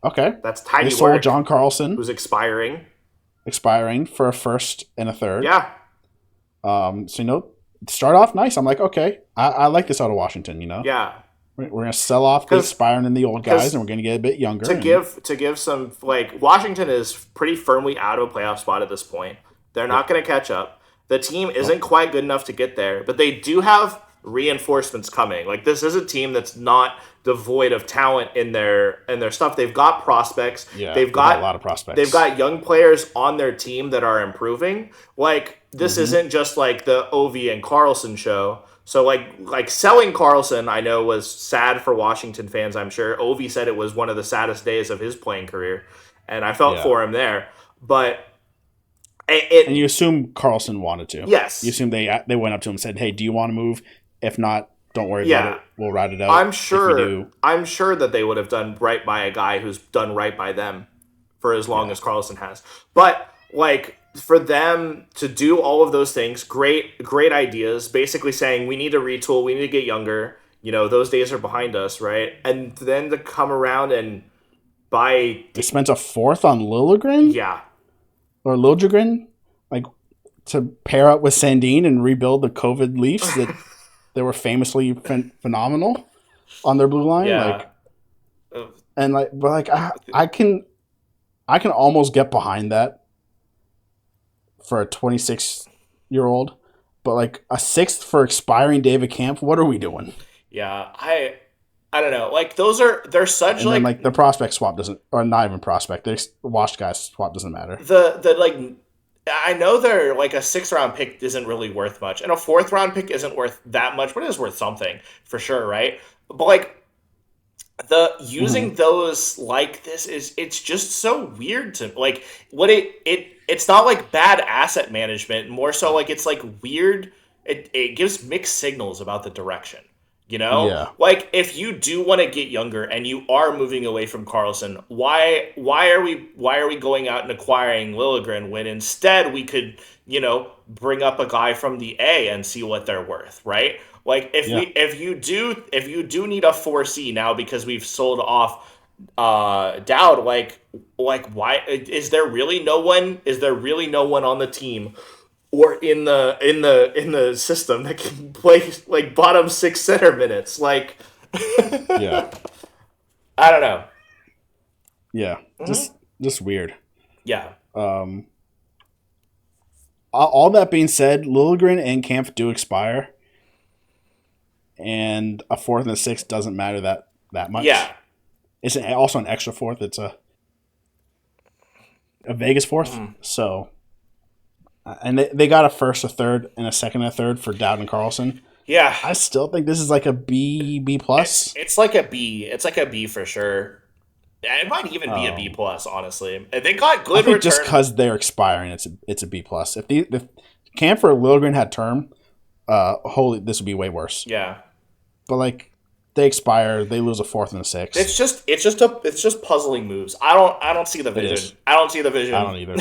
Okay. That's tiny work. They sold John Carlson. Who's expiring for a first and a third. Yeah. Start off nice. I'm okay, I like this out of Washington, Yeah. We're going to sell off the expiring and the old guys, and we're going to get a bit younger. To give some, Washington is pretty firmly out of a playoff spot at this point. They're not going to catch up. The team isn't quite good enough to get there, but they do have reinforcements coming. This is a team that's not devoid of talent in their stuff. They've got prospects. Yeah, they've got a lot of prospects. They've got young players on their team that are improving. This isn't just the Ovi and Carlson show. So like selling Carlson, I know was sad for Washington fans. I'm sure Ovi said it was one of the saddest days of his playing career, and I felt for him there. But and you assume Carlson wanted to. Yes. You assume they went up to him and said, "Hey, do you want to move? If not, don't worry about it. We'll ride it out." I'm sure that they would have done right by a guy who's done right by them for as long as Carlson has. But like for them to do all of those things, great ideas, basically saying we need to retool, we need to get younger. Those days are behind us, right? And then to come around and buy... They spent a fourth on Liljegren? Yeah. Or Liljegren? Like, to pair up with Sandin and rebuild the COVID Leafs that they were famously phenomenal on their blue line. Yeah. I can almost get behind that for a 26-year-old, but like a sixth for expiring David Kampf, what are we doing? Yeah, I don't know. Like they're such and then, the prospect swap doesn't, or not even prospect. The washed guys swap doesn't matter. I know they're like a 6th round pick isn't really worth much, and a 4th round pick isn't worth that much, but it is worth something for sure, right? But like the using those like this it's just so weird to like what it's not like bad asset management, more so like it's like weird. It gives mixed signals about the direction. Like if you do want to get younger and you are moving away from Carlson, why are we going out and acquiring Liljegren when instead we could, bring up a guy from the A and see what they're worth, right? Like if you do need a 4C now because we've sold off Dowd, like why is there really no one on the team or in the system that can play like bottom 6 center minutes? Like, yeah, I don't know. Yeah, just weird. Yeah. All that being said, Liljegren and Kampf do expire, and a 4th and a 6th doesn't matter that much. Yeah. It's also an extra 4th. It's a Vegas 4th. So. And they got a 1st, a 3rd, and a 2nd and a 3rd for Dowd and Carlson. Yeah. I still think this is like a B plus. It's like a B. It's like a B for sure. It might even be a B plus, honestly. They got good return. Just because they're expiring, it's a B plus. If Kampf or Liljegren had term, this would be way worse. Yeah. But like they expire, they lose a 4th and a 6th. It's just puzzling moves. I don't see the vision. I don't see the vision. I don't either.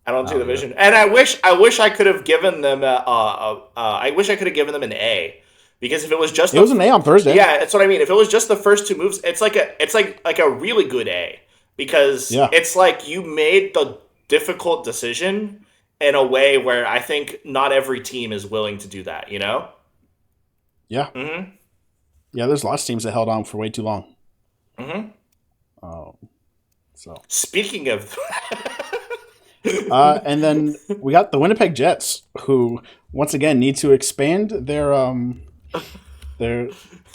I don't see the vision, and I wish I could have given them I wish I could have given them an A, because if it was just it was an A on Thursday. Yeah, that's what I mean. If it was just the first 2 moves, it's like a really good A, because it's like you made the difficult decision in a way where I think not every team is willing to do that. Yeah. Mm-hmm. Yeah, there's lots of teams that held on for way too long. Mm-hmm. So speaking of. And then we got the Winnipeg Jets, who once again need to expand their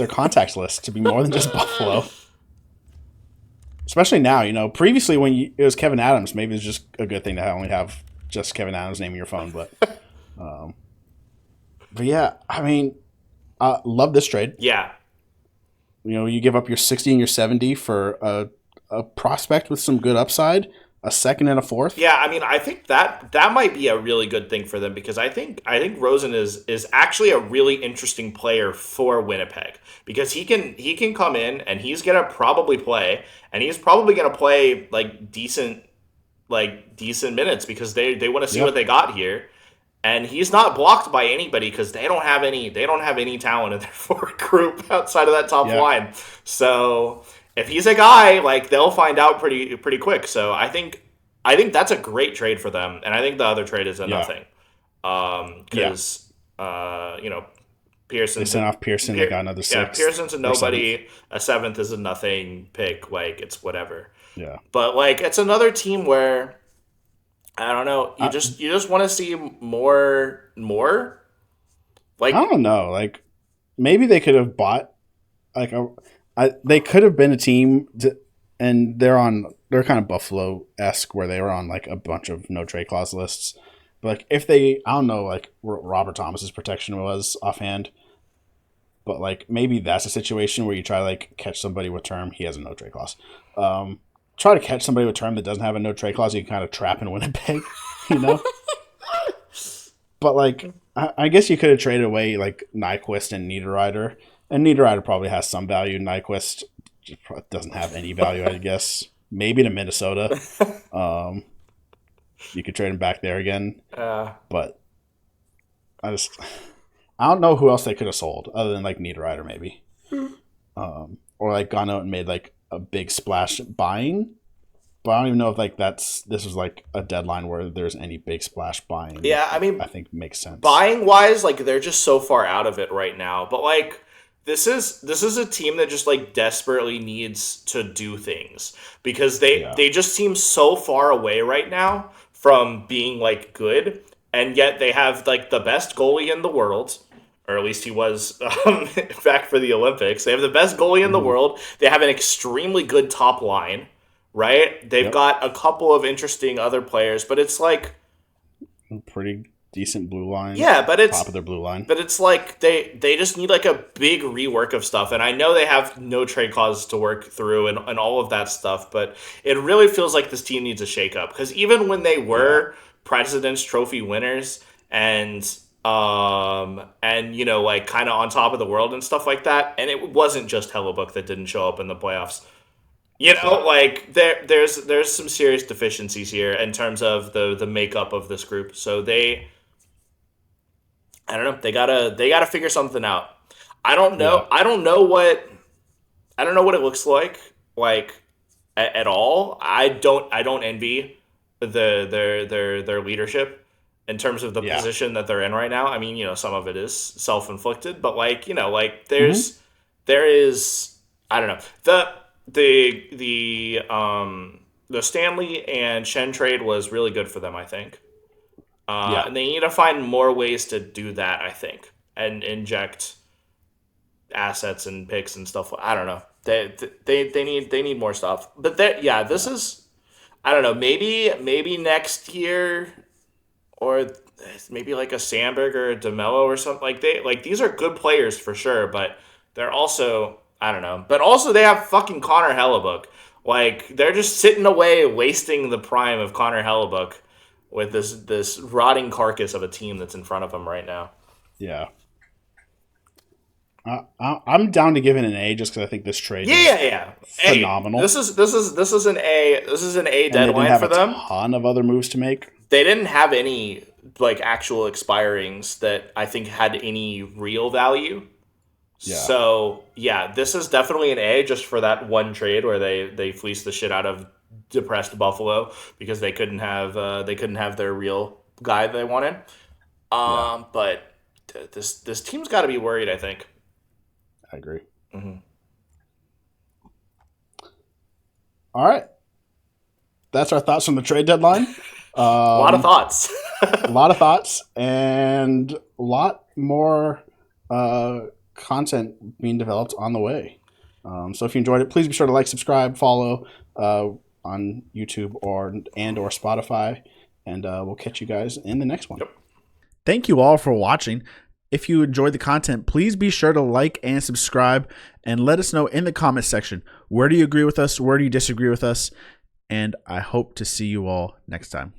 contacts list to be more than just Buffalo. Especially now, previously when it was Kevin Adams, maybe it's just a good thing to only have just Kevin Adams' name in your phone. But yeah, I mean, love this trade. Yeah. You give up your 60 and your 70 for a prospect with some good upside. A 2nd and a 4th. Yeah, I mean, I think that might be a really good thing for them, because I think Rosen is actually a really interesting player for Winnipeg, because he can come in and he's gonna probably play, and he's probably gonna play decent minutes, because they want to see what they got here, and he's not blocked by anybody because they don't have any talent in their forward group outside of that top line. So if he's a guy, they'll find out pretty quick. So I think that's a great trade for them, and I think the other trade is a nothing. Because Pearson. They sent off Pearson. They got another 6th. Yeah, Pearson's a nobody. A 7th is a nothing pick. It's whatever. Yeah. But it's another team where I don't know. You just want to see more. I don't know. Maybe they could have bought they could have been a team, and they're kind of Buffalo-esque, where they were on a bunch of no trade clause lists, But like if they, I don't know, like what Robert Thomas's protection was offhand, but like maybe that's a situation where you try to like catch somebody with term. He has a no trade clause. Try to catch somebody with term that doesn't have a no trade clause. You can kind of trap in Winnipeg, you know. But like I guess you could have traded away like Nyquist and Niederreiter, and Niederreiter probably has some value. Nyquist doesn't have any value, I guess. Maybe to Minnesota. You could trade him back there again. But I don't know who else they could have sold other than like Niederreiter maybe. Or like gone out and made like a big splash buying. But I don't even know if like this was like a deadline where there's any big splash buying. Yeah, I mean, I think makes sense. Buying wise, like they're just so far out of it right now. But like this is a team that just like desperately needs to do things because they just seem so far away right now from being like good, and yet they have like the best goalie in the world, or at least he was back for the Olympics. They have the best goalie in the world. They have an extremely good top line, right? They've got a couple of interesting other players, but it's like pretty decent blue line. Yeah, but it's top of their blue line. But it's like they just need like a big rework of stuff. And I know they have no trade clauses to work through and all of that stuff, but it really feels like this team needs a shakeup. Because even when they were President's Trophy winners and you know, like kind of on top of the world and stuff like that, and it wasn't just Hellebuck that didn't show up in the playoffs. You know, like there's some serious deficiencies here in terms of the makeup of this group. So I don't know. They gotta figure something out. I don't know. Yeah. I don't know what it looks like at all. I don't envy their leadership in terms of the position that they're in right now. I mean, you know, some of it is self-inflicted, but like, you know, like there is I don't know. The Stanley and Shen trade was really good for them, I think. And they need to find more ways to do that, I think, and inject assets and picks and stuff. I don't know. They need more stuff. But this is, I don't know. Maybe next year, or maybe like a Sandberg or a DeMello or something. These are good players for sure, but they're also, I don't know. But also they have fucking Connor Hellebuck. Like they're just sitting away, wasting the prime of Connor Hellebuck with this rotting carcass of a team that's in front of them right now. Yeah. I'm down to give it an A just because I think this trade is phenomenal. This is an A. This is an A deadline for them. They didn't have a ton of other moves to make. They didn't have any like actual expirings that I think had any real value. Yeah. So this is definitely an A just for that one trade where they fleeced the shit out of depressed Buffalo because they couldn't have their real guy they wanted. But this team's got to be worried, I think. I agree. Mm-hmm. All right. That's our thoughts on the trade deadline. A lot of thoughts. A lot of thoughts and a lot more content being developed on the way. So if you enjoyed it, please be sure to like, subscribe, follow on YouTube or Spotify, and we'll catch you guys in the next one. Yep. Thank you all for watching. If you enjoyed the content, please be sure to like and subscribe and let us know in the comment section, where do you agree with us? Where do you disagree with us? And I hope to see you all next time.